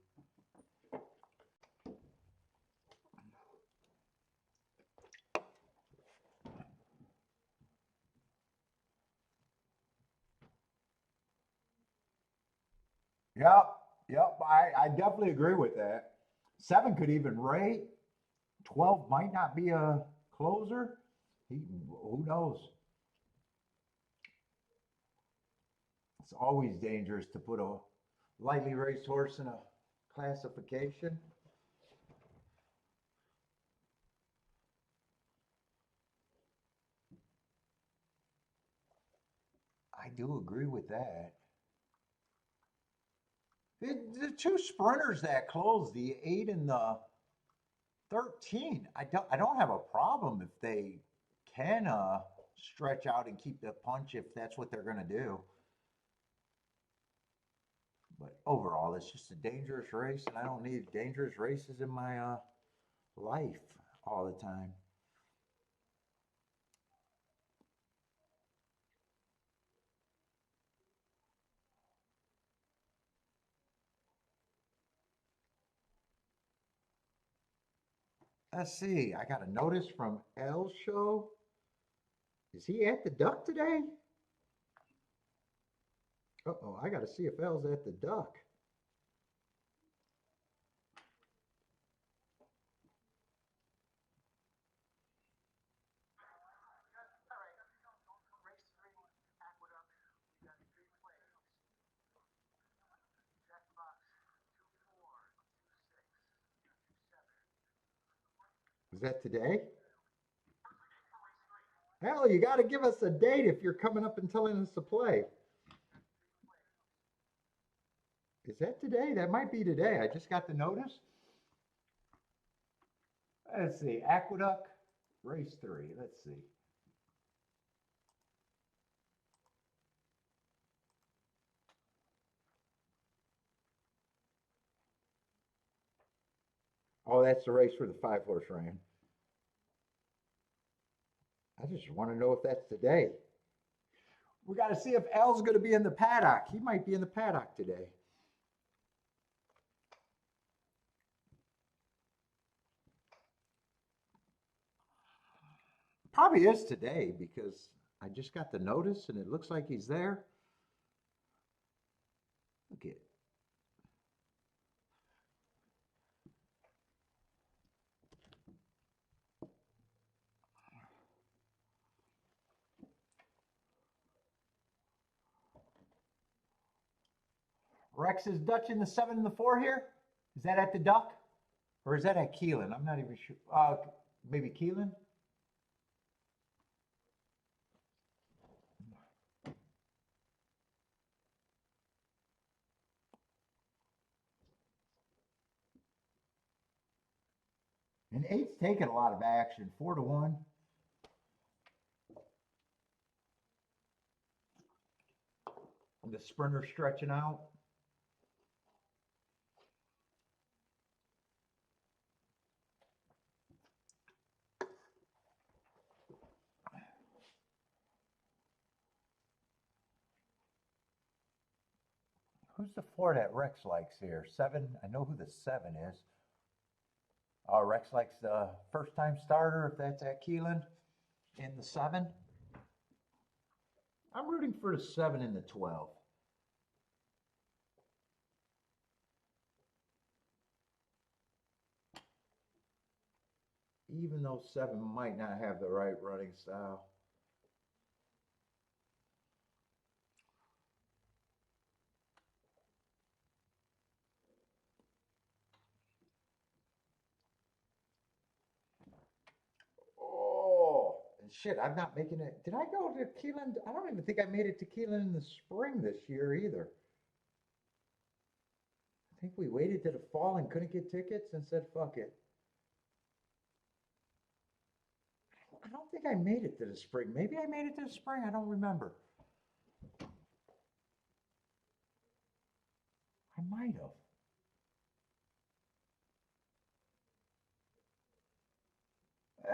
Yep, I definitely agree with that. 7 could even rate. 12 might not be a closer. Who knows? It's always dangerous to put a lightly raced horse in a classification. I do agree with that. The 2 sprinters that closed, the 8 and the 13, I don't have a problem if they can stretch out and keep the punch if that's what they're going to do. But overall, it's just a dangerous race, and I don't need dangerous races in my life all the time. Let's see. I got a notice from L Show. Is he at the Duck today? Uh-oh, I got to see if L's at the Duck. Is that today? Hell, you got to give us a date if you're coming up and telling us to play. Is that today? That might be today. I just got the notice. Let's see. Aqueduct, race 3. Let's see. Oh, that's the race for the 5-horse ran. I just want to know if that's today. We got to see if L's going to be in the paddock. He might be in the paddock today. Probably is today because I just got the notice and it looks like he's there. Look at it. Rex is Dutch in the 7 and the 4 here. Is that at the Duck? Or is that at Keeneland? I'm not even sure. Maybe Keeneland? And 8's taking a lot of action. 4-1. The sprinter stretching out. Who's the 4 that Rex likes here? 7. I know who the 7 is. Oh, Rex likes the first time starter, if that's at Keeneland, in the 7. I'm rooting for the 7 in the 12. Even though 7 might not have the right running style. Oh, and shit, I'm not making it. Did I go to Keeneland? I don't even think I made it to Keeneland in the spring this year either. I think we waited to the fall and couldn't get tickets and said, fuck it. I don't think I made it to the spring. Maybe I made it to the spring. I don't remember. I might have.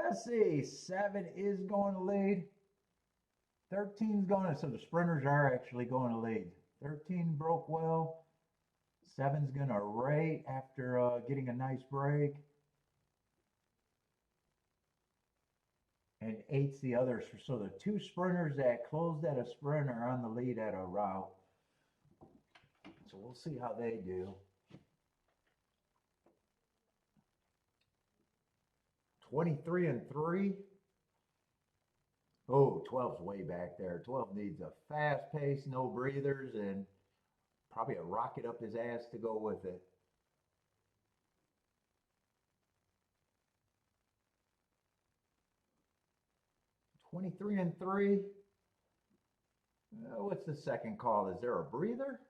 Let's see. 7 is going to lead. 13's going to, so the sprinters are actually going to lead. 13 broke well. 7's going to rate after getting a nice break. And 8's the others. So the 2 sprinters that closed at a sprint are on the lead at a route. So we'll see how they do. 23 and 3. Oh, 12's way back there. 12 needs a fast pace, no breathers, and probably a rocket up his ass to go with it. "23 and 3. What's the second call? Is there a breather?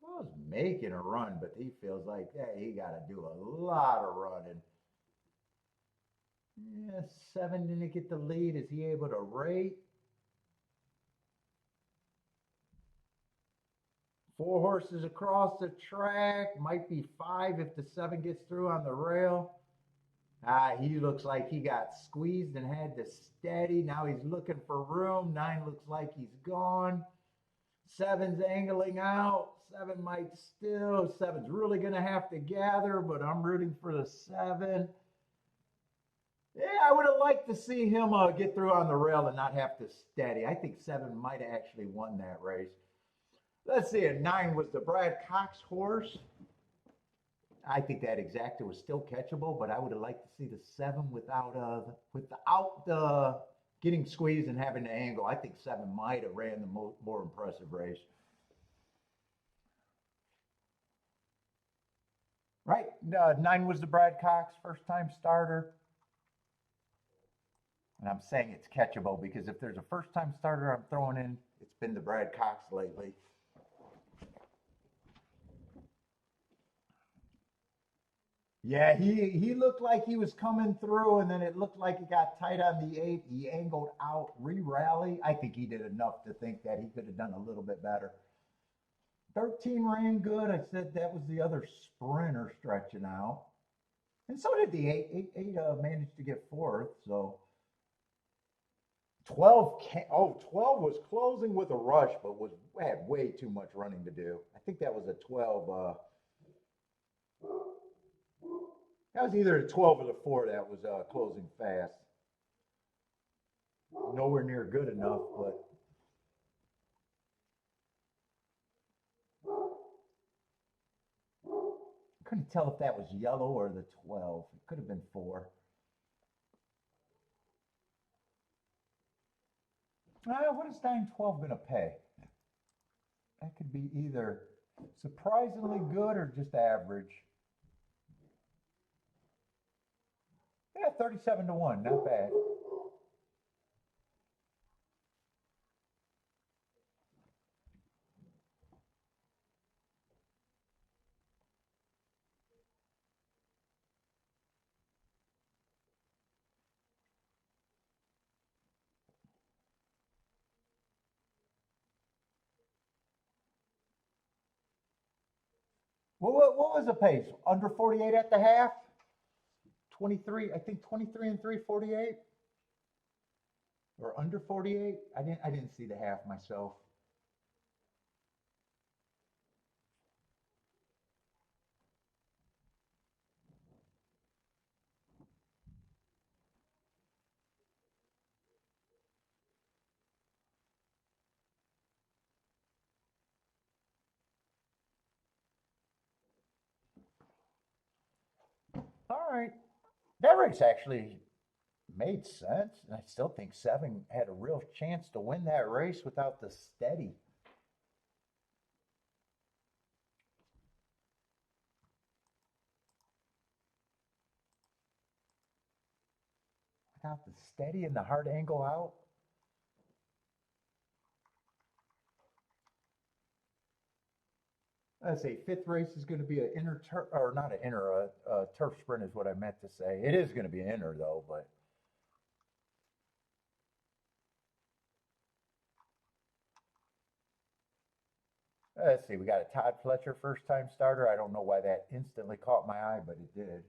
I was making a run, but he feels like, hey, he got to do a lot of running. Yeah, 7 didn't get the lead. Is he able to rate? 4 horses across the track. Might be 5 if the 7 gets through on the rail. He looks like he got squeezed and had to steady. Now he's looking for room. 9 looks like he's gone. 7's angling out. 7 might still. 7's really going to have to gather, but I'm rooting for the 7. Yeah, I would have liked to see him get through on the rail and not have to steady. I think 7 might have actually won that race. Let's see, 9 was the Brad Cox horse. I think that exacta was still catchable, but I would have liked to see the 7 without the getting squeezed and having the angle. I think 7 might have ran the more impressive race. Right, 9 was the Brad Cox first time starter. And I'm saying it's catchable because if there's a first time starter I'm throwing in, it's been the Brad Cox lately. Yeah, he looked like he was coming through, and then it looked like it got tight on the 8. He angled out, re-rally. I think he did enough to think that he could have done a little bit better. 13 ran good. I said that was the other sprinter stretching out. And so did the 8. 8 managed to get fourth, so 12 12 was closing with a rush, but had way too much running to do. I think that was a 12. That was either a 12 or the 4 that was closing fast. Nowhere near good enough, but couldn't tell if that was yellow or the 12. It could have been 4. What is 912 going to pay? That could be either surprisingly good or just average. Yeah, 37 to 1, not bad. What was the pace? Under 48 at the half? 23, I think 23 and 3, 48? Or under 48? I didn't see the half myself. All right. That race actually made sense. And I still think 7 had a real chance to win that race without the steady. Without the steady and the hard angle out. Let's say 5th race is going to be an inner turf, or not an inner, turf sprint is what I meant to say. It is going to be an inner though, but let's see. We got a Todd Fletcher first time starter. I don't know why that instantly caught my eye, but it did.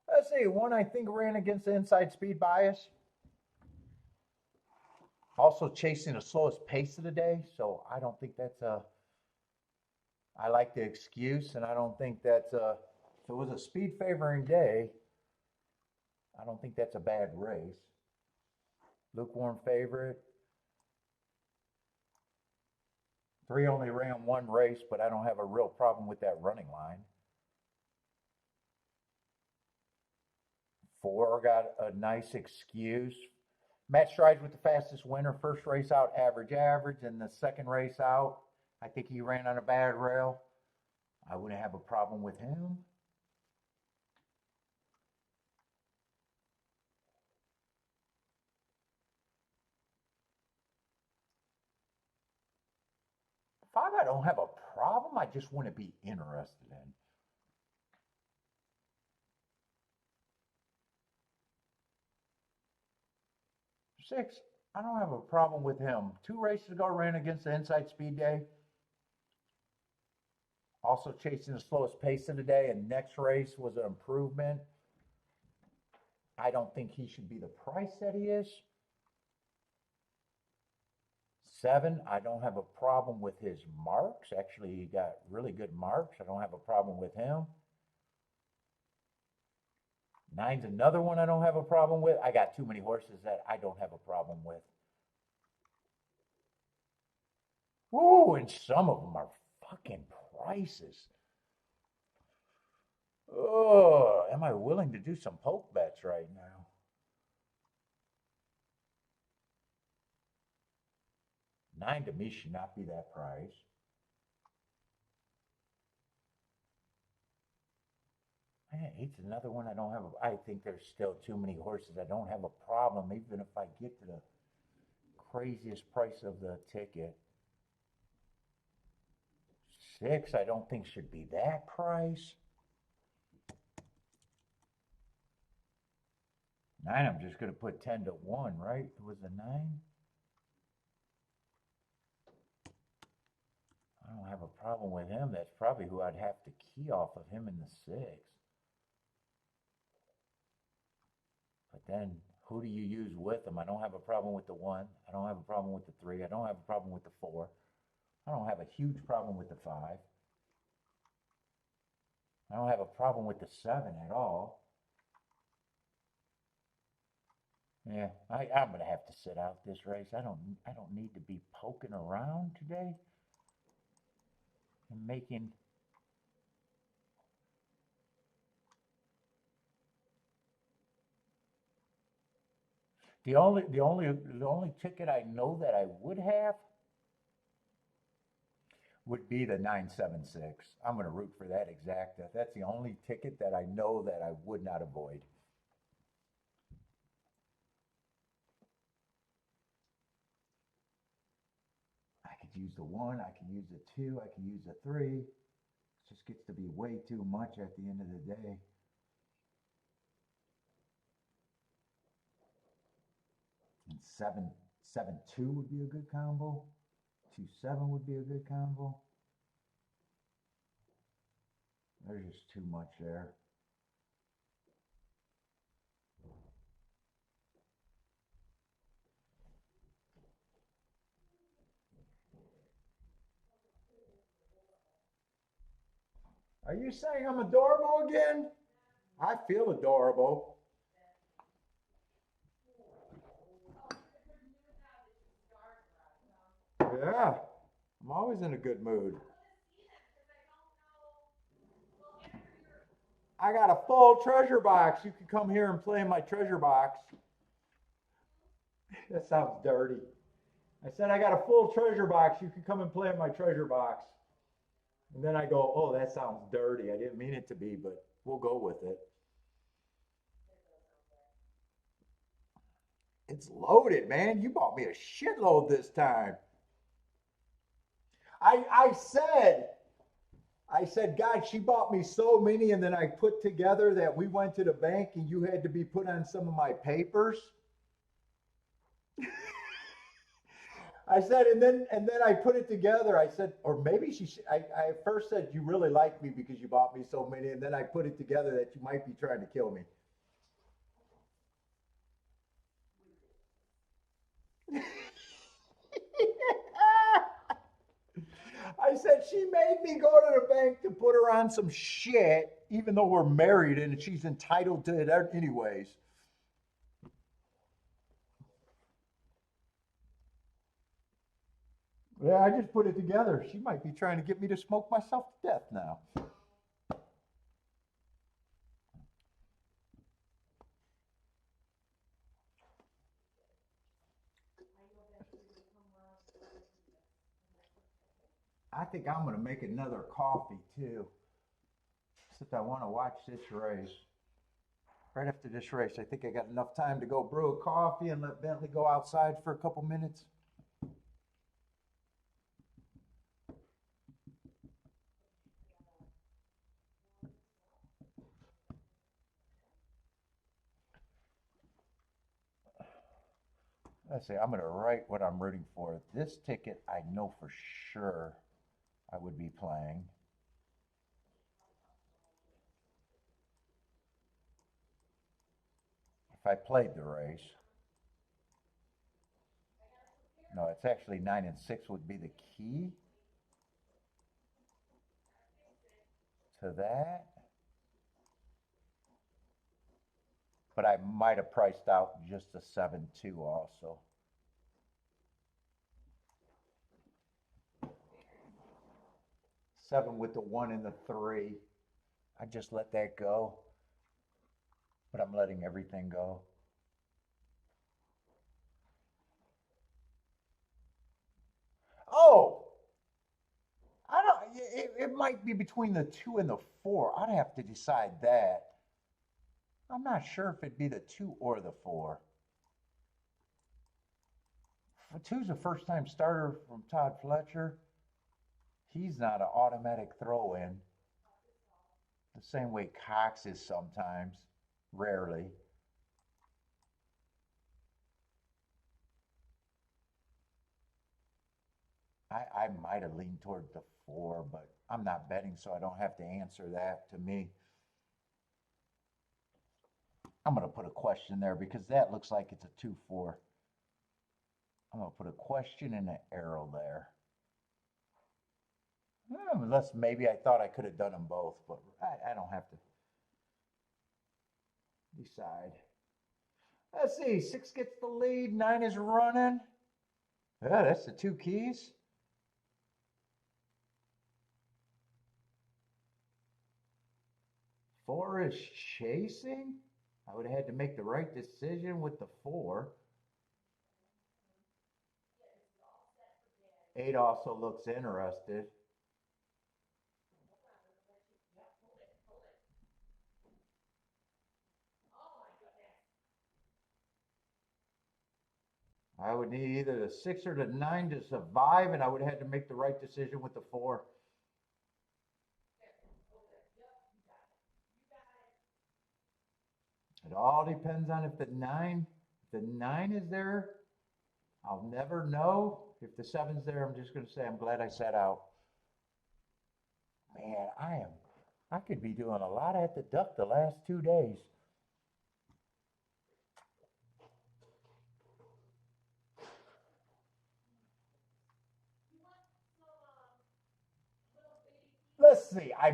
Let's see. One I think ran against the inside speed bias. Also chasing the slowest pace of the day, so I don't think that's a. I like the excuse, and I don't think that's a. If it was a speed favoring day, I don't think that's a bad race. Lukewarm favorite. 3 only ran 1 race, but I don't have a real problem with that running line. 4 got a nice excuse. Matt Strides with the fastest winner. First race out, average, and the second race out, I think he ran on a bad rail. I wouldn't have a problem with him. Five, I don't have a problem. I just want to be interested in. Six, I don't have a problem with him. 2 races ago, ran against the inside speed day. Also chasing the slowest pace of the day, and next race was an improvement. I don't think he should be the price that he is. 7, I don't have a problem with his marks. Actually, he got really good marks. I don't have a problem with him. 9's another one I don't have a problem with. I got too many horses that I don't have a problem with. Ooh, and some of them are fucking prices. Oh, am I willing to do some poke bets right now? 9 to me should not be that price. Yeah, eight's another one I don't have. I think there's still too many horses. I don't have a problem, even if I get to the craziest price of the ticket. Six, I don't think should be that price. Nine, I'm just going to put 10 to 1, right? It was a nine. I don't have a problem with him. That's probably who I'd have to key off of him in the six. But then who do you use with him? I don't have a problem with the one. I don't have a problem with the three. I don't have a problem with the four. I don't have a huge problem with the five. I don't have a problem with the seven at all. Yeah, I'm gonna have to sit out this race. I don't need to be poking around today and making. The only ticket I know that I would have would be the 976. I'm going to root for that exacta. That's the only ticket that I know that I would not avoid. I could use the one, I could use the two, I could use the three. It just gets to be way too much at the end of the day. And 7-2 would be a good combo. 2-7 would be a good combo. There's just too much there. Are you saying I'm adorable again? I feel adorable. Yeah, I'm always in a good mood. I got a full treasure box. You can come here and play in my treasure box. That sounds dirty. I said I got a full treasure box. You can come and play in my treasure box. And then I go, oh, that sounds dirty. I didn't mean it to be, but we'll go with it. It's loaded, man. You bought me a shitload this time. I said, God, she bought me so many, and then I put together that we went to the bank and you had to be put on some of my papers. I said, and then I put it together. I said, or maybe I first said you really like me because you bought me so many, and then I put it together that you might be trying to kill me. I said she made me go to the bank to put her on some shit, even though we're married and she's entitled to it anyways. Yeah, I just put it together. She might be trying to get me to smoke myself to death now. I think I'm going to make another coffee too. Since I want to watch this race. Right after this race, I think I got enough time to go brew a coffee and let Bentley go outside for a couple minutes. Let's see, I'm going to write what I'm rooting for. This ticket, I know for sure I would be playing. If I played the race. No, it's actually 9 and 6 would be the key to that. But I might have priced out just a 7-2 also. Seven with the 1 and the 3. I just let that go. But I'm letting everything go. Oh, I don't. It might be between the 2 and the 4. I'd have to decide that. I'm not sure if it'd be the 2 or the 4. Two's a first time starter from Todd Fletcher. He's not an automatic throw in. The same way Cox is sometimes, rarely. I might have leaned toward the 4, but I'm not betting, so I don't have to answer that to me. I'm going to put a question there because that looks like it's a 2-4. I'm going to put a question and an arrow there. Unless maybe I thought I could have done them both, but I don't have to decide. Let's see. 6 gets the lead. 9 is running. Yeah, that's the 2 keys. Four is chasing. I would have had to make the right decision with the 4. 8 also looks interested. I would need either the 6 or the 9 to survive, and I would have had to make the right decision with the 4. It all depends on if the 9 is there. I'll never know. If the 7's there, I'm just going to say I'm glad I sat out. Man, I could be doing a lot at the duck the last 2 days. Let's see. I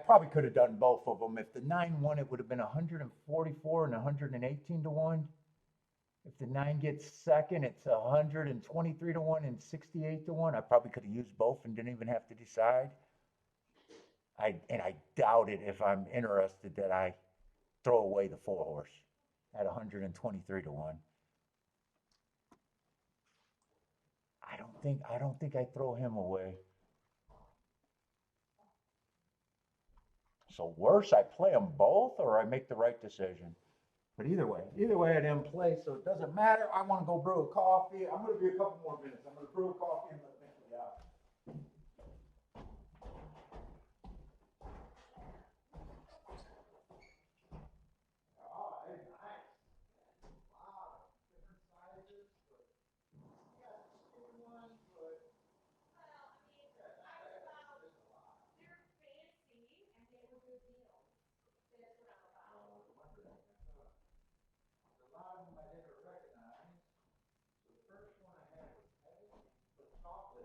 probably could have done both of them. If the 9 won, it would have been 144 and 118 to 1. If the 9 gets second, it's 123 to 1 and 68 to 1. I probably could have used both and didn't even have to decide. I doubt it if I'm interested that I throw away the 4 horse at 123 to 1. I don't think I throw him away. So worse, I play them both or I make the right decision. But either way, I didn't play, so it doesn't matter. I want to go brew a coffee. I'm going to be a couple more minutes. I'm going to brew a coffee and let me get out. Oh, very nice. Wow, different sizes, but yeah, big ones, but a lot of them I didn't recognize. So the first one I had was heavy, but chocolate.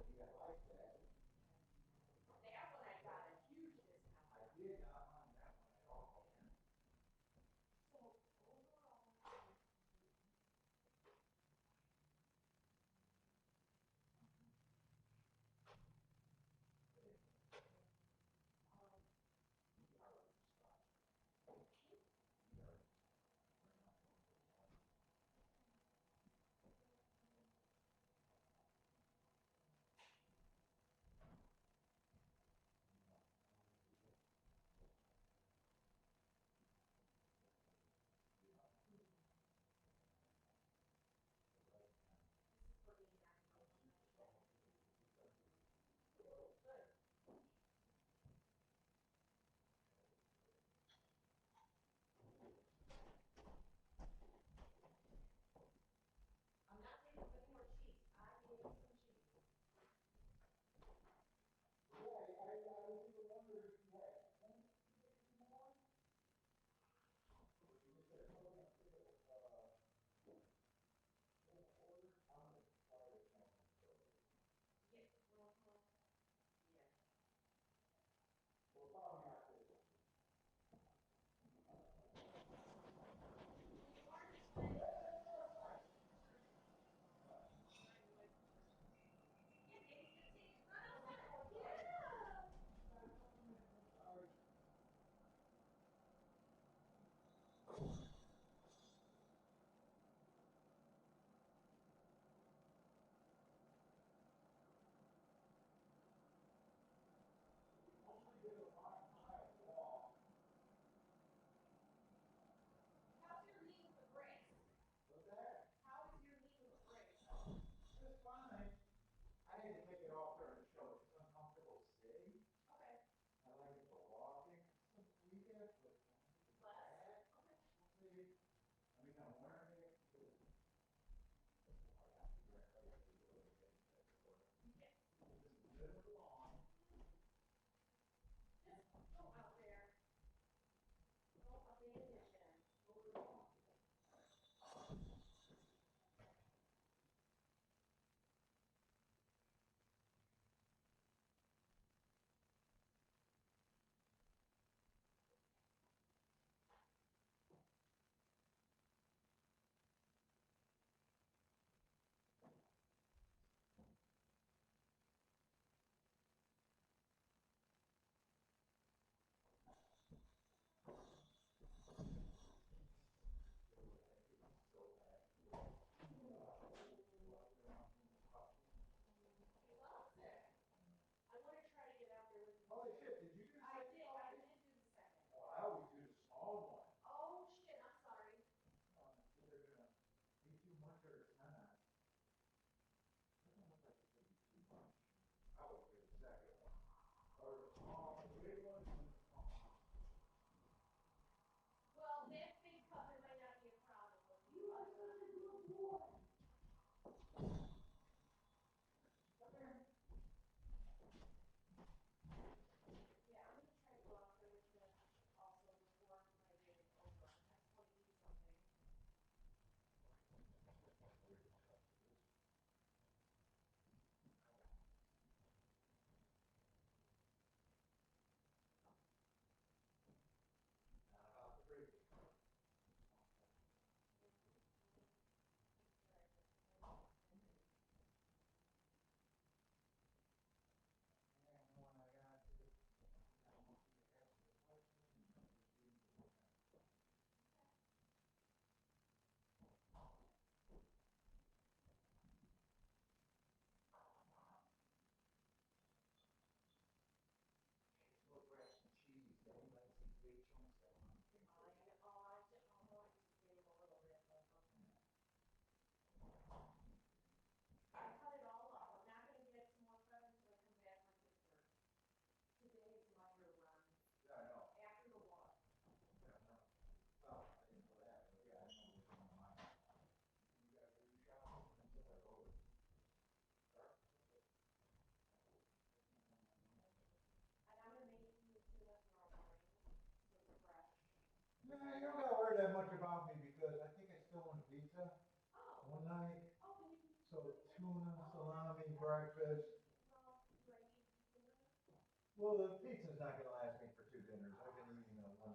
Well, the pizza's not going to last me for 2 dinners. I've been eating one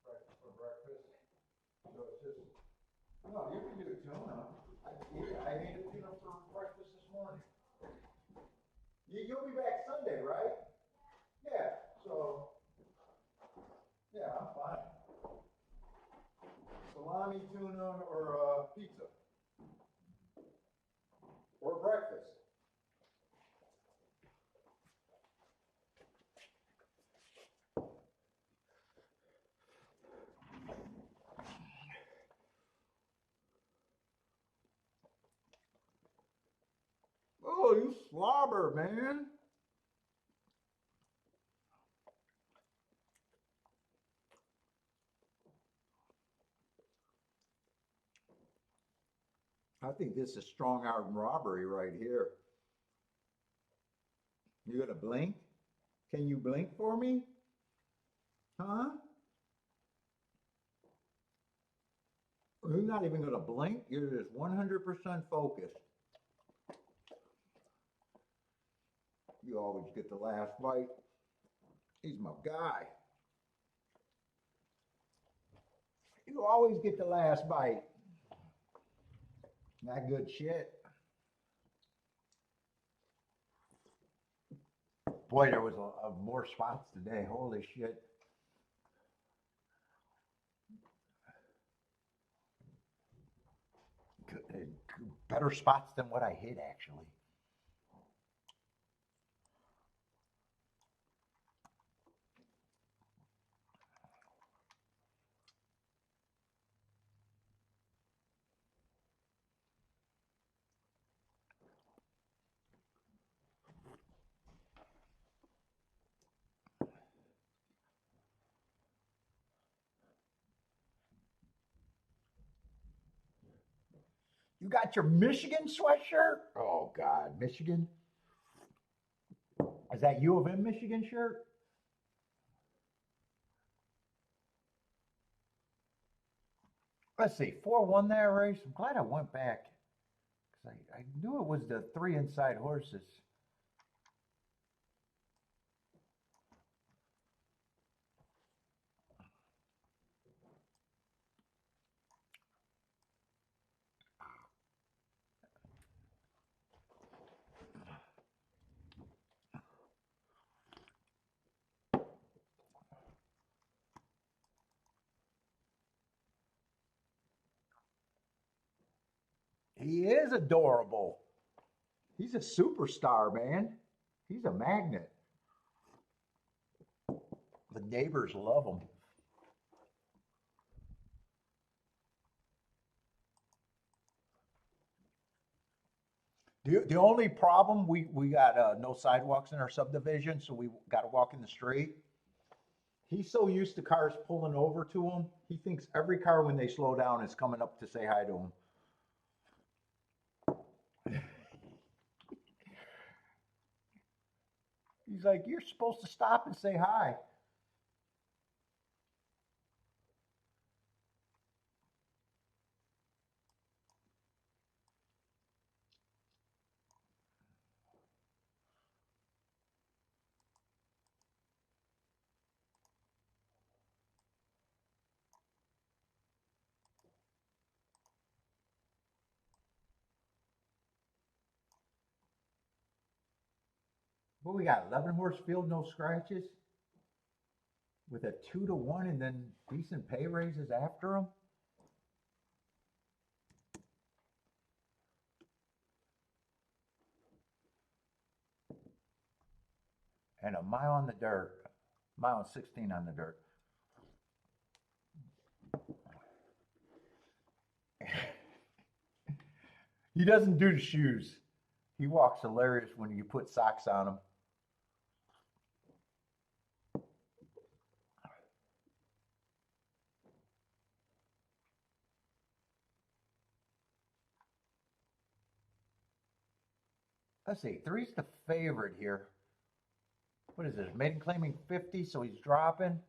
breakfast for breakfast. So it's just, no, you can do tuna. I ate a tuna for breakfast this morning. You'll be back Sunday, right? Yeah, so, yeah, I'm fine. Salami, tuna, or pizza. Or breakfast. Oh, you slobber, man. I think this is strong arm robbery right here. You gonna blink? Can you blink for me? Huh? You're not even gonna blink? You're just 100% focused. You always get the last bite. He's my guy. You always get the last bite. Not good shit. Boy, there was more spots today. Holy shit. Better spots than what I hit, actually. You got your Michigan sweatshirt? Oh, God. Michigan? Is that U of M Michigan shirt? Let's see, 4-1 that race. I'm glad I went back because I knew it was the 3 inside horses. He is adorable. He's a superstar, man. He's a magnet. The neighbors love him. The only problem, we got no sidewalks in our subdivision, so we got to walk in the street. He's so used to cars pulling over to him, he thinks every car when they slow down is coming up to say hi to him. He's like, you're supposed to stop and say hi. But we got 11 horse field, no scratches, with a 2-1 and then decent pay raises after him. And a mile on the dirt, mile and 16 on the dirt. He doesn't do the shoes. He walks hilarious when you put socks on him. Let's see, 3's the favorite here. What is this? Maiden claiming 50, so he's dropping.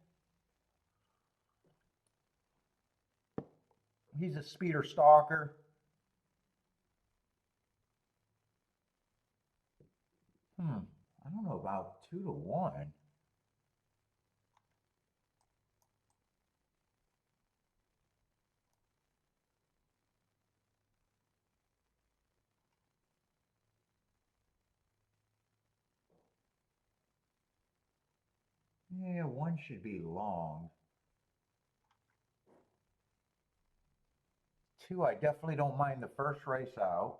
He's a speeder stalker. I don't know about 2-1. Yeah, one should be long. Two, I definitely don't mind the first race out.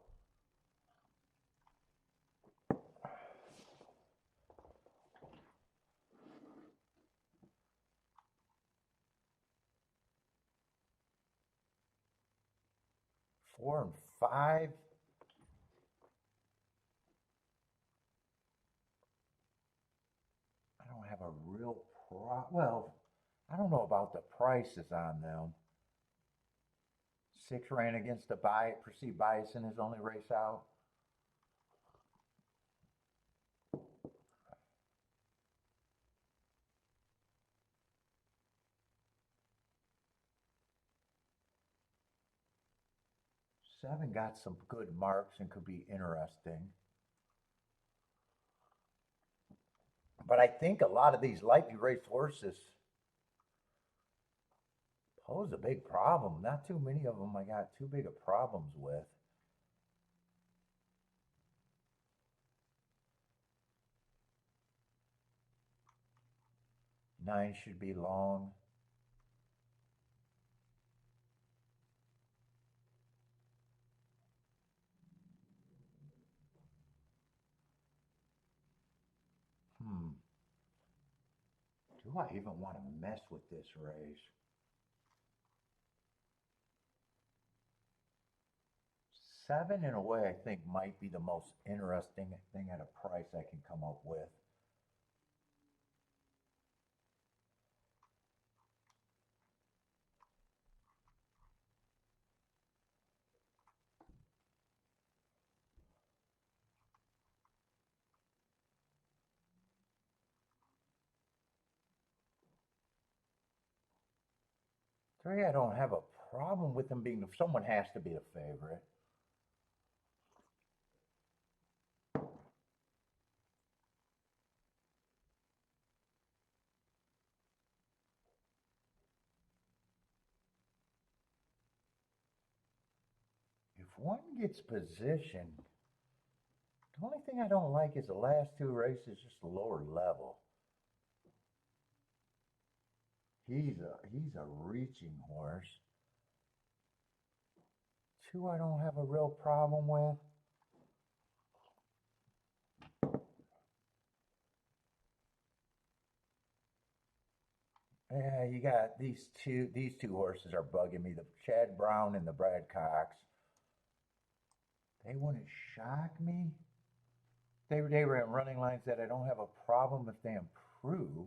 4 and 5. I don't have a real well, I don't know about the prices on them. 6 ran against the perceived bias in his only race out. Seven got some good marks and could be interesting. But I think a lot of these lightly raced horses pose a big problem. Not too many of them I got too big of problems with. Nine should be long. Do I even want to mess with this race? Seven, in a way, I think might be the most interesting thing at a price I can come up with. Three, I don't have a problem with them being, someone has to be a favorite. If one gets positioned, the only thing I don't like is the last two races, just lower level. He's a reaching horse. Two, I don't have a real problem with. Yeah, you got these two. These two horses are bugging me. The Chad Brown and the Brad Cox. They wouldn't shock me. They were at running lines that I don't have a problem if they improve.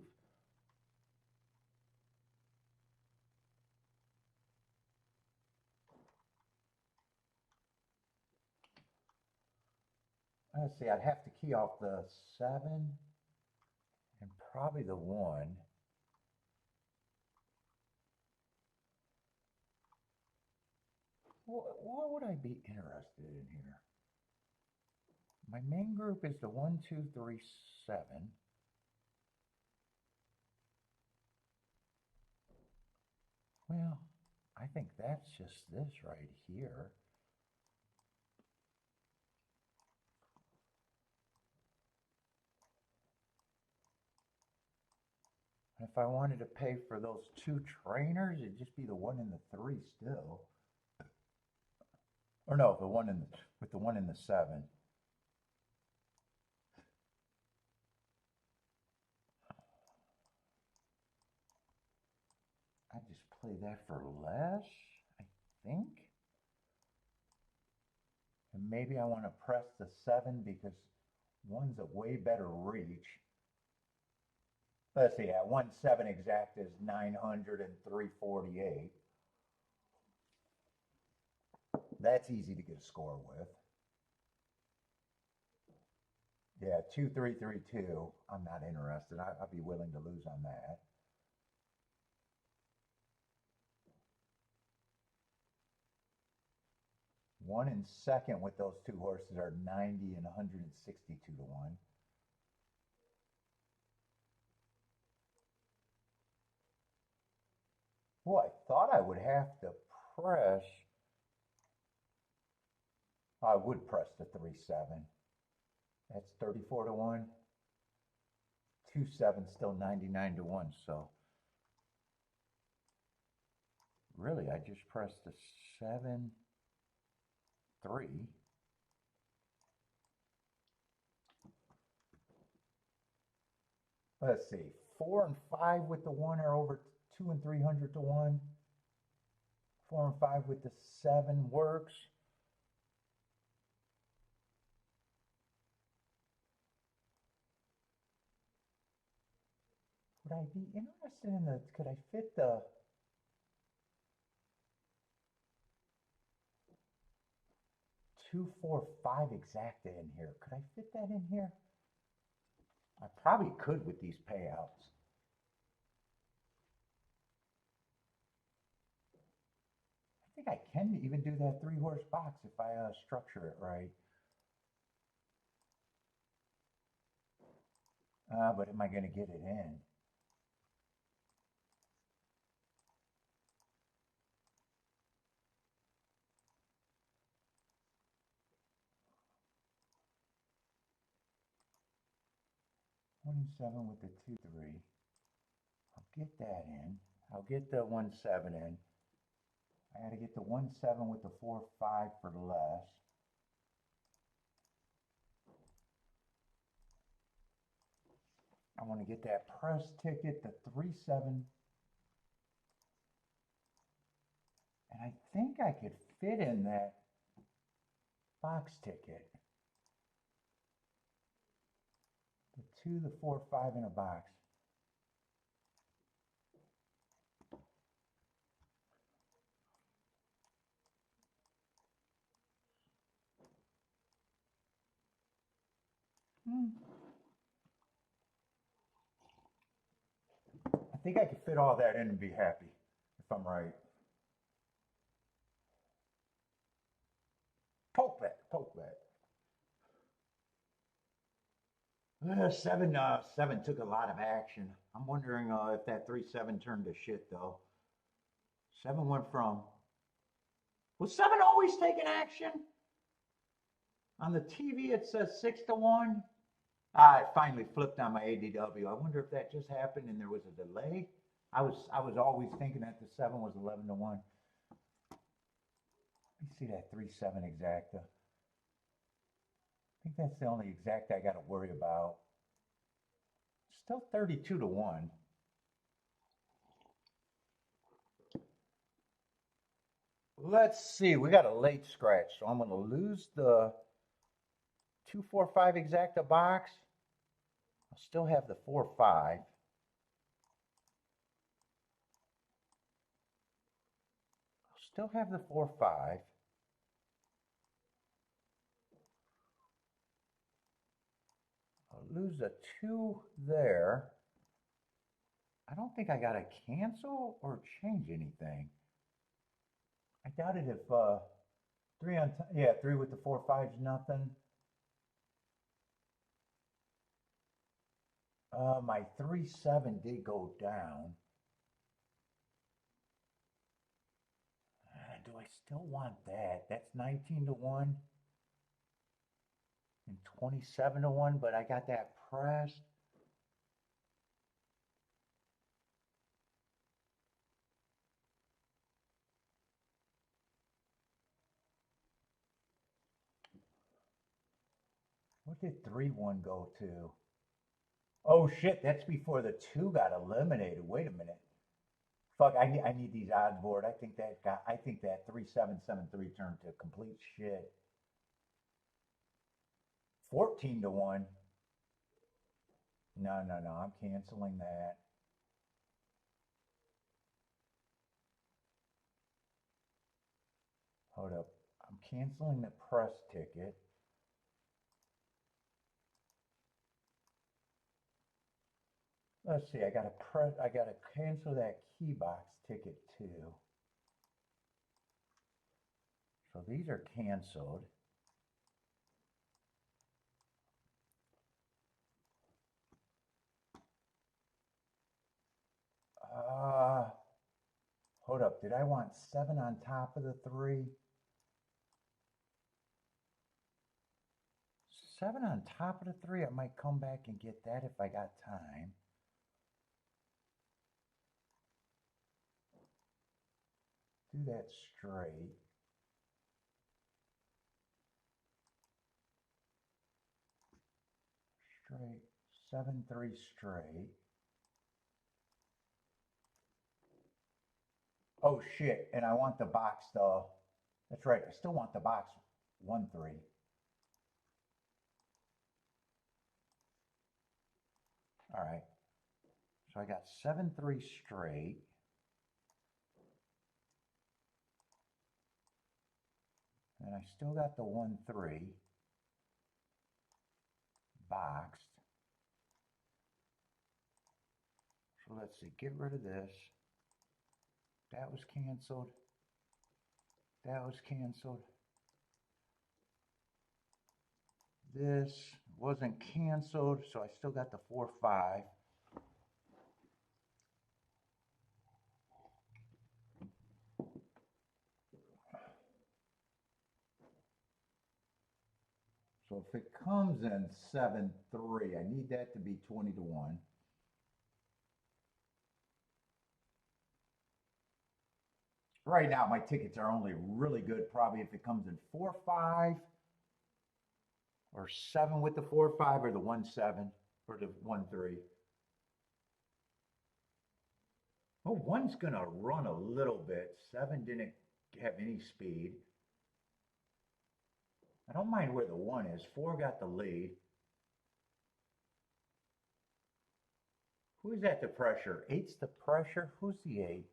Let's see. I'd have to key off the 7 and probably the 1. What would I be interested in here? My main group is the 1, 2, 3, 7. Well, I think that's just this right here. If I wanted to pay for those two trainers, it'd just be the 1 and the 3 still. Or no, the one in the, with the 1 and the 7. I just play that for less, I think. And maybe I want to press the 7 because 1's a way better reach. Let's see, at 1/7 exact is 900 and 348. That's easy to get a score with. Yeah, 2-3-3-2. I'm not interested. I'd be willing to lose on that. One and second with those two horses are 90 and 162 to 1. Well, I thought I would have to press. I would press the 3-7. That's 34 to 1. 2 7 still 99 to 1. So really, I just pressed the 7 3. Let's see, 4 and 5 with the 1 are over 2 and 300 to 1. 4 and 5 with the 7 works. Would I be interested in the, could I fit the 2 4 5 exacta in here? Could I fit that in here? I probably could with these payouts. I think I can even do that 3-horse box if I structure it right. But am I going to get it in? Seven with the 2 3. I'll get that in. I'll get the 1 7 in. I got to get the 1 7 with the 4 5 for less. I want to get that press ticket, the 3 7. And I think I could fit in that box ticket. The 2, the 4 5 in a box. I think I could fit all that in and be happy, if I'm right. Poke that, poke that. 7 took a lot of action. I'm wondering if that 3 7 turned to shit though. 7 went from. Was 7 always taking action? On the TV it says 6 to 1. It finally flipped on my ADW. I wonder if that just happened and there was a delay. I was always thinking that the 7 was 11 to 1. Let me see that 3 7 exacta. I think that's the only exact I got to worry about. Still 32 to 1. Let's see. We got a late scratch, so I'm going to lose the 2 4 5 exacta box. I'll still have the 4 5. I'll still have the 4 5. Lose a 2 there. I don't think I got to cancel or change anything. I doubt it if 3 on top. Yeah, 3 with the 4 5's nothing. My 3 7 did go down. Do I still want that? That's 19 to 1. And 27 to 1, but I got that pressed. What did 3 1 go to? Oh shit, that's before the 2 got eliminated. Wait a minute. Fuck, I need these odds board. I think that 3 7 7 3 turned to complete shit. 14 to 1. No, I'm canceling that. Hold up. I'm canceling the press ticket. Let's see, I gotta cancel that key box ticket too. So these are canceled. Hold up, did I want 7 on top of the 3? 7 on top of the 3. I might come back and get that if I got time. Do that straight. Straight. 7-3 straight. Oh shit, and I want the box though. That's right, I still want the box 1-3. All right, so I got 7-3 straight. And I still got the 1-3 boxed. So let's see, get rid of this. That was canceled. That was canceled. This wasn't canceled, so I still got the 4-5. So if it comes in 7-3, I need that to be 20-1. Right now, my tickets are only really good probably if it comes in 4-5 or 7 with the 4-5 or the 1-7 or the 1-3. Oh, 1's gonna run a little bit. 7 didn't have any speed. I don't mind where the 1 is. 4 got the lead. Who's at the pressure? 8's the pressure. Who's the 8?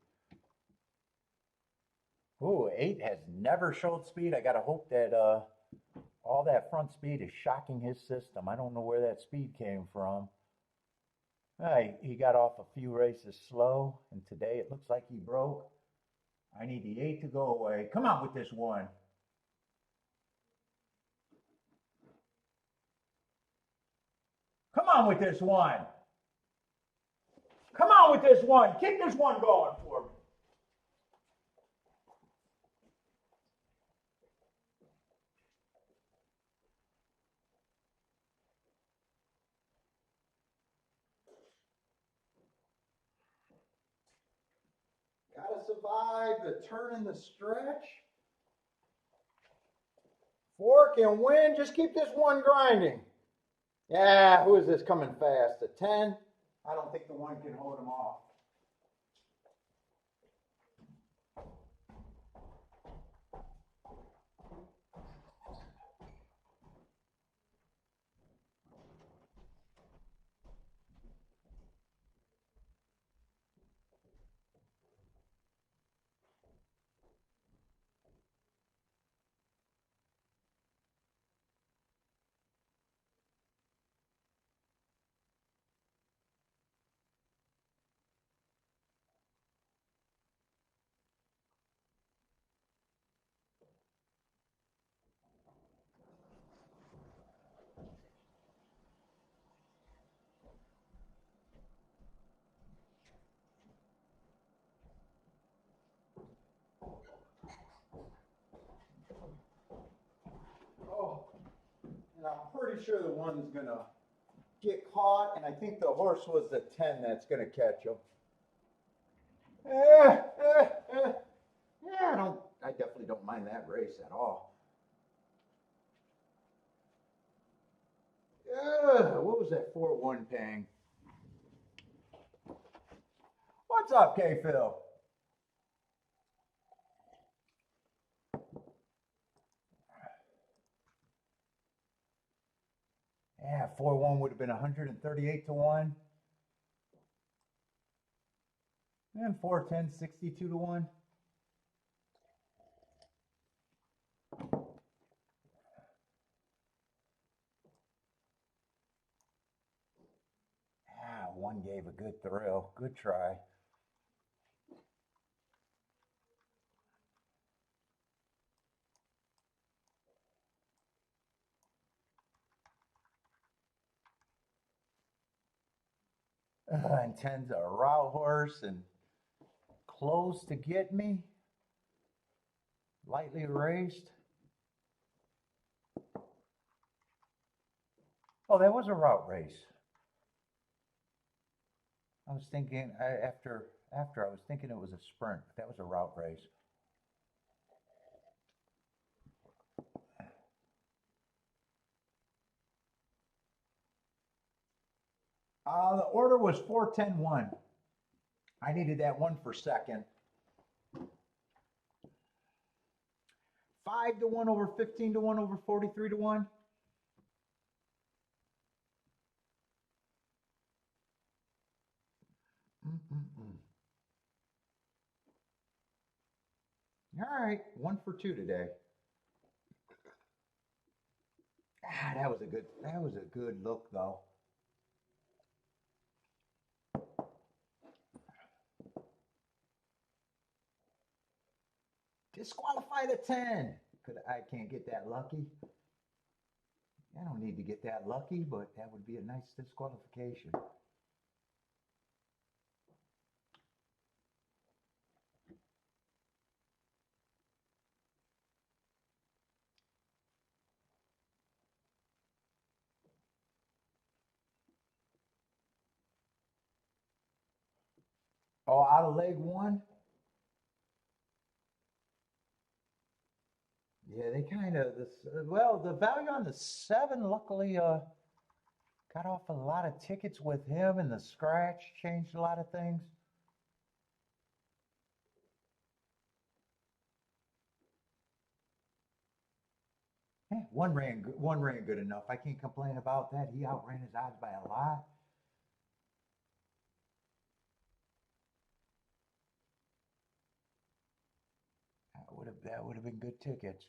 Oh, 8 has never showed speed. I got to hope that all that front speed is shocking his system. I don't know where that speed came from. He got off a few races slow, and today it looks like he broke. I need the 8 to go away. Come on with this 1. Come on with this 1. Come on with this 1. Keep this 1 going for me. Gotta survive the turn and the stretch. 4 can win. Just keep this 1 grinding. Yeah, who is this coming fast? A 10? I don't think the 1 can hold him off. Oh, and I'm pretty sure the 1's gonna get caught, and I think the horse was the 10 that's gonna catch him. Yeah, I definitely don't mind that race at all. What was that 4-1 paying? What's up, K-Phil? Yeah, 4-1 would have been 138-1. And 4-10, 62-1. Ah, 1 gave a good thrill. Good try. And 10's a route horse and close to get me. Lightly raced. Oh, that was a route race. I was thinking after I was thinking it was a sprint, but that was a route race. The order was 4-10-1. I needed that one for second. 5-1 over 15-1 over 43-1. All right, 1 for 2 today. That was a good look though. Disqualify the 10. I can't get that lucky. I don't need to get that lucky, but that would be a nice disqualification. Oh, out of leg 1? Yeah, they kind of, well, the value on the 7 luckily got off a lot of tickets with him, and the scratch changed a lot of things. Yeah, one ran good enough. I can't complain about that. He outran his odds by a lot. That would have been good tickets.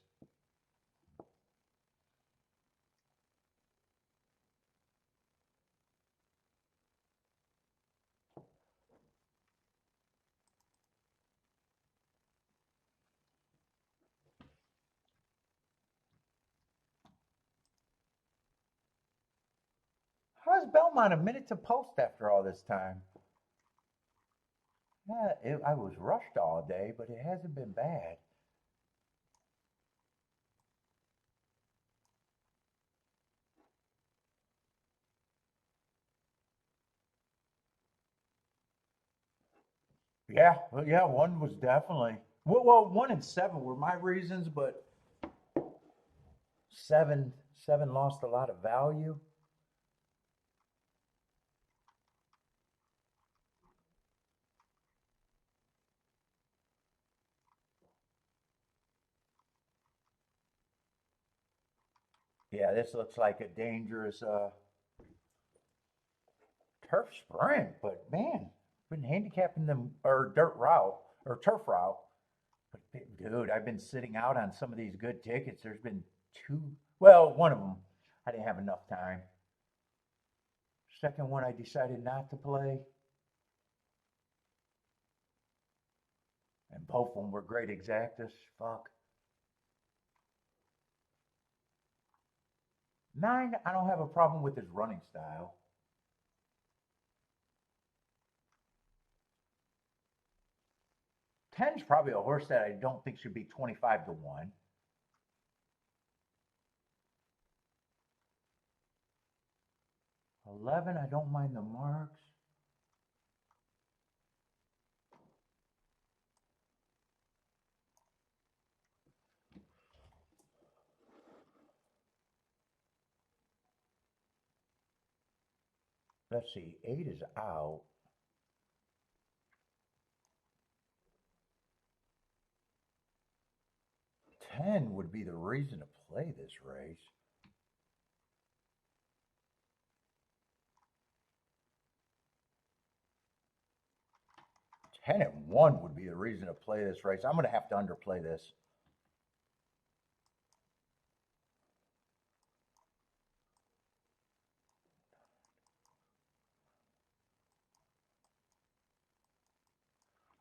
How's Belmont a minute to post after all this time? Yeah, I was rushed all day, but it hasn't been bad. Yeah, well, yeah, 1 was definitely. Well, 1 and 7 were my reasons, but 7 lost a lot of value. Yeah, this looks like a dangerous turf sprint, but man, been handicapping them or dirt route or turf route. But dude, I've been sitting out on some of these good tickets. There's been 2. Well, one of them I didn't have enough time. Second one I decided not to play, and both of them were great exactus. Fuck. 9, I don't have a problem with his running style. 10's probably a horse that I don't think should be 25-1. 11, I don't mind the marks. Let's see, 8 is out. 10 would be the reason to play this race. Ten and 1 would be the reason to play this race. I'm going to have to underplay this.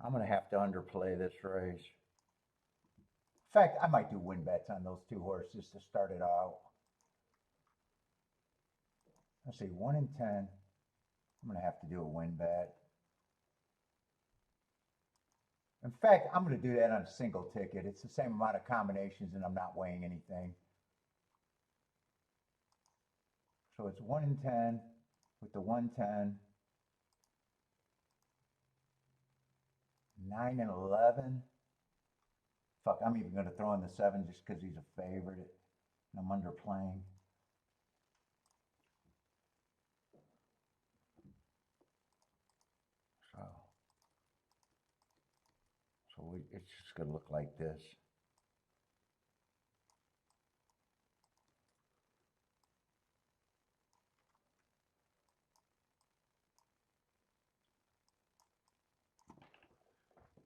I'm going to have to underplay this race. In fact, I might do win bets on those 2 horses to start it out. Let's see, 1 and 10. I'm going to have to do a win bet. In fact, I'm going to do that on a single ticket. It's the same amount of combinations and I'm not weighing anything. So it's 1 in 10 with the 110. 9 and 11. Fuck, I'm even going to throw in the 7 just because he's a favorite. And I'm underplaying. It's just going to look like this.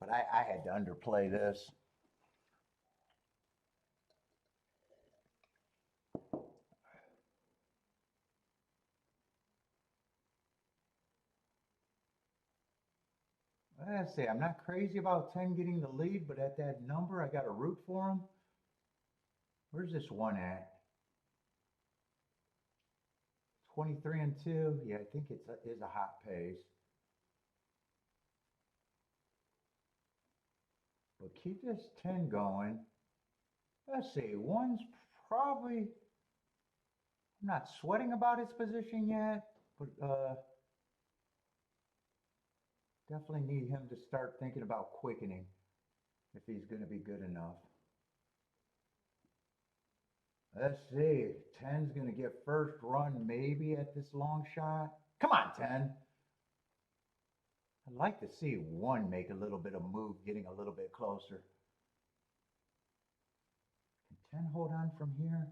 But I had to underplay this. Let's see, I'm not crazy about 10 getting the lead, but at that number, I got to root for him. Where's this one at? 23 and 2. Yeah, I think it is a hot pace. But keep this 10 going. Let's see, one's probably, I'm not sweating about its position yet, but definitely need him to start thinking about quickening if he's going to be good enough. Let's see, 10's going to get first run maybe at this long shot. Come on, 10. I'd like to see 1 make a little bit of move, getting a little bit closer. Can 10 hold on from here?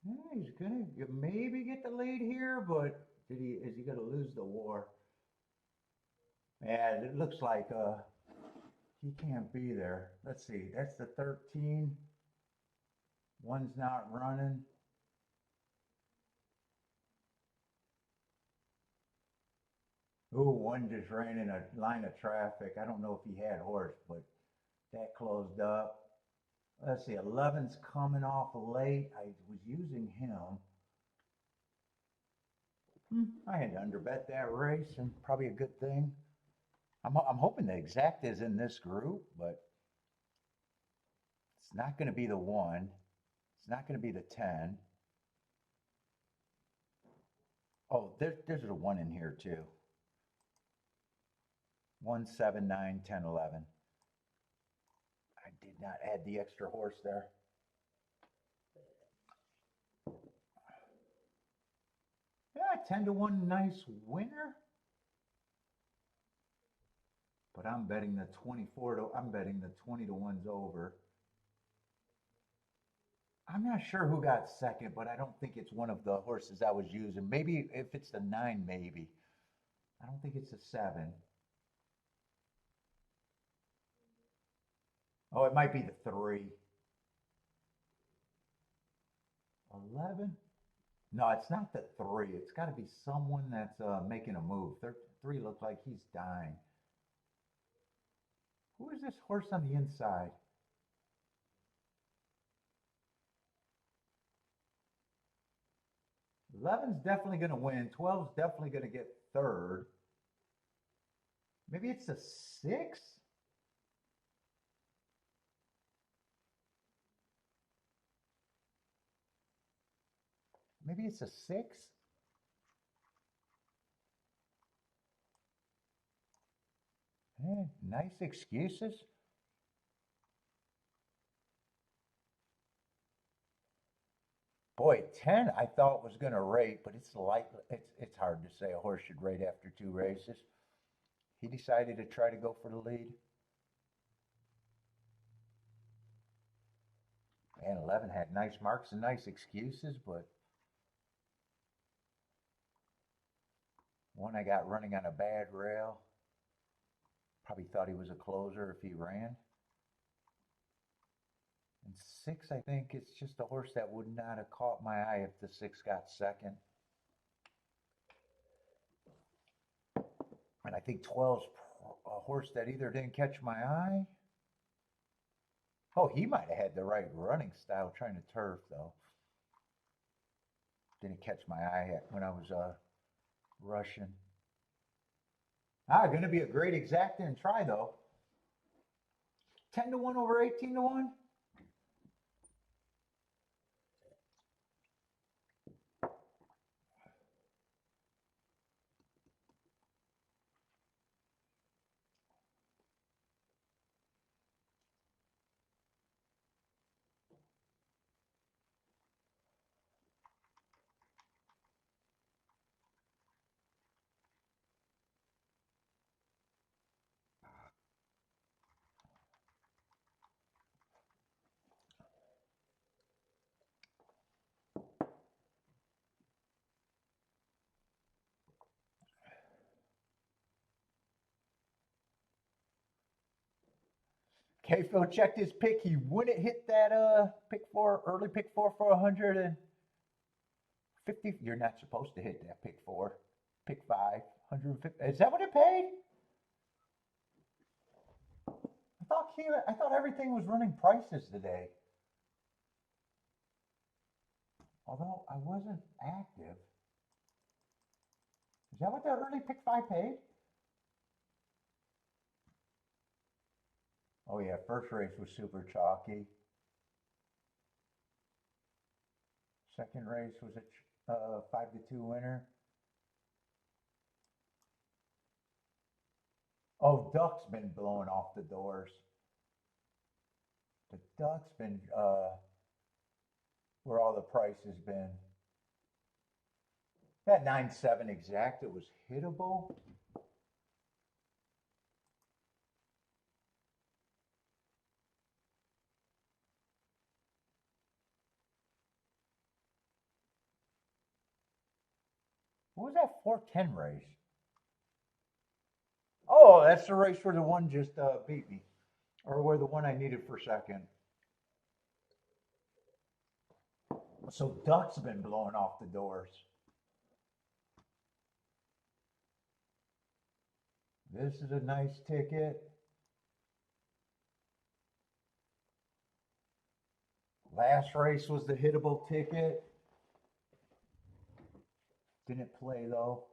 Yeah, he's gonna maybe get the lead here, but is he gonna lose the war? Yeah, it looks like he can't be there. Let's see, that's the 13. 1's not running. Ooh, 1 just ran in a line of traffic. I don't know if he had horse, but that closed up. Let's see, 11's coming off late. I was using him. I had to underbet that race, and probably a good thing. I'm hoping the exact is in this group, but it's not going to be the 1. It's not going to be the 10. Oh, there's a 1 in here too. 1, 7, 9, 10, 11. I did not add the extra horse there. Yeah, 10 to 1, nice winner. But I'm betting the 20 to 1's over. I'm not sure who got second, but I don't think it's one of the horses I was using. Maybe if it's the 9, maybe. I don't think it's a 7. Oh, it might be the 3. 11? No, it's not the 3. It's got to be someone that's making a move. 3 look like he's dying. Who is this horse on the inside? Eleven's definitely going to win. 12's definitely going to get third. Maybe it's a 6? Maybe it's a 6? Nice excuses. Boy, 10 I thought was going to rate, but it's hard to say a horse should rate after 2 races. He decided to try to go for the lead. And 11 had nice marks and nice excuses, but 1 I got running on a bad rail. Probably thought he was a closer if he ran. And 6, I think it's just a horse that would not have caught my eye if the 6 got second. And I think 12's a horse that either didn't catch my eye. Oh, he might have had the right running style trying to turf, though. Didn't catch my eye when I was rushing. Going to be a great exacta and try, though. 10 to 1 over 18 to 1. K-Phil checked his pick. He wouldn't hit that pick four, early pick four for 150. You're not supposed to hit that pick four. Pick five, 150. Is that what it paid? I thought everything was running prices today. Although I wasn't active. Is that what that early pick five paid? Oh yeah, first race was super chalky. Second race was a 5-2 winner. Oh, Duck's been blowing off the doors. The Duck's been where all the price has been. That 9-7 exact, it was hittable. What was that 410 race? Oh, that's the race where the one just beat me. Or where the one I needed for second. So Duck's been blowing off the doors. This is a nice ticket. Last race was the hittable ticket. Didn't play though.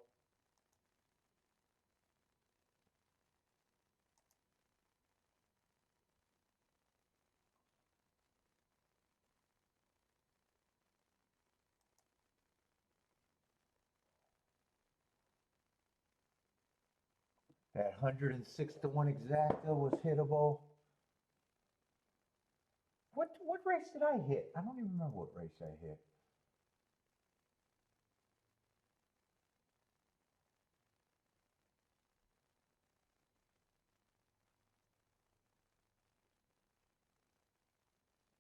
That 106-1 exacta was hittable. What race did I hit? I don't even remember what race I hit.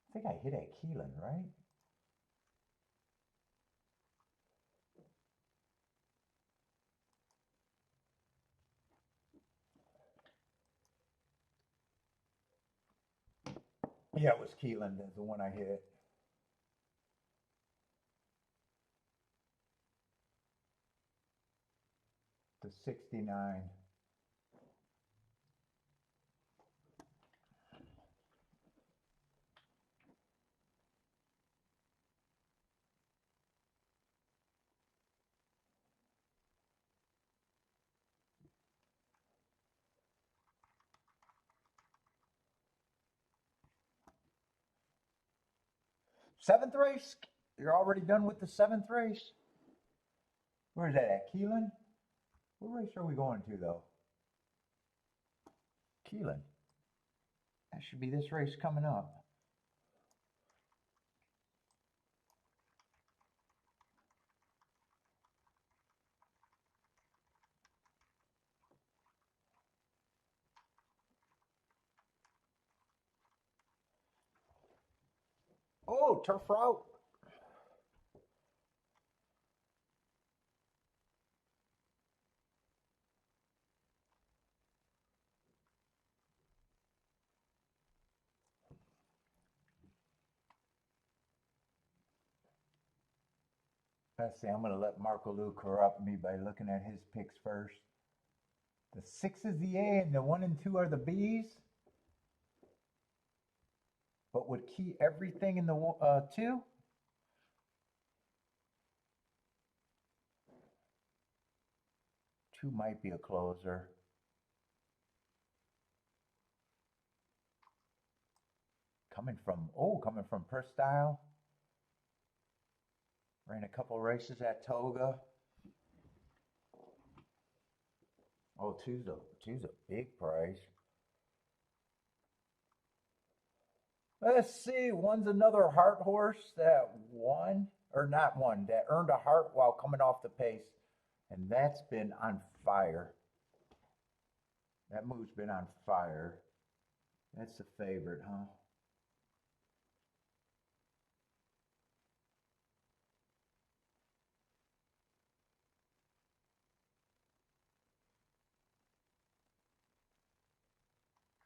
I think I hit at Keeneland, right? Yeah, it was Keeneland, the one I hit. The 69. Seventh race? You're already done with the seventh race? Where is that at? Keeneland? What race are we going to though? Keeneland. That should be this race coming up. Oh, turf route. Let's see, I'm going to let Marco Lou corrupt me by looking at his picks first. The 6 is the A and the 1 and 2 are the B's. But would key everything in the 2? Two might be a closer. Coming from Press Style. Ran a couple races at Toga. Oh, two's a big price. Let's see, one's another heart horse that won, or not won, that earned a heart while coming off the pace. And that's been on fire. That move's been on fire. That's the favorite, huh?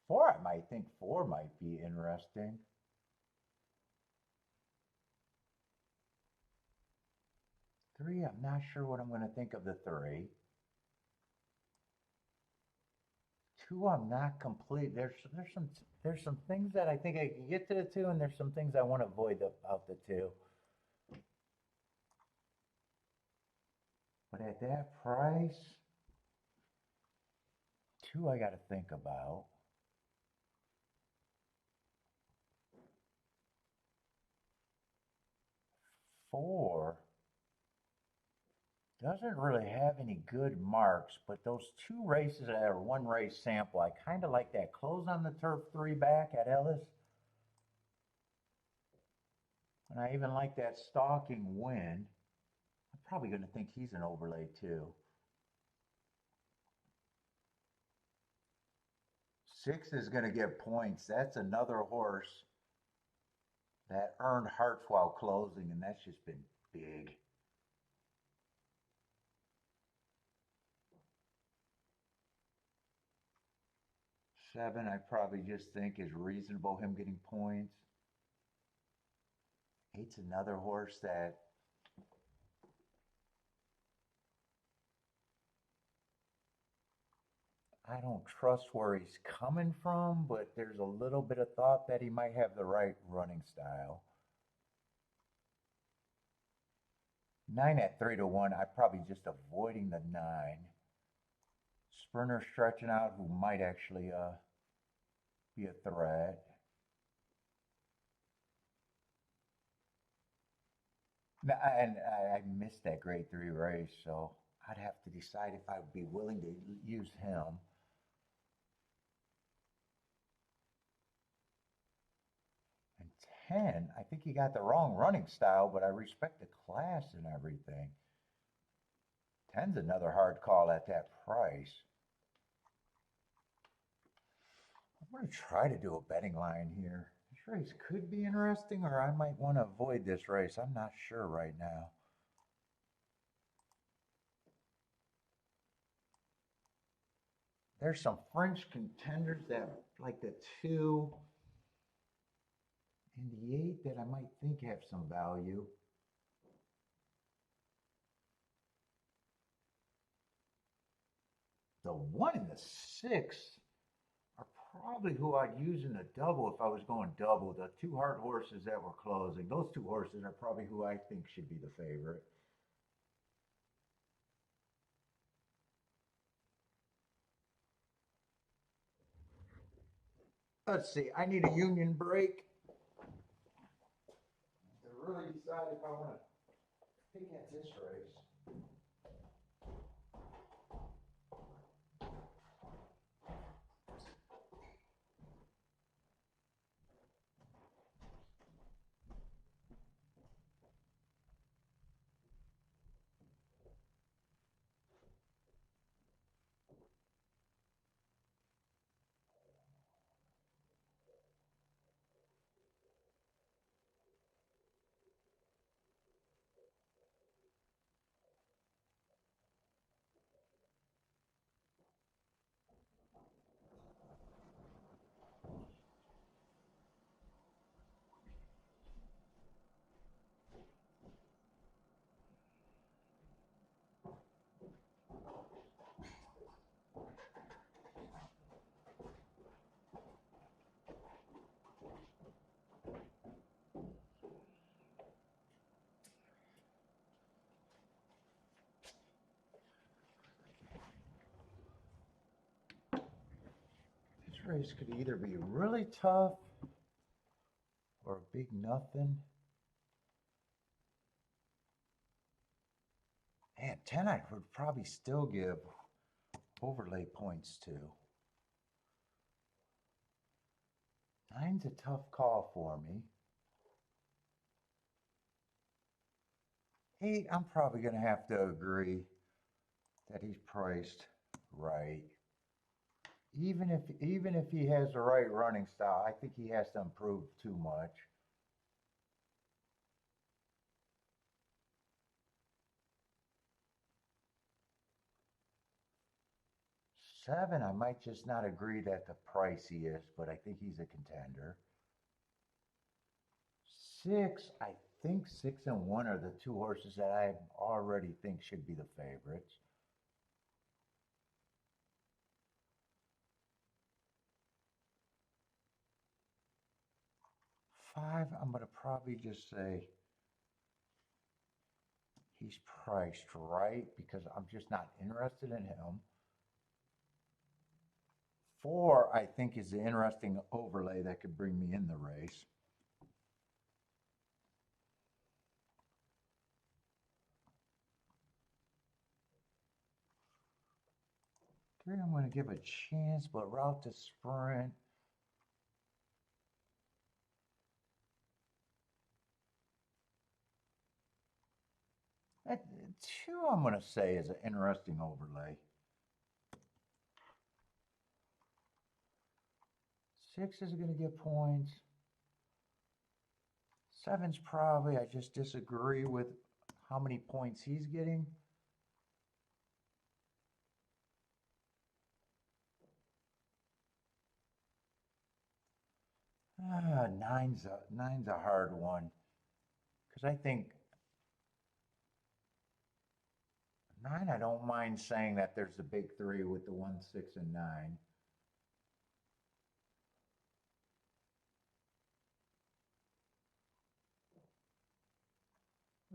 4, I might think 4 might be interesting. 3, I'm not sure what I'm going to think of the 3. 2, I'm not complete. There's some things that I think I can get to the 2, and there's some things I want to avoid about the 2. But at that price, 2 I got to think about. 4 doesn't really have any good marks, but those 2 races that are 1 race sample, I kind of like that close on the turf 3 back at Ellis. And I even like that stalking win. I'm probably going to think he's an overlay too. 6 is going to get points. That's another horse that earned hearts while closing, and that's just been big. 7, I probably just think is reasonable, him getting points. 8's another horse that I don't trust where he's coming from, but there's a little bit of thought that he might have the right running style. 9 at 3-1, I'm probably just avoiding the 9. Sprinter stretching out who might actually be a threat. And I missed that grade 3 race, so I'd have to decide if I would be willing to use him. And 10, I think he got the wrong running style, but I respect the class and everything. 10's another hard call at that price. I'm going to try to do a betting line here. This race could be interesting, or I might want to avoid this race. I'm not sure right now. There's some French contenders that like the 2 and the 8 that I might think have some value. The 1 and the 6 are probably who I'd use in a double if I was going double. The 2 hard horses that were closing, those 2 horses are probably who I think should be the favorite. Let's see, I need a union break to really decide if I want to pick at this race. This race could either be really tough or a big nothing. And 10 I would probably still give overlay points to. 9's a tough call for me. 8, I'm probably going to have to agree that he's priced right. Even if he has the right running style, I think he has to improve too much. 7, I might just not agree that the price he is, but I think he's a contender. 6, I think 6 and 1 are the two horses that I already think should be the favorites. 5, I'm going to probably just say he's priced right because I'm just not interested in him. 4, I think, is the interesting overlay that could bring me in the race. 3, I'm going to give a chance, but route to sprint. 2, I'm going to say, is an interesting overlay. 6 is going to get points. 7's probably, I just disagree with how many points he's getting. Nine's a hard one because I think 9, I don't mind saying that there's the big 3 with the 1, 6, and 9.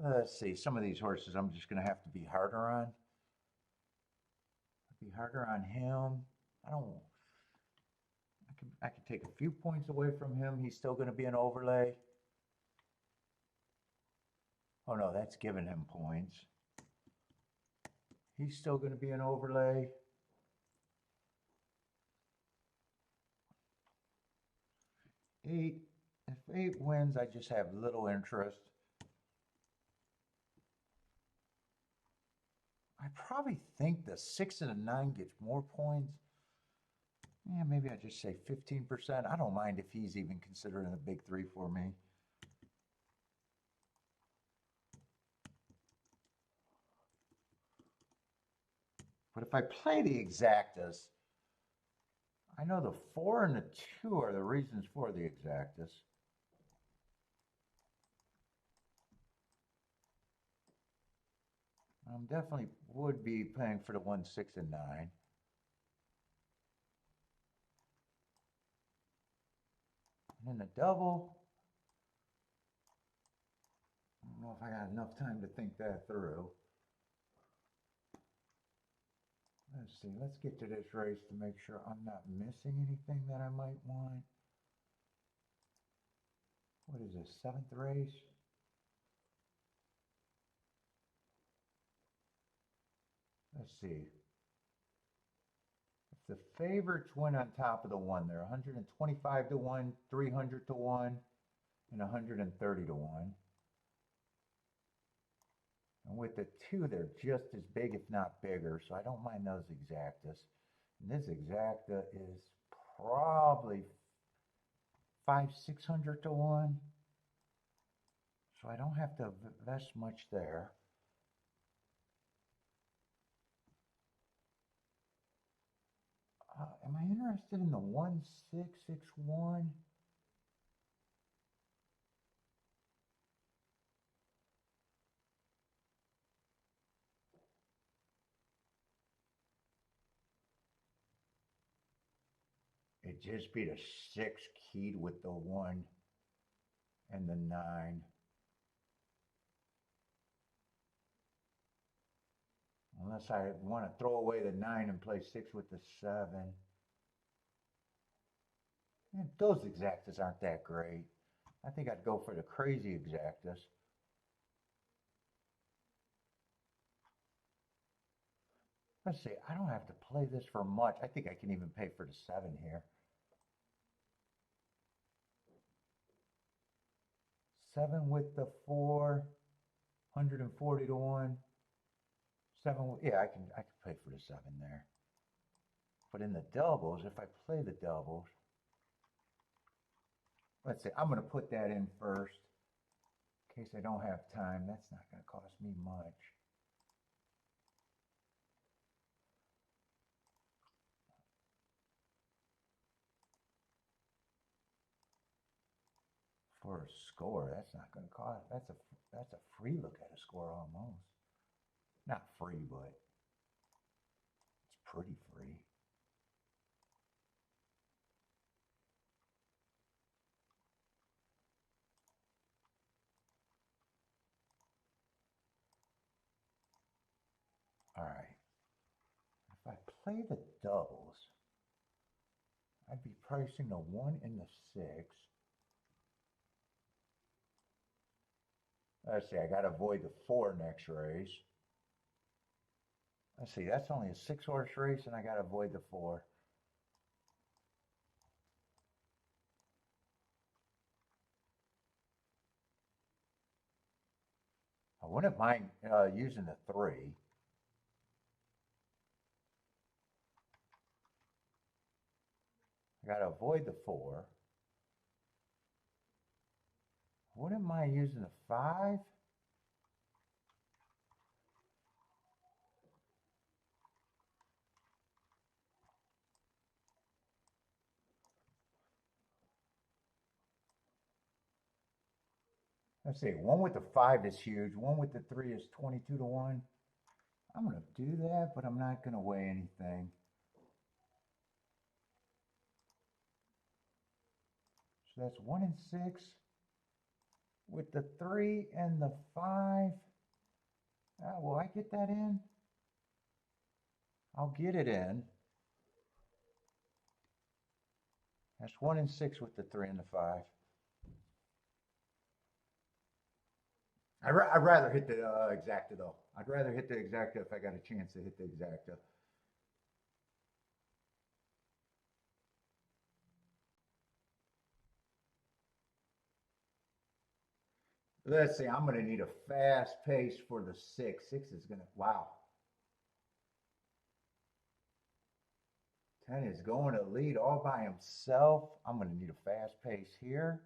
Let's see, some of these horses I'm just going to have to be harder on. Be harder on him. I can take a few points away from him. He's still going to be an overlay. Oh no, that's giving him points. He's still going to be an overlay. 8, if 8 wins, I just have little interest. I probably think the 6 and a 9 gets more points. Yeah, maybe I just say 15%. I don't mind if he's even considering a big 3 for me. But if I play the exactas, I know the 4 and the 2 are the reasons for the exactas. I definitely would be paying for the 1, 6, and 9. And then the double, I don't know if I got enough time to think that through. Let's see, let's get to this race to make sure I'm not missing anything that I might want. What is this, 7th race? Let's see. If the favorites win on top of the 1, they're 125 to 1, 300 to 1, and 130 to 1. And with the 2, they're just as big, if not bigger, so I don't mind those exactas. And this exacta is probably 500-600 to 1. So I don't have to invest much there. Am I interested in the 1661? It just be the 6 keyed with the 1 and the 9. Unless I want to throw away the 9 and play 6 with the 7. And those exactas aren't that great. I think I'd go for the crazy exactas. Let's see, I don't have to play this for much. I think I can even pay for the 7 here. 7 with the 4, 140 to 1. 7, yeah, I can pay for the 7 there. But in the doubles, if I play the doubles, let's see, I'm going to put that in first in case I don't have time. That's not going to cost me much. For a score, that's not going to cost. That's a free look at a score almost. Not free, but it's pretty free. All right. If I play the doubles, I'd be pricing the 1 and the 6. Let's see, I got to avoid the 4 next race. Let's see, that's only a 6-horse race, and I got to avoid the 4. I wouldn't mind using the 3. I got to avoid the 4. I wouldn't mind using the 5. Let's see, 1 with the 5 is huge. 1 with the 3 is 22 to 1. I'm going to do that, but I'm not going to weigh anything. So that's 1 and 6 with the 3 and the 5. Will I get that in? I'll get it in. That's 1 and 6 with the 3 and the 5. I'd rather hit the exacta though. I'd rather hit the exacta if I got a chance to hit the exacta. Let's see, I'm going to need a fast pace for the 6. 6 is going to, wow. 10 is going to lead all by himself. I'm going to need a fast pace here.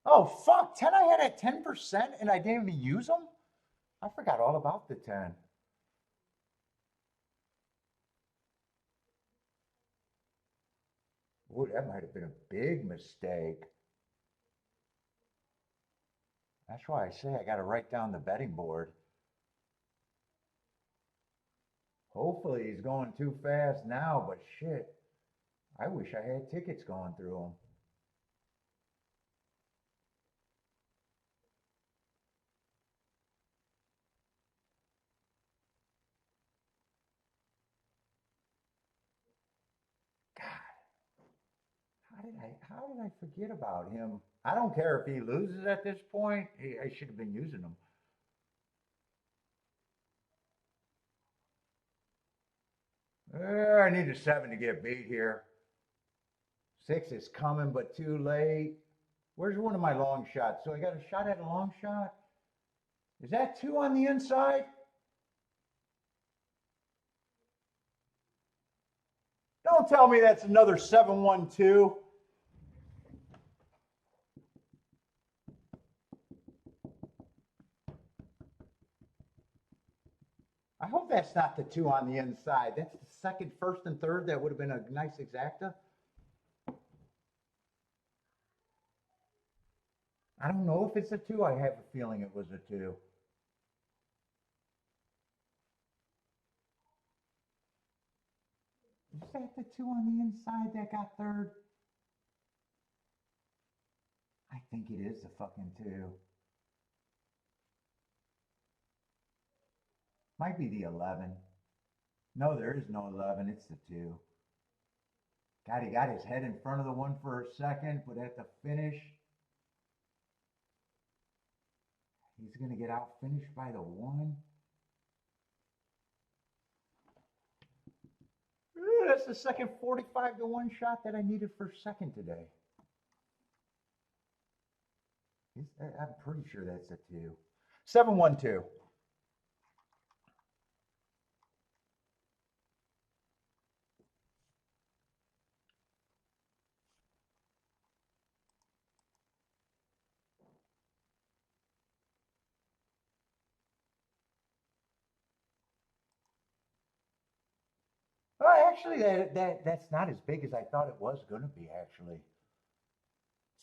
Oh, fuck. 10 I had at 10% and I didn't even use them? I forgot all about the 10. Ooh, that might have been a big mistake. That's why I say I got to write down the betting board. Hopefully he's going too fast now, but shit. I wish I had tickets going through him. How did I forget about him? I don't care if he loses at this point. I should have been using him. I need a 7 to get beat here. 6 is coming, but too late. Where's one of my long shots? So I got a shot at a long shot. Is that 2 on the inside? Don't tell me that's another 7-1-2. I hope that's not the 2 on the inside. That's the second, first, and third. That would have been a nice exacta. I don't know if it's a 2. I have a feeling it was a 2. Is that the 2 on the inside that got third? I think it is the fucking 2. Might be the 11. No, there is no 11. It's the 2. God, he got his head in front of the 1 for a second, but at the finish, he's going to get out finished by the 1. Ooh, that's the second 45 to 1 shot that I needed for second today. I'm pretty sure that's a 2. 7-1-2. actually, that's not as big as I thought it was going to be. Actually,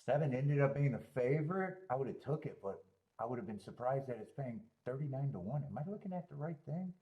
7 ended up being the favorite. I would have took it, but I would have been surprised that it's paying 39 to 1. Am I looking at the right thing?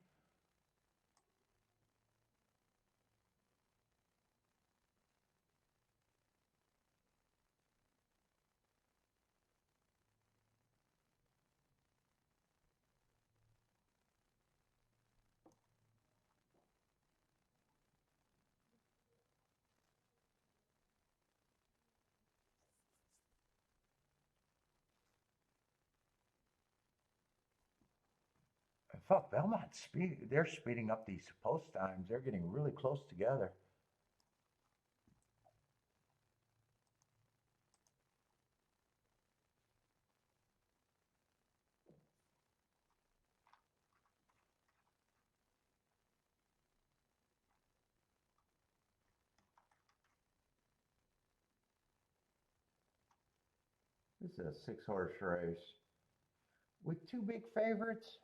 Fuck, Belmont they're speeding up these post times. They're getting really close together. This is a 6-horse race with 2 big favorites.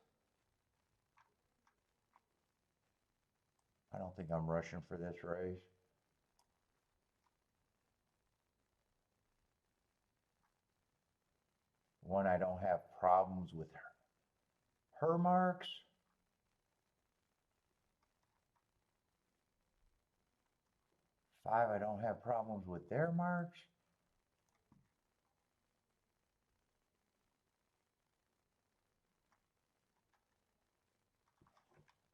I don't think I'm rushing for this race. One, I don't have problems with her marks. 5, I don't have problems with their marks.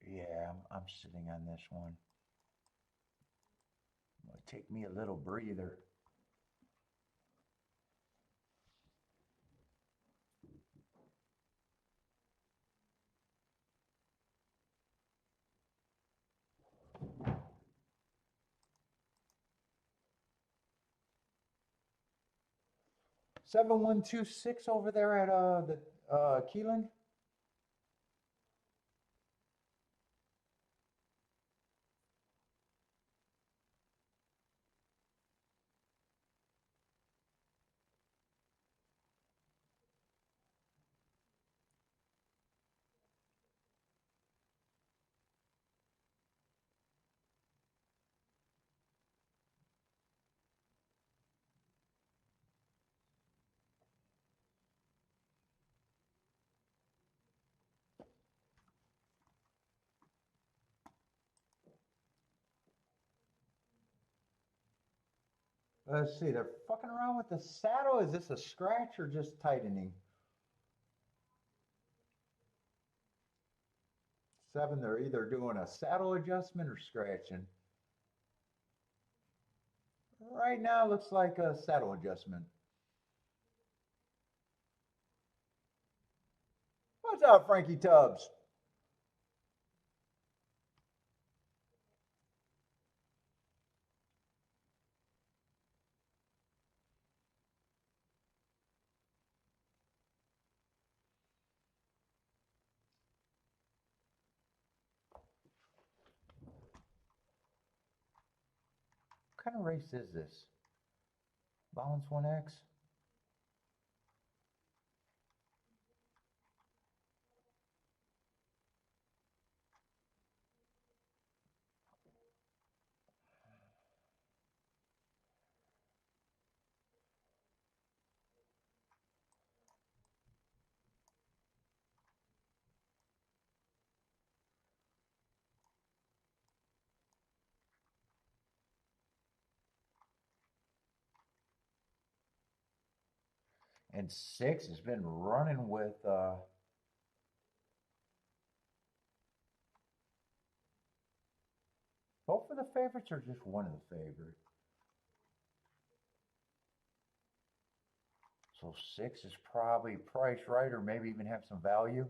Yeah, I'm sitting on this one. It'll take me a little breather. Seven one two six over there at the Keeneland. Let's see, they're fucking around with the saddle. Is this a scratch or just tightening? 7, they're either doing a saddle adjustment or scratching. Right now, it looks like a saddle adjustment. What's up, Frankie Tubbs? What kind of race is this? Balance 1X? And 6 has been running with both of the favorites or just one of the favorites? So 6 is probably priced right or maybe even have some value.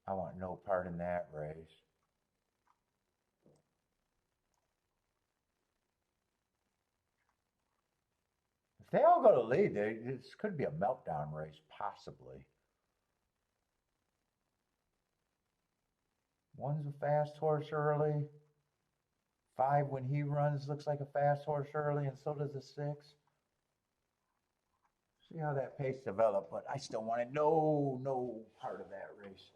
I want no part in that race. If they all go to lead, this could be a meltdown race, possibly. 1's a fast horse early. 5, when he runs, looks like a fast horse early, and so does the 6. See how that pace developed, but I still wanted no part of that race.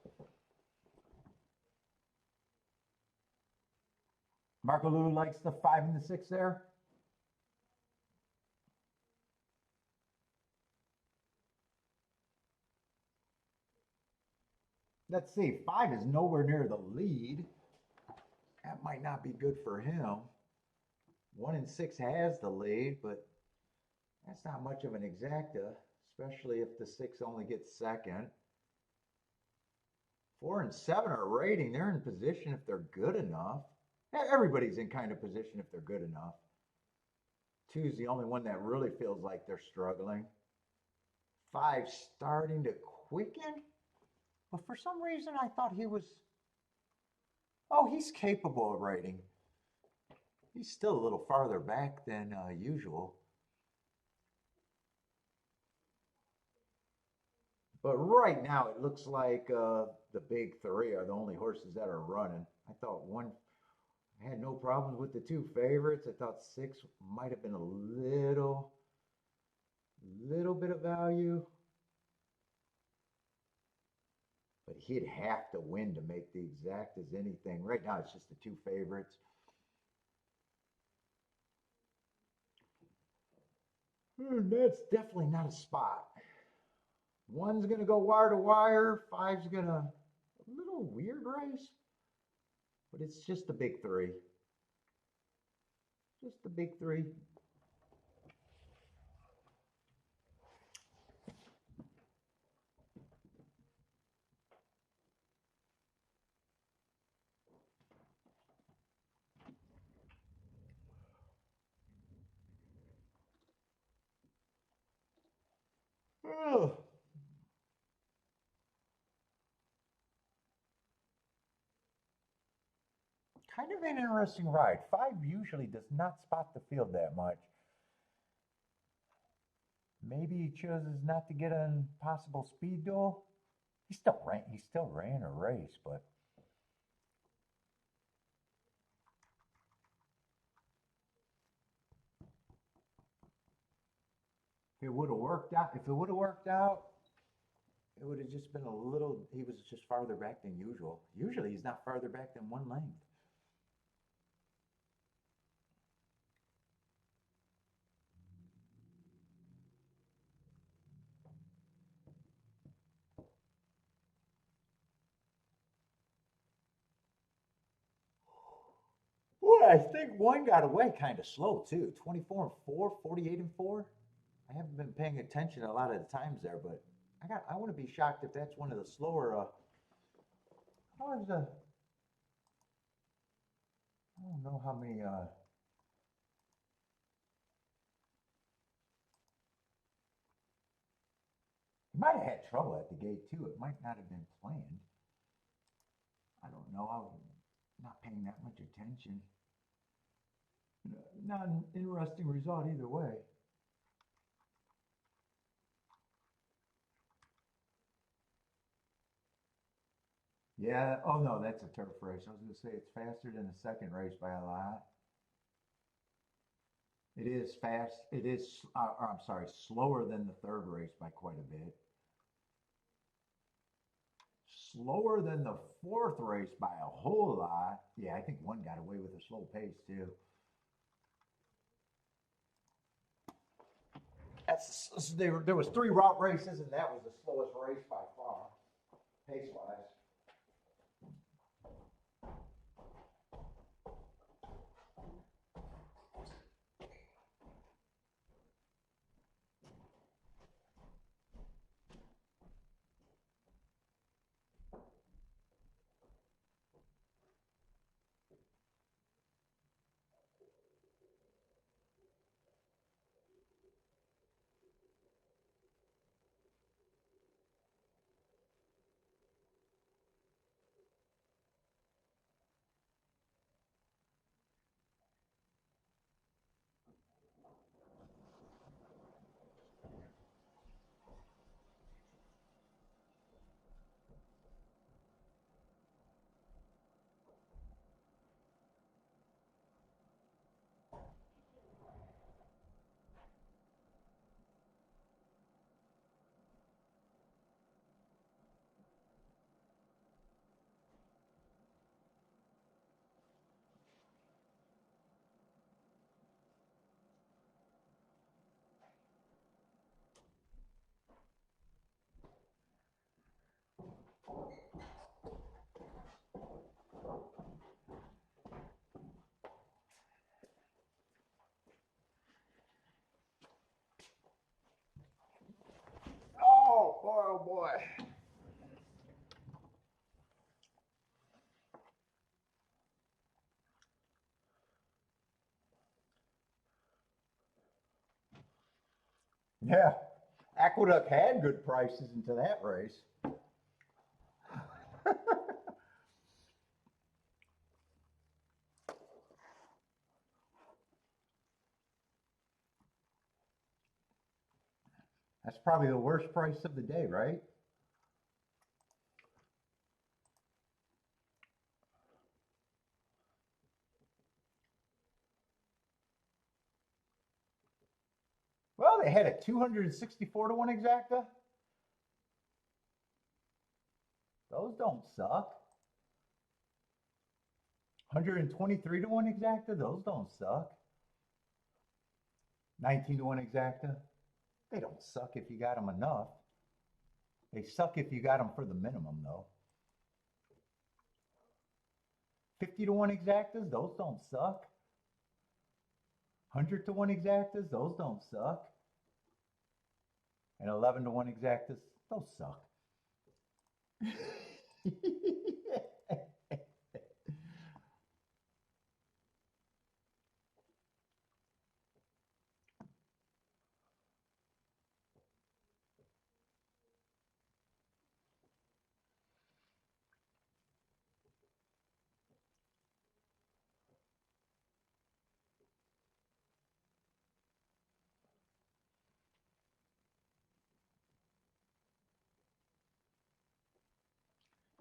Marco Lulu likes the 5 and the 6 there. Let's see. 5 is nowhere near the lead. That might not be good for him. 1 and 6 has the lead, but that's not much of an exacta, especially if the 6 only gets second. 4 and 7 are rating. They're in position if they're good enough. Everybody's in kind of position if they're good enough. 2 is the only one that really feels like they're struggling. 5 starting to quicken. But for some reason, I thought he was... Oh, he's capable of rating. He's still a little farther back than usual. But right now, it looks like the big 3 are the only horses that are running. I thought 1 had no problems with the 2 favorites. I thought 6 might have been a little bit of value. But he'd have to win to make the exact as anything. Right now, it's just the 2 favorites. That's definitely not a spot. 1's going to go wire to wire. 5's going to... A little weird race. But it's just the big 3. Just the big 3. Oh. Kind of an interesting ride. 5 usually does not spot the field that much. Maybe he chooses not to get an possible speed duel. He still ran a race, but if it would have worked out, it would have just been a little, he was just farther back than usual. Usually he's not farther back than 1 length. Boy, I think 1 got away kind of slow too. 24 and 4, 48 and 4. I haven't been paying attention a lot of the times there, but I want to be shocked if that's one of the slower. How is the? I don't know how many. He might have had trouble at the gate too. It might not have been planned. I don't know. I'm not paying that much attention. Not an interesting result either way. Yeah. Oh no, that's a turf race. I was going to say it's faster than the second race by a lot. It is fast. It is. I'm sorry, slower than the third race by quite a bit. Slower than the fourth race by a whole lot. Yeah, I think 1 got away with a slow pace too. There was 3 route races, and that was the slowest race by far, pace wise. Oh boy. Yeah. Aqueduct had good prices into that race. That's probably the worst price of the day, right? Well, they had a 264 to 1 exacta. Those don't suck. 123 to 1 exacta. Those don't suck. 19 to 1 exacta. They don't suck if you got them enough. They suck if you got them for the minimum, though. 50 to 1 exactas. Those don't suck. 100 to 1 exactas. Those don't suck. And 11 to 1 exactas. Those suck.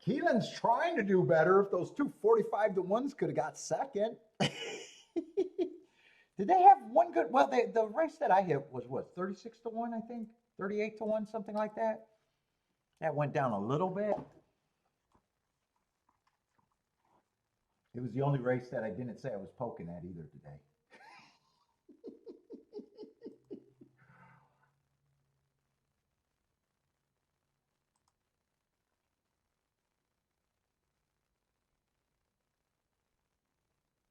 Keeneland's trying to do better. If those two 45 to 1s could have got second. Did they have one good? Well, the race that I hit was what, 36 to 1, I think? 38 to 1, something like that. That went down a little bit. It was the only race that I didn't say I was poking at either today.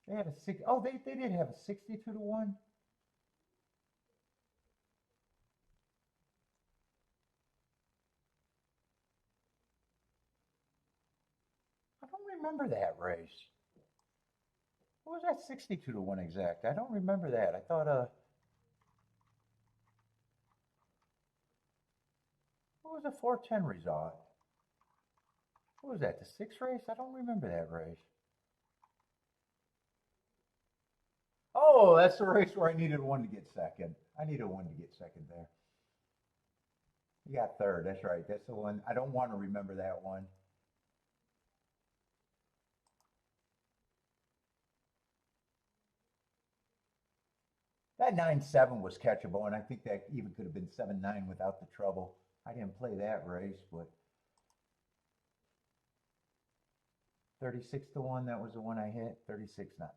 They had a six. Oh, they did have a 62 to 1. I don't remember that race. What was that 62 to 1 exact? I don't remember that. I thought what was the 410 result? What was that? The 6th race? I don't remember that race. Oh, that's the race where I needed one to get second. I needed one to get second there. You got third. That's right. That's the one. I don't want to remember that one. That 9-7 was catchable, and I think that even could have been 7-9 without the trouble. I didn't play that race, but 36 to 1, that was the one I hit. 36 not.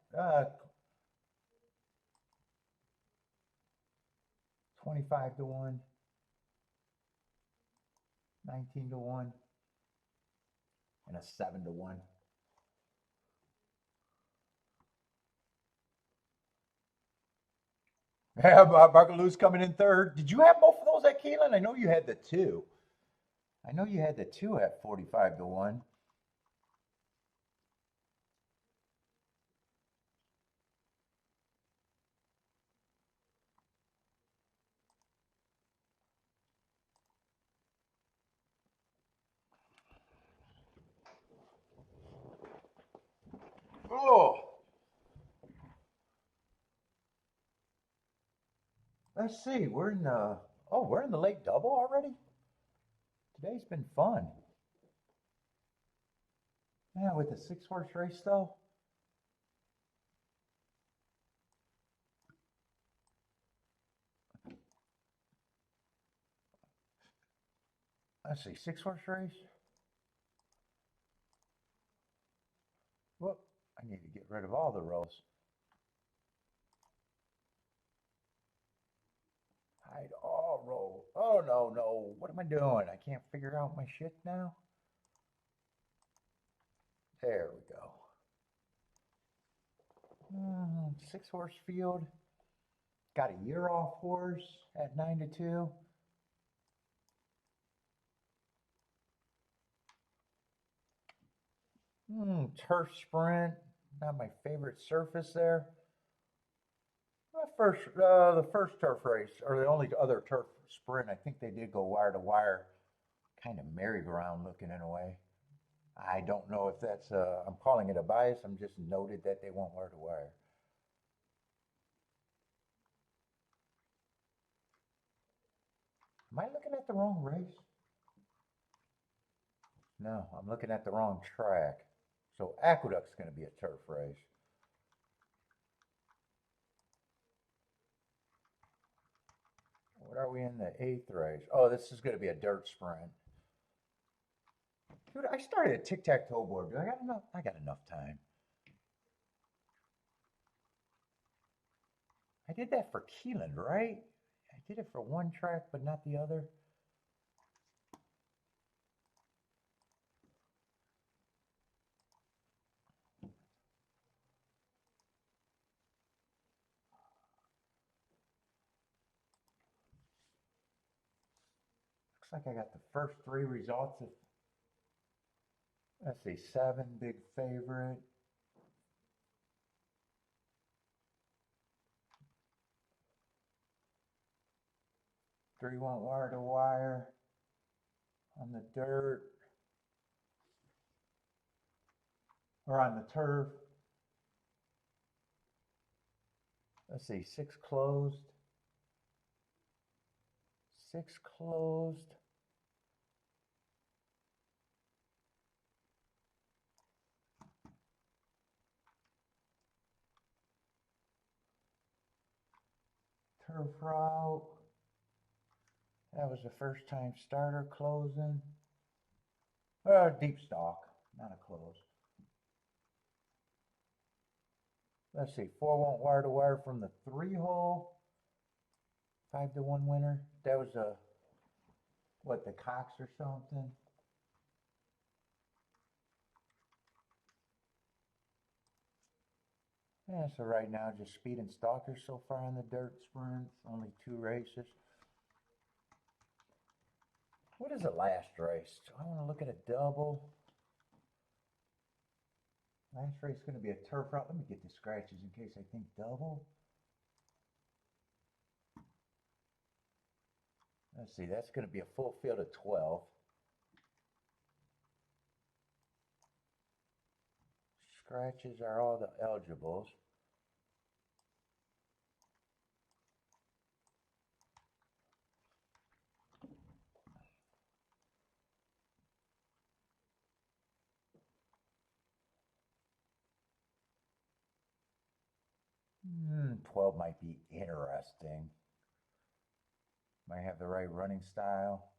25 to 1. 19 to 1. And a 7 to 1. Yeah, Barkaloo's coming in third. Did you have both of those at Keeneland? I know you had the two. I know you had the two at 45 to 1. Oh, let's see. We're in the late double already. Today's been fun. Yeah, with the 6-horse race though. Let's see, 6-horse race. Whoop! I need to get rid of all the rows. Hide all row. Oh no, no. What am I doing? I can't figure out my shit now. There we go. 6-horse field. Got a year off horse at 9 to 2. Turf sprint, not my favorite surface there. The first turf race, or the only other turf sprint, I think they did go wire to wire, kind of merry-go-round looking in a way. I don't know if that's, I'm calling it a bias. I'm just noted that they went wire to wire. Am I looking at the wrong race? No, I'm looking at the wrong track. So Aqueduct's going to be a turf race. What are we in the 8th race? Oh, this is going to be a dirt sprint. Dude, I started a tic-tac-toe board. Do I got enough? I got enough time. I did that for Keeneland, right? I did it for one track, but not the other. Looks like I got the first 3 results. Let's see, 7, big favorite. Three went wire to wire on the dirt or on the turf. Let's see, 6 closed. 6 closed. Turf route. That was the first time starter closing. Deep stock, not a close. Let's see, 4 went wire to wire from the 3 hole. 5-1 winner. That was a, what, the Cox or something? Yeah, so right now just speed and stalkers so far on the dirt sprints. Only 2 races. What is the last race? Do I want to look at a double? Last race is going to be a turf route. Let me get the scratches in case I think double. Let's see, that's going to be a full field of 12. Scratches are all the eligibles. Hmm, 12 might be interesting. Might have the right running style.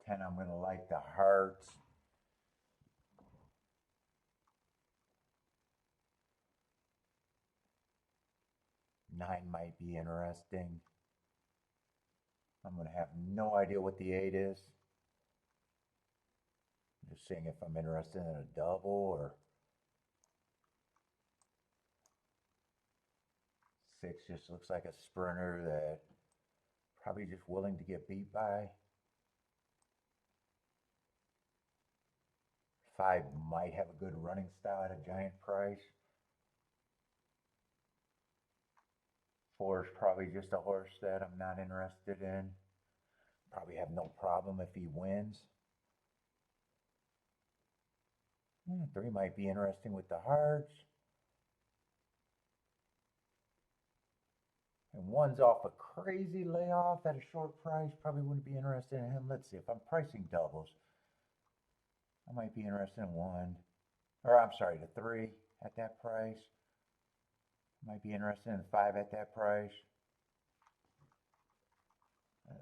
10, I'm going to like the hearts. Nine might be interesting. I'm going to have no idea what the 8 is. I'm just seeing if I'm interested in a double or 6 just looks like a sprinter that probably just willing to get beat by. 5 might have a good running style at a giant price. 4 is probably just a horse that I'm not interested in. Probably have no problem if he wins. 3 might be interesting with the hearts. And 1's off a crazy layoff at a short price. Probably wouldn't be interested in him. Let's see, if I'm pricing doubles, I might be interested in 1. Or I'm sorry, the 3 at that price. Might be interested in 5 at that price.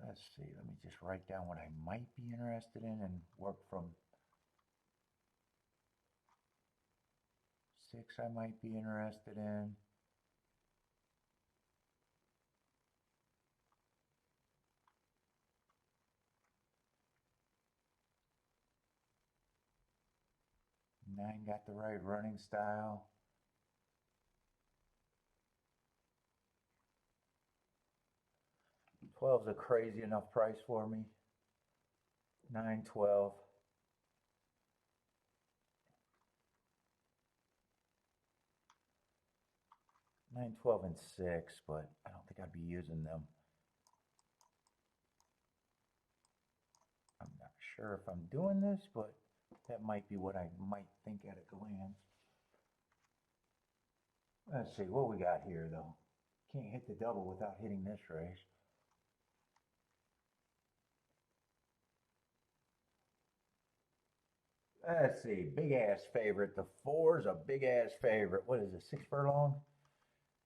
Let's see, let me just write down what I might be interested in and work from 6 I might be interested in. Nine got the right running style. 12's a crazy enough price for me. 9, 12. 9, 12, and 6, but I don't think I'd be using them. I'm not sure if I'm doing this, but that might be what I might think at a glance. Let's see what we got here, though. Can't hit the double without hitting this race. Let's see, big ass favorite. The 4's a big ass favorite. What is it, 6 furlong?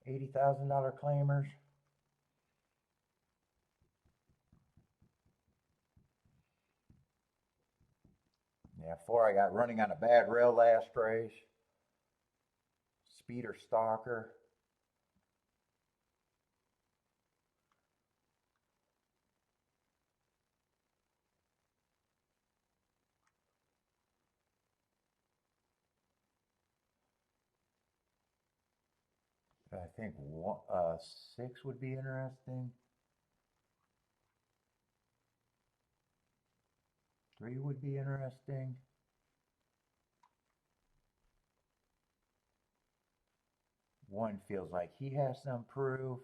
$80,000 claimers. Yeah, 4 I got running on a bad rail last race. Speeder Stalker. I think 6 would be interesting. 3 would be interesting. 1 feels like he has to improve.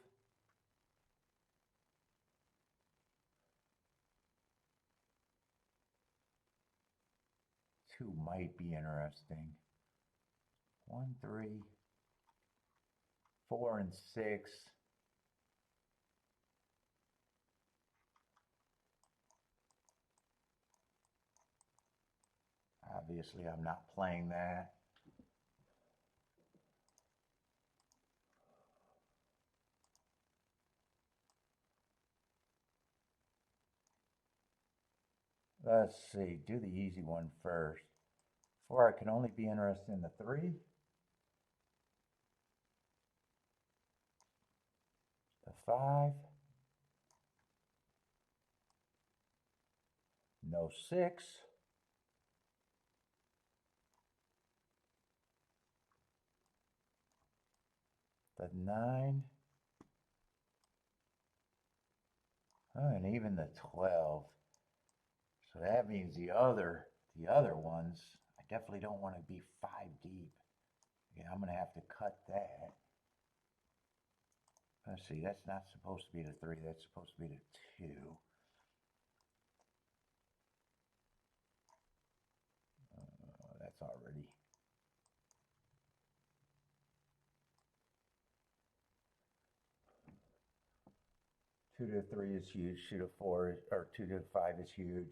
Two might be interesting. 1, 3, 4, and 6. Obviously, I'm not playing that. Let's see, do the easy one first. 4, I can only be interested in the 3. The 5. No 6. The 9. Oh, and even the 12. So that means the other ones, I definitely don't want to be 5 deep. Yeah, I'm going to have to cut that. Let's see, that's not supposed to be the 3, that's supposed to be the 2. That's already. Two to 3 is huge. 2 to 4 or 2 to 5 is huge.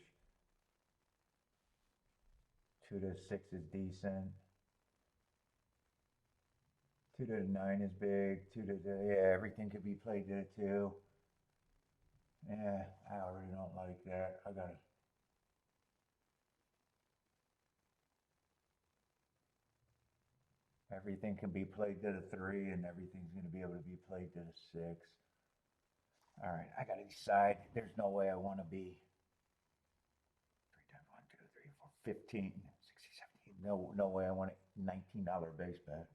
2 to 6 is decent. 2 to 9 is big. 2 to yeah, everything could be played to 2. Yeah, I already don't like that. I gotta. Everything can be played to the 3, and everything's gonna be able to be played to the 6. All right, I gotta decide. There's no way I want to be 3 times 1, 2, 3, 4, 15, 60, 17. No way I want a $19 base bet.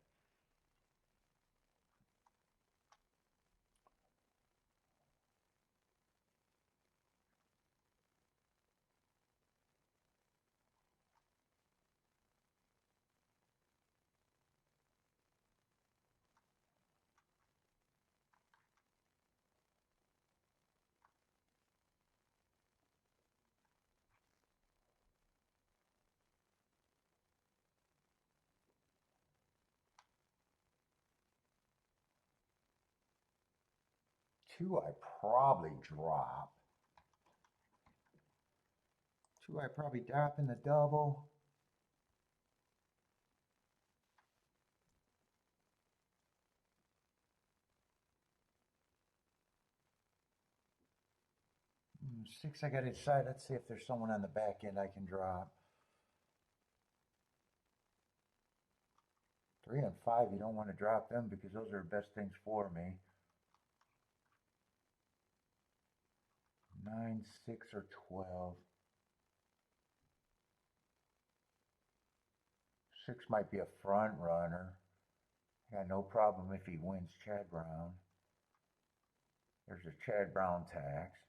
Two, I probably drop. 2, I probably drop in the double. Six, I got to decide. Let's see if there's someone on the back end I can drop. 3 and 5, you don't want to drop them because those are the best things for me. 9, 6, or 12. 6 might be a front runner. I got no problem if he wins Chad Brown. There's a Chad Brown tax.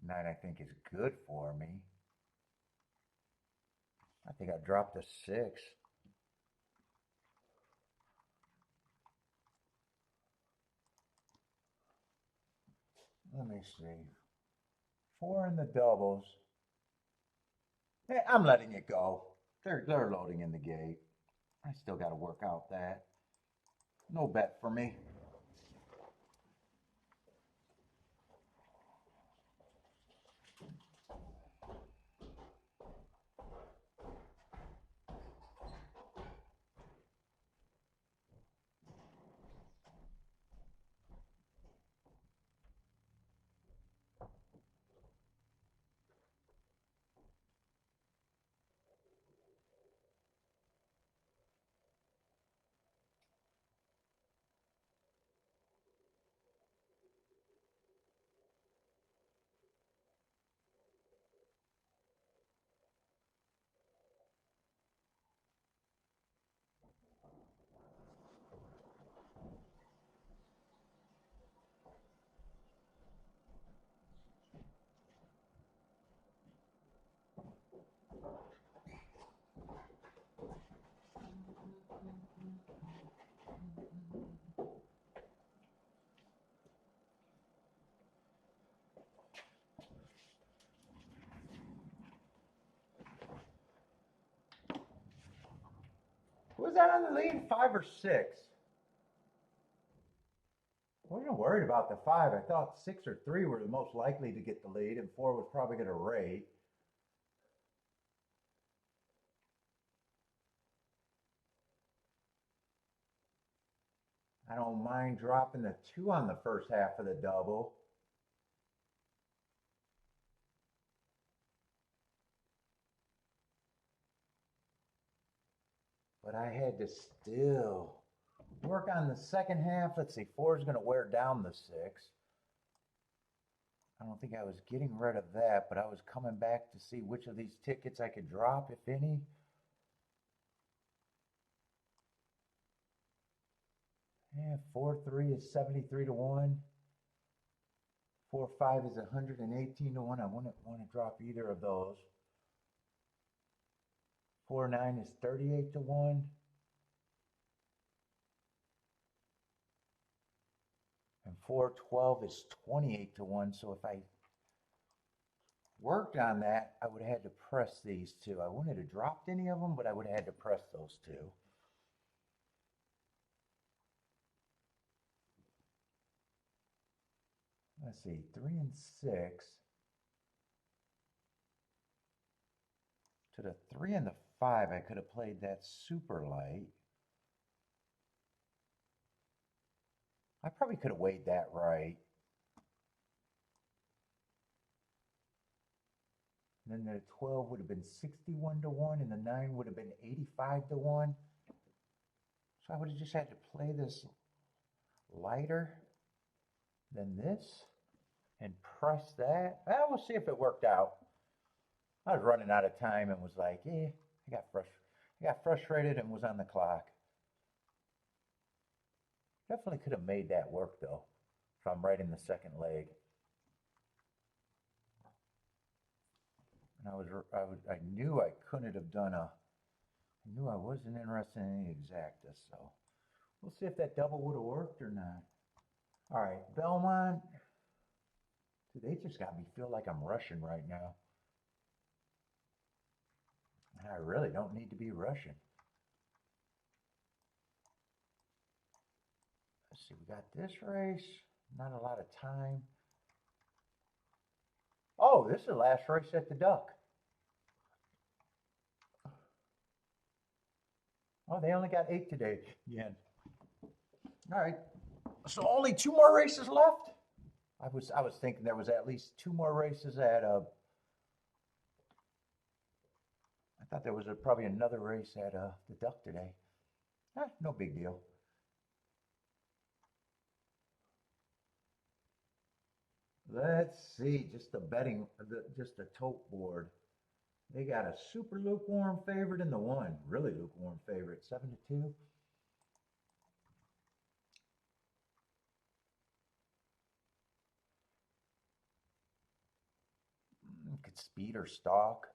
9, I think, is good for me. I think I dropped a 6. let me see. 4 in the doubles. Hey, I'm letting it go. They're loading in the gate. I still got to work out that. No bet for me. Was that on the lead? 5 or 6? I wasn't worried about the 5. I thought 6 or 3 were the most likely to get the lead, and 4 was probably going to rate. I don't mind dropping the 2 on the first half of the double. But I had to still work on the second half. Let's see, 4 is going to wear down the 6. I don't think I was getting rid of that, but I was coming back to see which of these tickets I could drop, if any. Yeah, 4-3 is 73 to 1. 4-5 is 118 to 1. I wouldn't want to drop either of those. 4-9 is 38 to 1. And 4-12 is 28 to 1. So if I worked on that, I would have had to press these two. I wouldn't have dropped any of them, but I would have had to press those two. Let's see, 3 and 6. To the 3 and the 5, I could have played that super light. I probably could have weighed that right. And then the 12 would have been 61 to 1, and the 9 would have been 85 to 1. So I would have just had to play this lighter than this and press that. Well, we'll see if it worked out. I was running out of time and was like, I got frustrated and was on the clock. Definitely could have made that work though, if I'm right in the second leg. And I knew I couldn't have done I knew I wasn't interested in any exacta, so we'll see if that double would have worked or not. All right, Belmont. Dude, they just got me feel like I'm rushing right now. And I really don't need to be rushing. Let's see, we got this race. Not a lot of time. Oh, this is the last race at the Duck. Oh, they only got 8 today. Yeah. All right. So only 2 more races left? I was thinking there was at least 2 more races at I thought there was probably another race at the Duck today. No big deal. Let's see, just the betting, just the tote board. They got a super lukewarm favorite and the 1 really lukewarm favorite, 7 to 2. Could speed or stalk.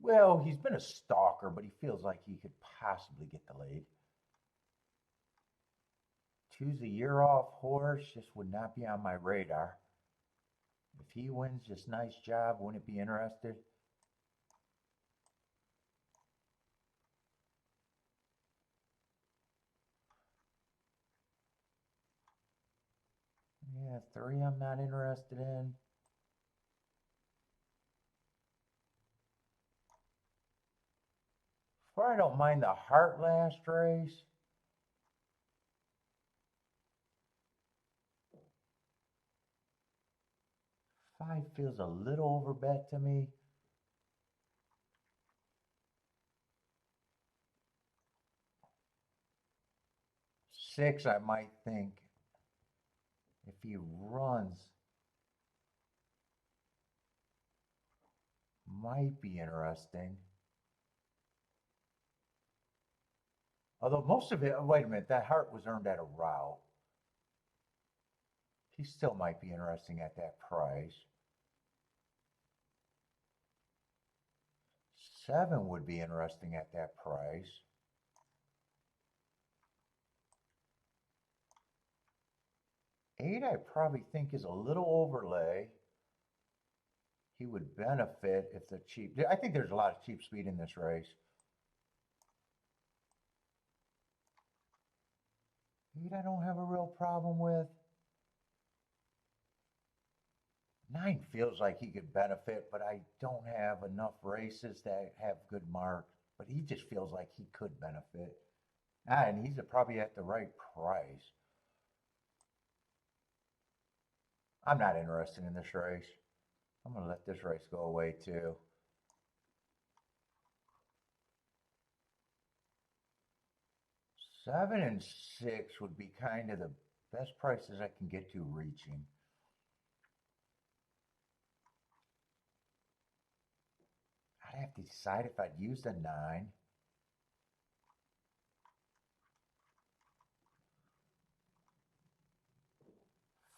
Well, he's been a stalker, but he feels like he could possibly get the lead. choose a year off horse, just would not be on my radar. If he wins, just nice job. Wouldn't be interested. Yeah, 3 I'm not interested in. 4 I don't mind the Heart last race. 5 feels a little overbet to me. 6 I might think, if he runs, might be interesting. Although most of it, wait a minute, that Heart was earned at a route. He still might be interesting at that price. 7 would be interesting at that price. 8 I probably think is a little overlay. He would benefit if the cheap, I think there's a lot of cheap speed in this race. 8 I don't have a real problem with. 9 feels like he could benefit, but I don't have enough races that have good marks. But he just feels like he could benefit. And he's probably at the right price. I'm not interested in this race. I'm going to let this race go away too. Seven and 6 would be kind of the best prices I can get to reaching. I'd have to decide if I'd use the 9.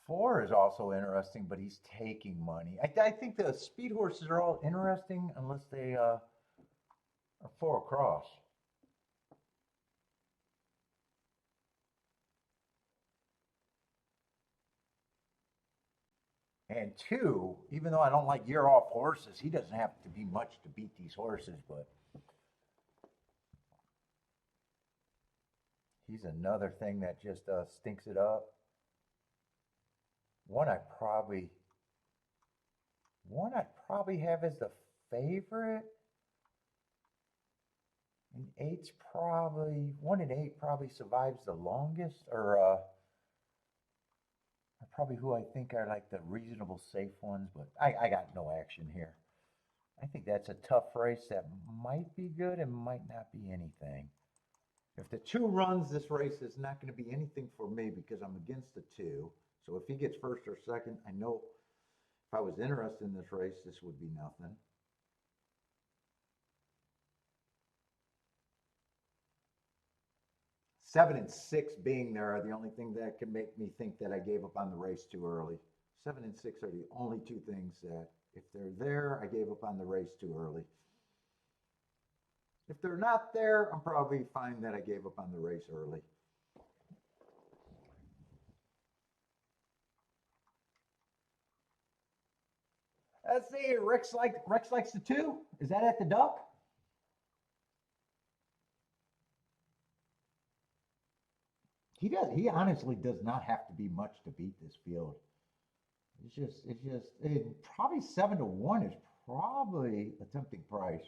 4 is also interesting, but he's taking money. I think the speed horses are all interesting unless they are 4 across. And 2, even though I don't like year off horses, he doesn't have to be much to beat these horses, but he's another thing that just stinks it up. 1 I'd probably have as the favorite. And 8's probably 1 and 8 probably survives the longest, or probably who I think are like the reasonable safe ones, but I got no action here. I think that's a tough race that might be good and might not be anything. If the 2 runs, this race is not going to be anything for me because I'm against the 2. So if he gets first or second, I know if I was interested in this race, this would be nothing. Seven and 6 being there are the only thing that can make me think that I gave up on the race too early. 7 and 6 are the only 2 things that, if they're there, I gave up on the race too early. If they're not there, I'm probably fine that I gave up on the race early. Let's see, Rex likes the 2. Is that at the Duck? He honestly does not have to be much to beat this field. Probably 7 to 1 is probably a tempting price.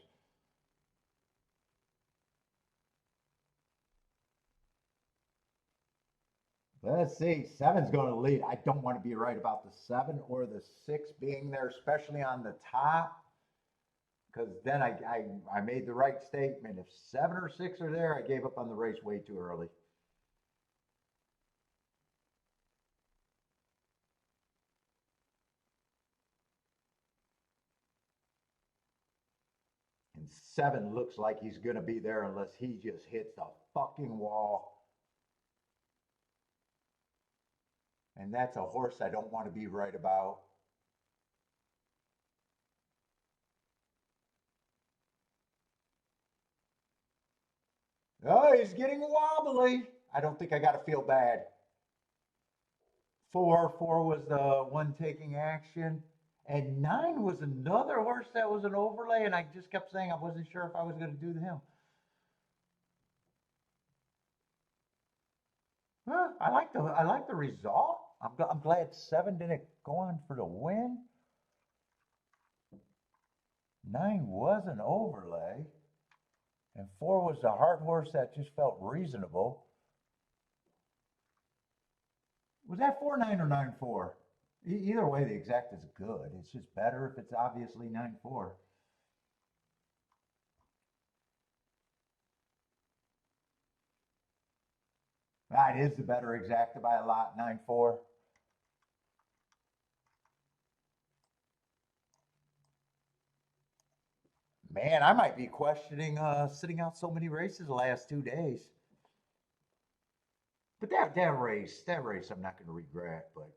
Let's see, 7's going to lead. I don't want to be right about the 7 or the 6 being there, especially on the top, because then I made the right statement. If 7 or 6 are there, I gave up on the race way too early. And 7 looks like he's going to be there unless he just hits the fucking wall. And that's a horse I don't want to be right about. Oh, he's getting wobbly. I don't think I got to feel bad. Four was the one taking action. And 9 was another horse that was an overlay, and I just kept saying I wasn't sure if I was going to do him. Well, I like the result. I'm glad 7 didn't go on for the win. 9 was an overlay, and 4 was the hard horse that just felt reasonable. Was that 4-9 or 9-4? Either way, the exact is good. It's just better if it's obviously 9-4. That is the better exacta by a lot, 9-4. Man, I might be questioning sitting out so many races the last 2 days. But that race, I'm not going to regret. But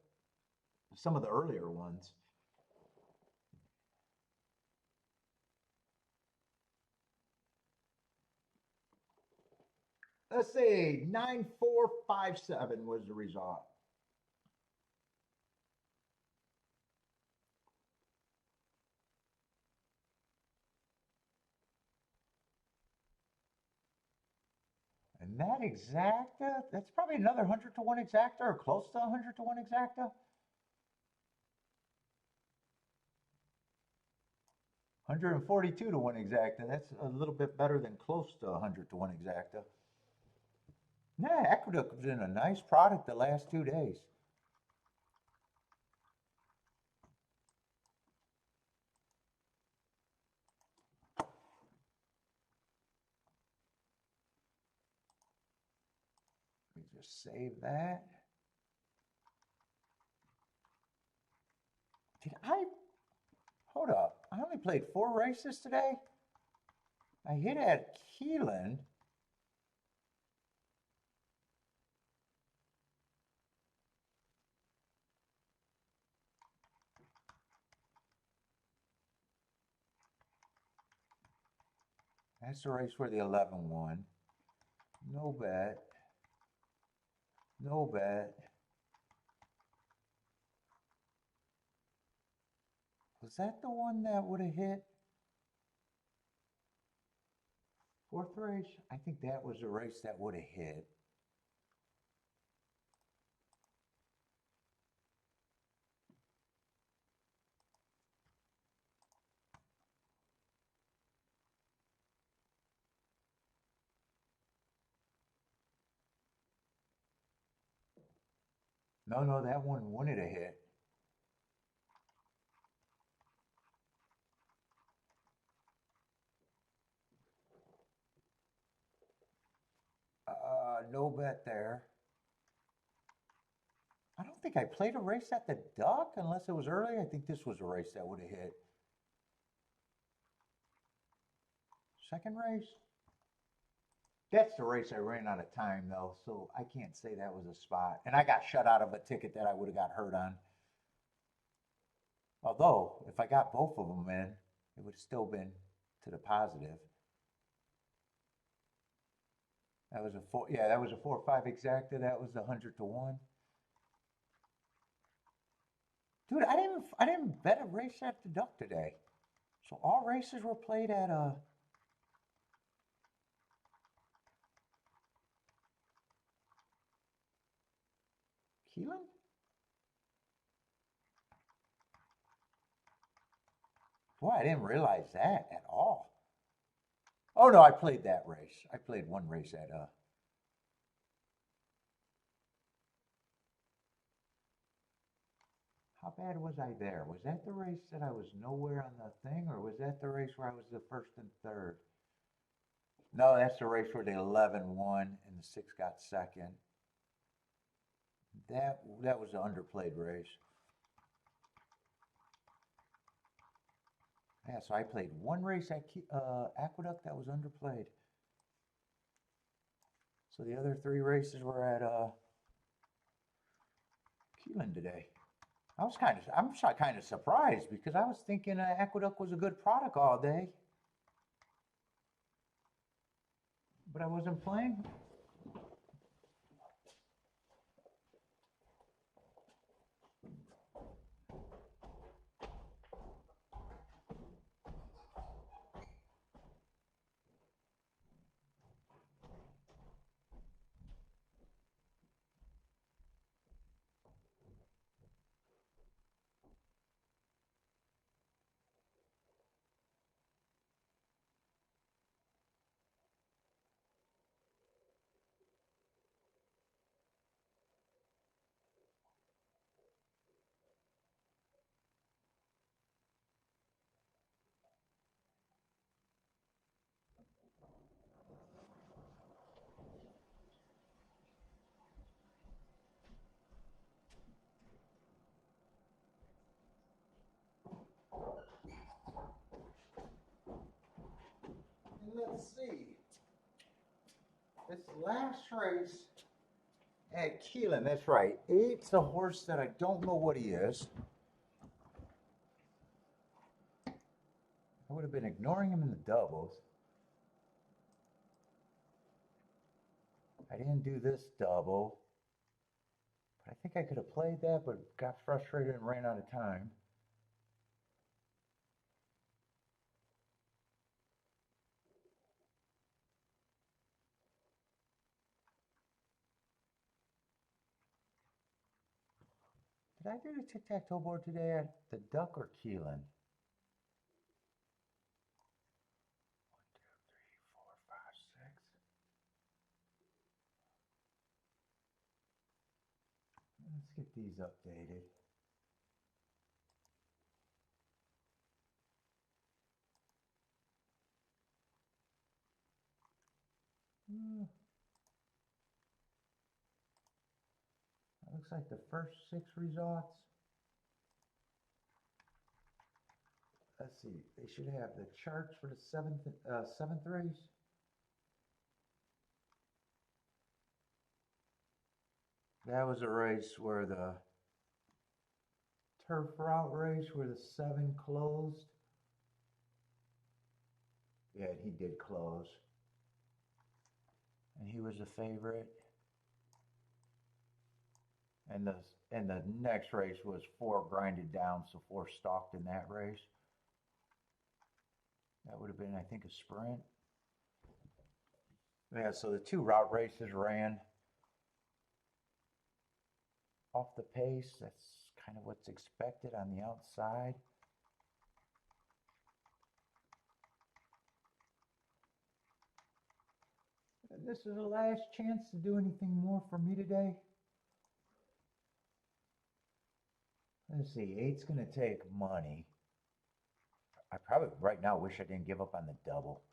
some of the earlier ones. Let's see, 9-4-5-7 was the result. And that exacta, that's probably another 100-to-1 exacta or close to 100-to-1 exacta. 142-to-1 exacta. That's a little bit better than close to 100-to-1 exacta. Yeah, Aqueduct was in a nice product the last 2 days. Let me just save that. Did I? Hold up. I only played 4 races today. I hit at Keeneland. That's the race where the 11 won. No bet. No bet. Was that the one that would have hit? 4th race? I think that was the race that would have hit. No, that one wouldn't have hit. No bet there. I don't think I played a race at the Duck unless it was early. I think this was a race that would have hit. 2nd race? That's the race I ran out of time though, so I can't say that was a spot. And I got shut out of a ticket that I would have got hurt on. Although, if I got both of them in, it would have still been to the positive. That was a 4, yeah, that was a 4-5 exacta. That was the 100-to-1. Dude, I didn't bet a race at the Duck today. So all races were played at Keeneland? Boy, I didn't realize that at all. Oh no, I played that race. I played one race at how bad was I there? Was that the race that I was nowhere on the thing, or was that the race where I was the 1st and 3rd? No, that's the race where the 11 won and the 6 got 2nd. That was an underplayed race. Yeah, so I played one race at Aqueduct that was underplayed. So the other 3 races were at Keeneland today. I'm kind of surprised because I was thinking Aqueduct was a good product all day, but I wasn't playing. let's see. This last race at Keeneland, that's right. Eight's a horse that I don't know what he is. I would have been ignoring him in the doubles. I didn't do this double. But I think I could have played that, but got frustrated and ran out of time. Did I do the tic-tac-toe board today at the Duck or Keeneland? 1, 2, 3, 4, 5, 6. Let's get these updated. That looks like the first 6 results. Let's see, they should have the charts for the seventh race. That was a race where the turf route race where the 7 closed. Yeah, he did close. And he was a favorite. And the next race was 4 grinded down, so 4 stalked in that race. That would have been, I think, a sprint. Yeah, so the 2 route races ran off the pace. That's kind of what's expected on the outside. And this is the last chance to do anything more for me today. Let's see, 8's going to take money. I probably right now wish I didn't give up on the double.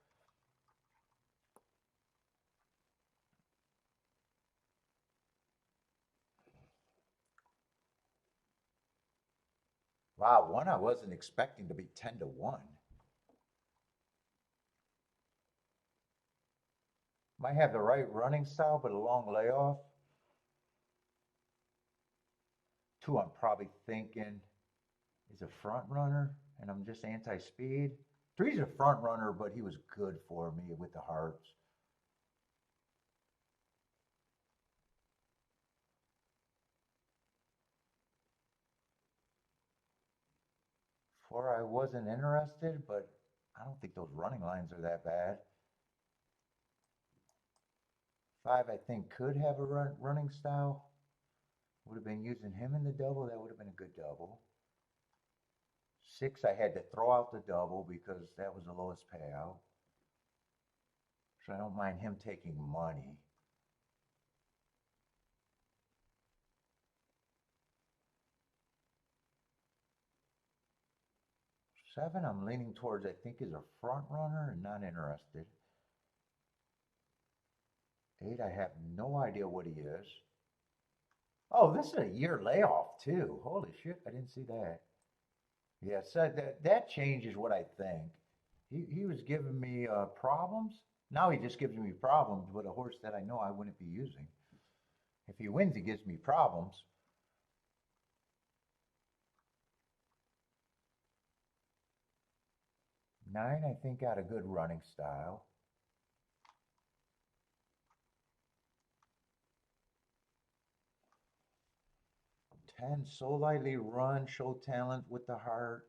Wow, one I wasn't expecting to be 10-1. Might have the right running style, but a long layoff. 2, I'm probably thinking is a front runner, and I'm just anti-speed. 3's a front runner, but he was good for me with the hearts. 4, I wasn't interested, but I don't think those running lines are that bad. 5, I think, could have a running style. Would have been using him in the double. That would have been a good double. 6, I had to throw out the double because that was the lowest payout. So I don't mind him taking money. 7, I'm leaning towards, I think, is a front runner and not interested. 8, I have no idea what he is. Oh, this is a year layoff too. Holy shit, I didn't see that. Yeah, so that changes what I think. He was giving me problems. Now he just gives me problems with a horse that I know I wouldn't be using. If he wins, he gives me problems. 9, I think, got a good running style. 10, so lightly run, show talent with the heart.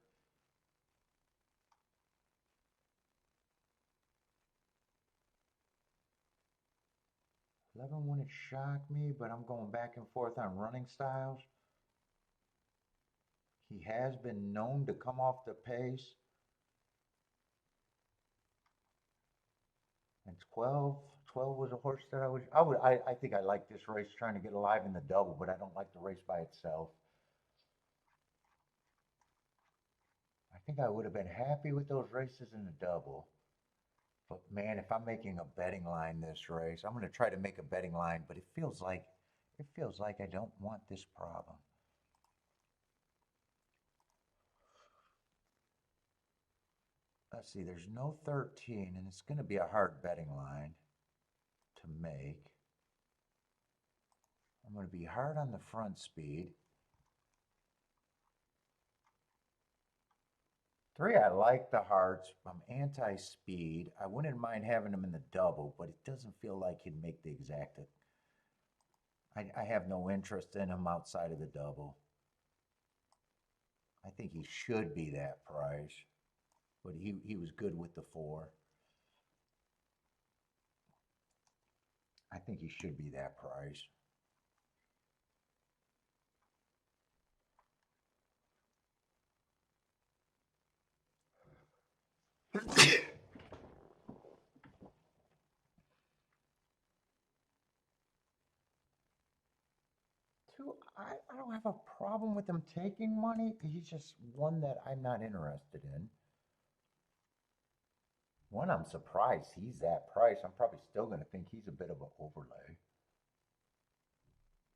11 wouldn't shock me, but I'm going back and forth on running styles. He has been known to come off the pace. And 12 was a horse that I think I like this race trying to get alive in the double, but I don't like the race by itself. I think I would have been happy with those races in the double. But man, if I'm making a betting line this race, I'm going to try to make a betting line, but it feels like I don't want this problem. let's see, there's no 13, and it's going to be a hard betting line to make. I'm going to be hard on the front speed. 3, I like the hearts. I'm anti-speed. I wouldn't mind having him in the double, but it doesn't feel like he'd make the exacta. I have no interest in him outside of the double. I think he should be that price, but he was good with the 4. I think he should be that price. I don't have a problem with him taking money. He's just one that I'm not interested in. One, I'm surprised he's that price. I'm probably still going to think he's a bit of an overlay.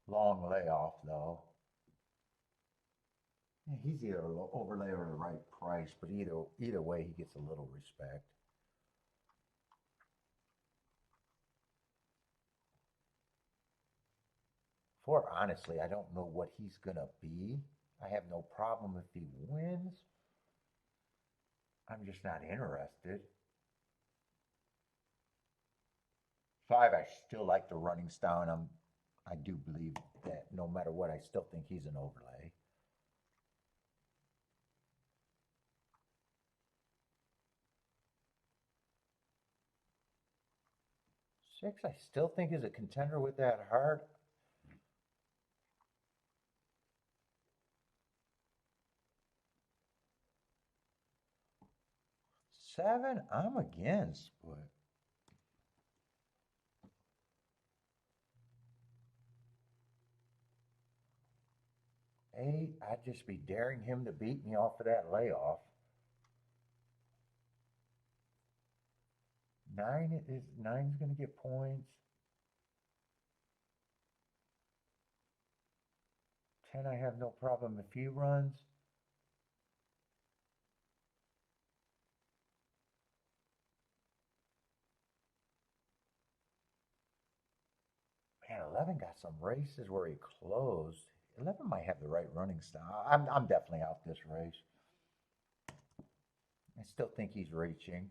Long layoff, though. Yeah, he's either an overlay or the right price, but either way, he gets a little respect. For honestly, I don't know what he's going to be. I have no problem if he wins. I'm just not interested. 5, I still like the running style, and I do believe that no matter what, I still think he's an overlay. 6, I still think is a contender with that heart. 7, I'm against, but 8, I'd just be daring him to beat me off of that layoff. 9's going to get points. 10, I have no problem if he runs. Man, 11 got some races where he closed. 11 might have the right running style. I'm definitely out this race. I still think he's reaching.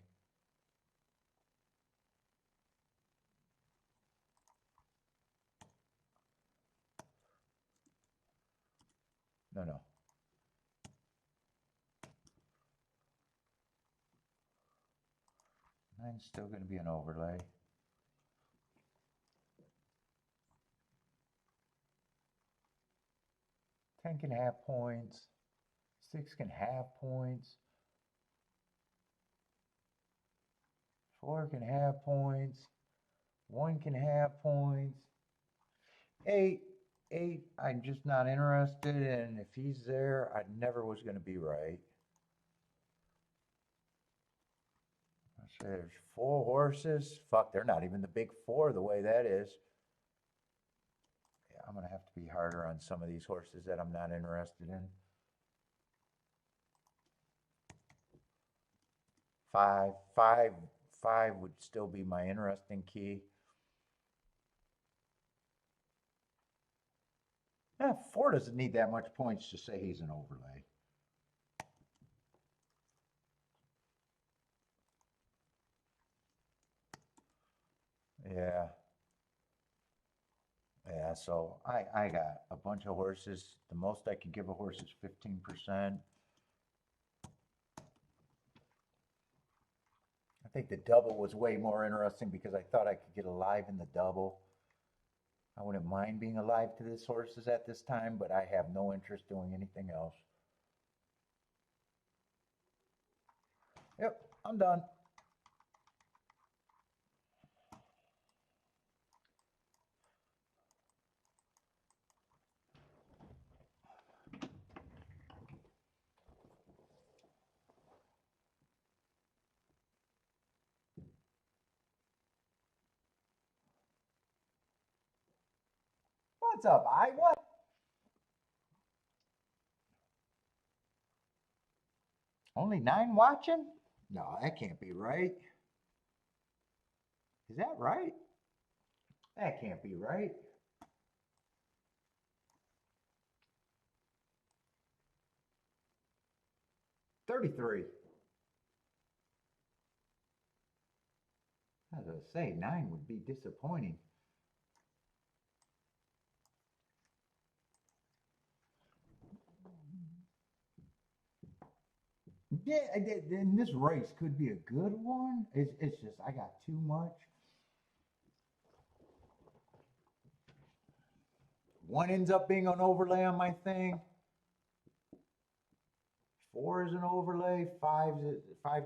No. 9's still going to be an overlay. 10 can have points. 6 can have points. 4 can have points. 1 can have points. 8, I'm just not interested in. If he's there, I never was going to be right. Let's say there's 4 horses. Fuck, they're not even the big 4 the way that is. Yeah, I'm going to have to be harder on some of these horses that I'm not interested in. 5 would still be my interesting key. Yeah, 4 doesn't need that much points to say he's an overlay. Yeah. Yeah, so I got a bunch of horses. The most I could give a horse is 15%. I think the double was way more interesting because I thought I could get alive in the double. I wouldn't mind being alive to this horses at this time, but I have no interest doing anything else. Yep, I'm done. What's up, Iowa? Only 9 watching? No, that can't be right. Is that right? That can't be right. $33. I was going to say 9 would be disappointing. Yeah, and this race could be a good one. It's just I got too much. One ends up being an overlay on my thing. 4 is an overlay. 5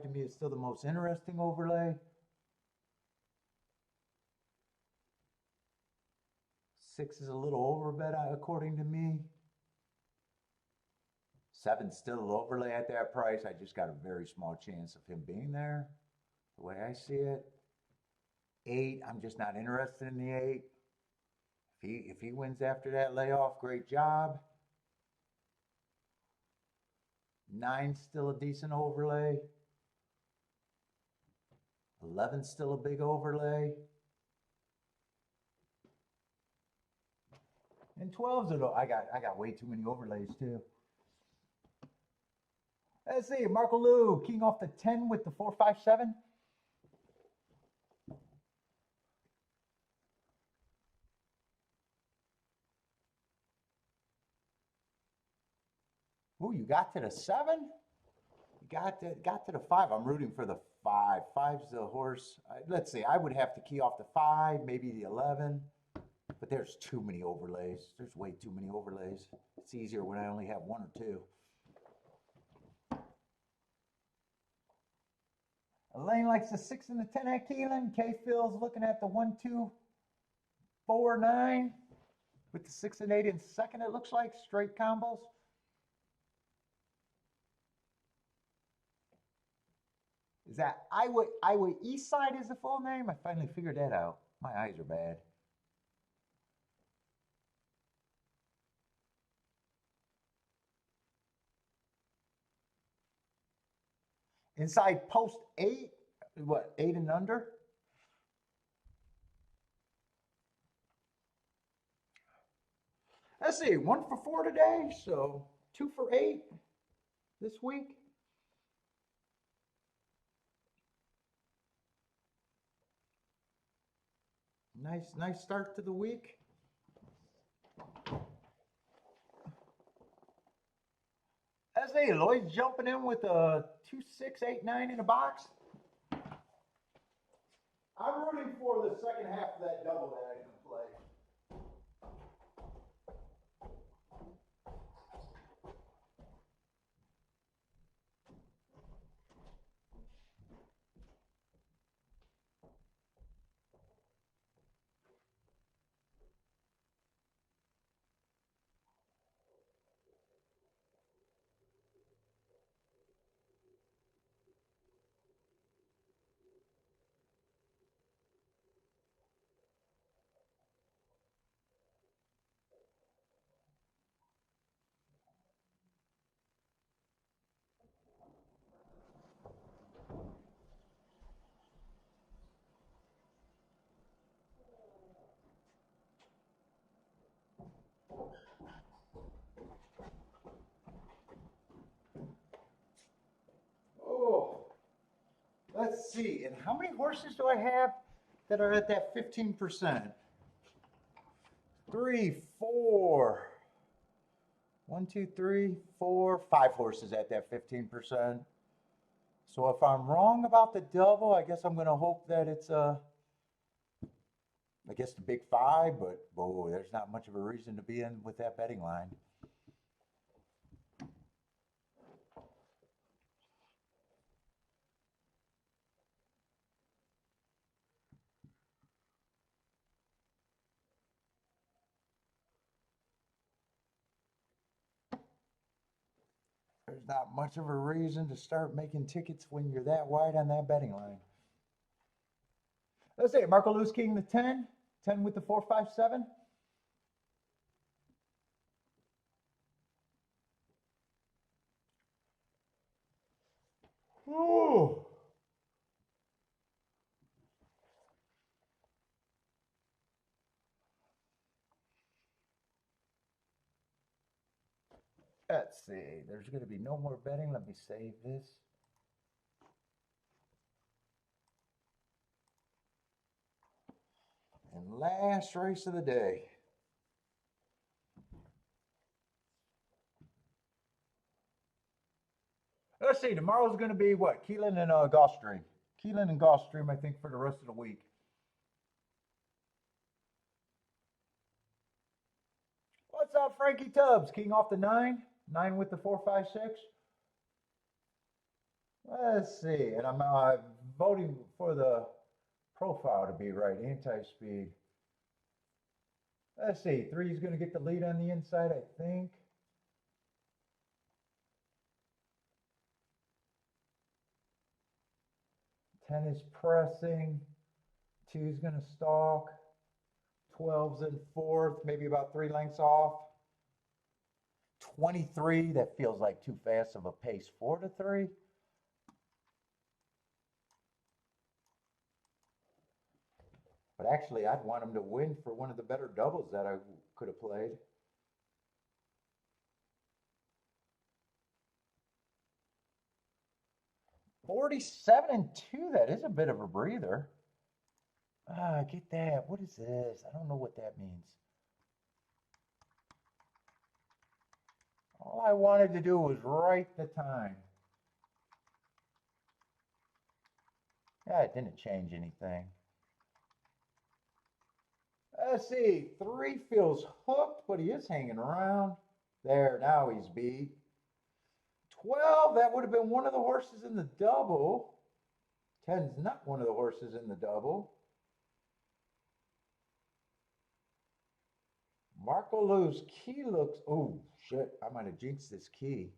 to me is still the most interesting overlay. 6 is a little overbet according to me. 7's still an overlay at that price. I just got a very small chance of him being there, the way I see it. 8, I'm just not interested in the 8. If he wins after that layoff, great job. 9's still a decent overlay. 11's still a big overlay. And 12's I got way too many overlays too. Let's see, Marco Lou, king off the 10 with the 4-5-7. Ooh, you got to the 7? You got to the 5. I'm rooting for the 5. 5's the horse. Let's see, I would have to key off the 5, maybe the 11. But there's too many overlays. There's way too many overlays. It's easier when I only have 1 or 2. Elaine likes the 6 and the 10 at Keeneland. K Phil's looking at the 1, 2, 4, 9 with the 6 and 8 in second. It looks like straight combos. Is that Iowa East Side is the full name? I finally figured that out. My eyes are bad. Inside post 8, what, 8 and under? Let's see, 1 for 4 today, so 2 for 8 this week. Nice start to the week. Let's see, Lloyd's jumping in with a 2, 6, 8, 9 in a box. I'm rooting for the second half of that double that I can play. Let's see, and how many horses do I have that are at that 15%? 3, 4. 1, 2, 3, 4, 5 horses at that 15%. So if I'm wrong about the double, I guess I'm going to hope that it's I guess the big 5, but boy, there's not much of a reason to be in with that betting line. There's not much of a reason to start making tickets when you're that wide on that betting line. Let's say Marco Lewis King the 10, 10 with the 4-5-7. Ooh. Let's see. There's going to be no more betting. Let me save this. And last race of the day. Let's see. Tomorrow's going to be what? Keeneland and Gulfstream. Keeneland and Gulfstream, I think, for the rest of the week. What's up, Frankie Tubbs? King off the 9. 9 with the 4, 5, 6. Let's see. And I'm voting for the profile to be right. Anti-speed. Let's see. 3 is going to get the lead on the inside, I think. 10 is pressing. 2 is going to stalk. 12's in 4th, maybe about 3 lengths off. 23, that feels like too fast of a pace. 4 to 3. But actually, I'd want him to win for one of the better doubles that I could have played. $47-2, that is a bit of a breather. Get that. What is this? I don't know what that means. All I wanted to do was write the time. Yeah, it didn't change anything. Let's see. 3 feels hooked, but he is hanging around. There, now he's beat. 12, that would have been one of the horses in the double. 10's not one of the horses in the double. Marco Lou's key looks, oh shit, I might have jinxed this key.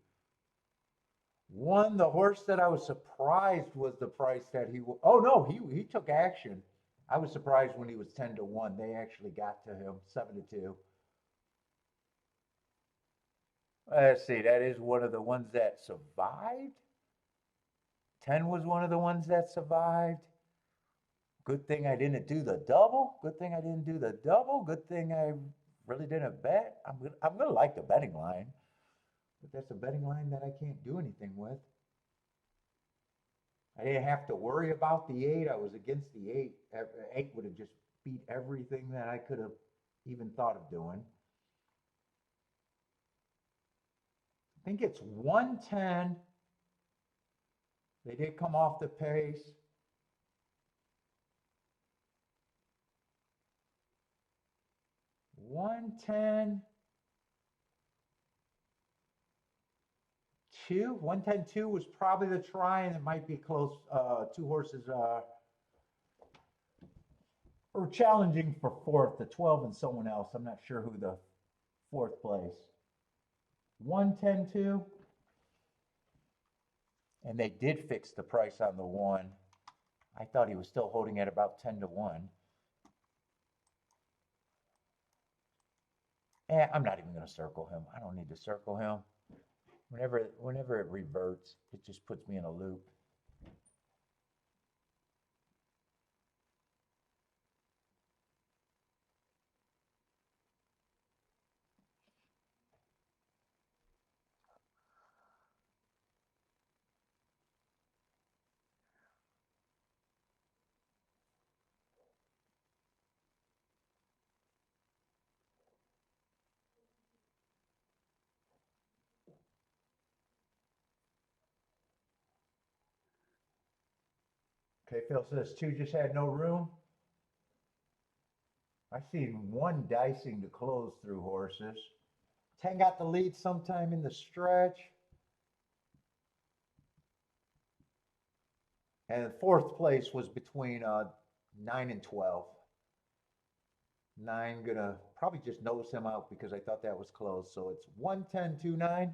1, the horse that I was surprised was the price that oh no, he took action. I was surprised when he was 10 to 1. They actually got to him, 7 to 2. Let's see, that is one of the ones that survived. 10 was one of the ones that survived. Good thing I didn't do the double. Good thing I didn't do the double. Good thing I really didn't bet. I'm gonna like the betting line, but that's a betting line that I can't do anything with. I didn't have to worry about the 8. I was against the 8. 8 would have just beat everything that I could have even thought of doing. I think it's 110. They did come off the pace. $110-2. 110-2 was probably the try, and it might be close. 2 horses were challenging for 4th, the 12 and someone else. I'm not sure who the 4th place. 110-2. And they did fix the price on the 1. I thought he was still holding at about 10 to 1. I'm not even going to circle him. I don't need to circle him. Whenever it reverts, it just puts me in a loop. Okay, Phil says 2 just had no room. I seen 1 dicing to close through horses. 10 got the lead sometime in the stretch. And 4th place was between 9 and 12. 9 gonna probably just nose him out because I thought that was close. So it's 110-2-9.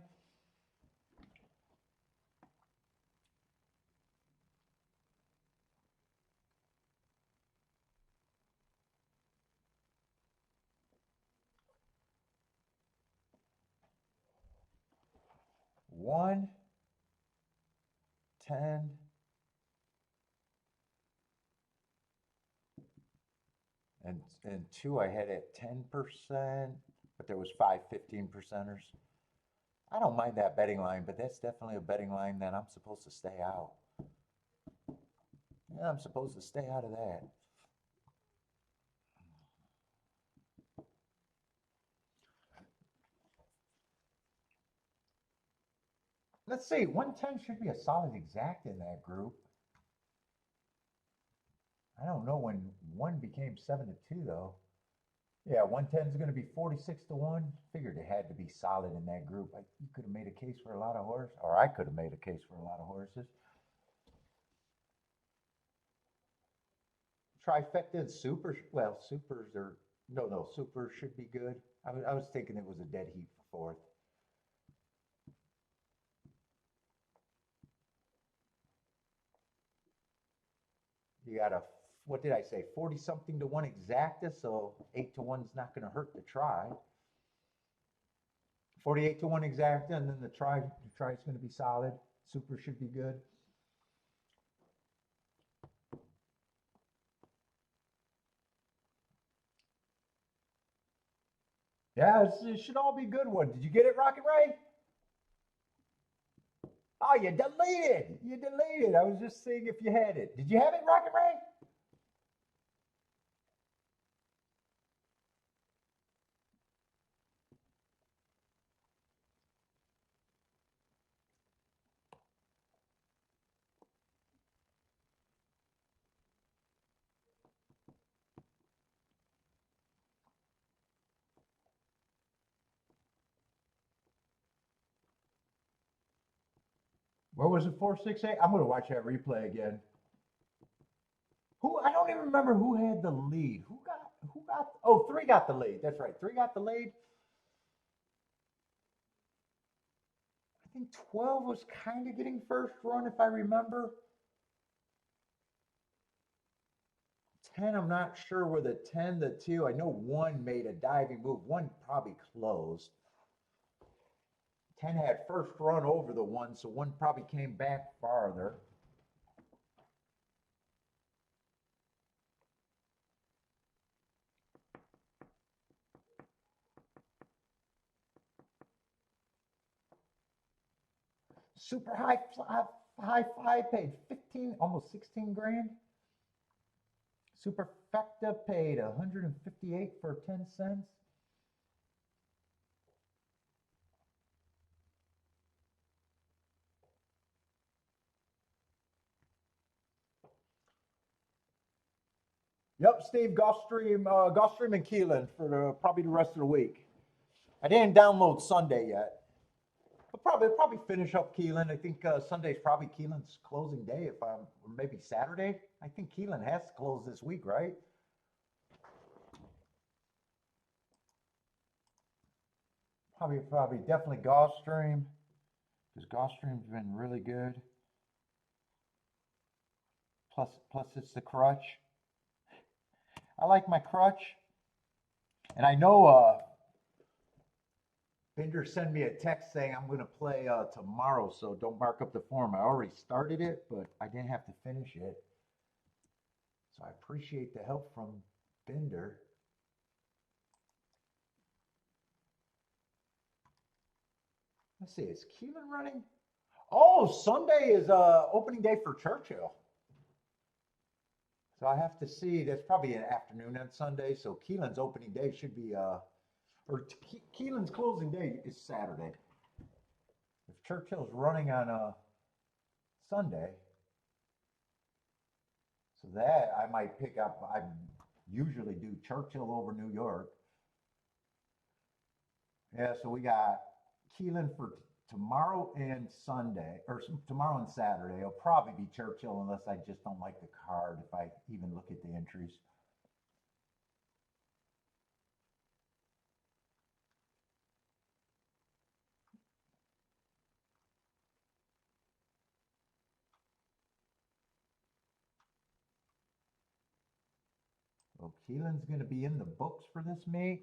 One, 10, and 2 I had at 10%, but there was 5 15%ers. I don't mind that betting line, but that's definitely a betting line that I'm supposed to stay out. Yeah, I'm supposed to stay out of that. Let's see, 110 should be a solid exact in that group. I don't know when one became 7 to 2 though. Yeah, 110 is going to be 46 to 1. Figured it had to be solid in that group. You could have made a case for a lot of horses, or I could have made a case for a lot of horses. Trifecta and supers. Well, supers are no. Supers should be good. I was thinking it was a dead heat for fourth. You got a what did I say? 40 something to 1 exacta, so 8 to 1 is not going to hurt to try. 48 to 1 exacta, and then the try is going to be solid. Super should be good. Yeah, it should all be good one. Did you get it, Rocket Ray? Oh, you deleted. You deleted. I was just seeing if you had it. Did you have it, Rocket Ray? Where was it? 468. I'm going to watch that replay again. Who? I don't even remember who had the lead. Who got? Who got? Oh, 3 got the lead. That's right. 3 got the lead. I think 12 was kind of getting first run, if I remember. 10, I'm not sure where the 10, the 2. I know 1 made a diving move. 1 probably closed. 10 had first run over the 1, so 1 probably came back farther. Super high five paid 15, almost 16 grand. Superfecta paid 158 for 10 cents. Yep, Steve, Gulfstream and Keeneland for probably the rest of the week. I didn't download Sunday yet. I'll probably finish up Keeneland. I think Sunday's probably Keeneland's closing day, or maybe Saturday. I think Keeneland has to close this week, right? Probably definitely Gulfstream, because Gulfstream's been really good. Plus it's the crutch. I like my crutch, and I know Binder sent me a text saying I'm going to play tomorrow, so don't mark up the form. I already started it, but I didn't have to finish it. So I appreciate the help from Binder. Let's see, is Keeneland running? Oh, Sunday is opening day for Churchill. So I have to see. That's probably an afternoon on Sunday. So Keeneland's opening day should be, or Keeneland's closing day is Saturday. If Churchill's running on a Sunday, so that I might pick up. I usually do Churchill over New York. Yeah, so we got Keeneland for tomorrow and Sunday, or tomorrow and Saturday. It'll probably be Churchill unless I just don't like the card if I even look at the entries. Well, Keeneland's going to be in the books for this meet.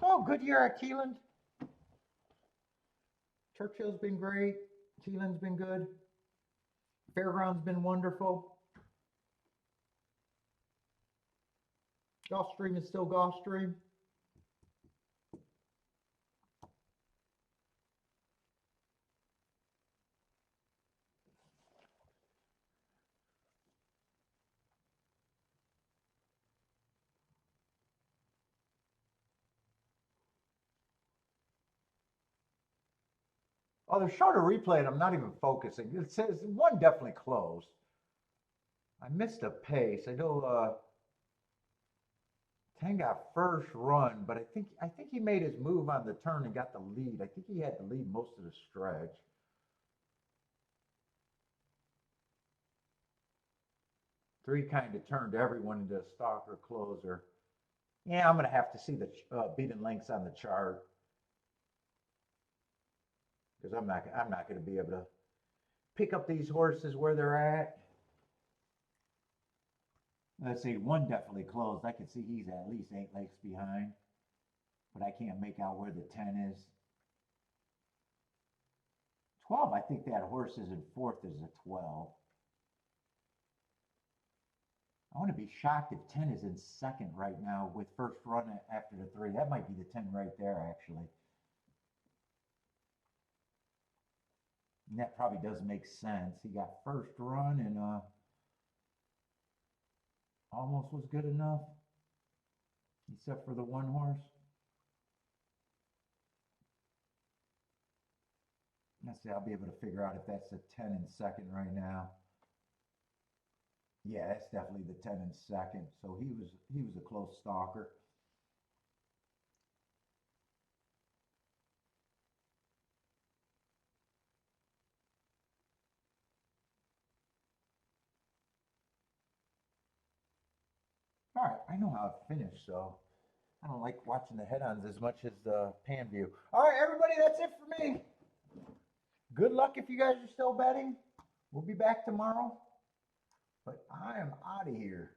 So good year at Keeneland. Churchill's been great. Keeneland's been good. Fairground's been wonderful. Gulfstream is still Gulfstream. Oh, they're showing a replay and I'm not even focusing. It says one definitely closed. I missed a pace. I know 10 got first run, but I think he made his move on the turn and got the lead. I think he had the lead most of the stretch. Three kind of turned everyone into a stalker closer. Yeah, I'm going to have to see the beaten links on the chart because I'm not going to be able to pick up these horses where they're at. Let's see, one definitely closed. I can see he's at least 8 lengths behind, but I can't make out where the 10 is. 12, I think that horse is in fourth as a 12. I want to be shocked if 10 is in second right now with first run after the 3. That might be the 10 right there, actually. And that probably does make sense. He got first run and almost was good enough, except for the one horse. Let's see, I'll be able to figure out if that's a 10 in second right now. Yeah, that's definitely the 10 in second. So he was a close stalker. All right, I know how it finished, so I don't like watching the head-ons as much as the pan view. All right, everybody, that's it for me. Good luck if you guys are still betting. We'll be back tomorrow, but I am out of here.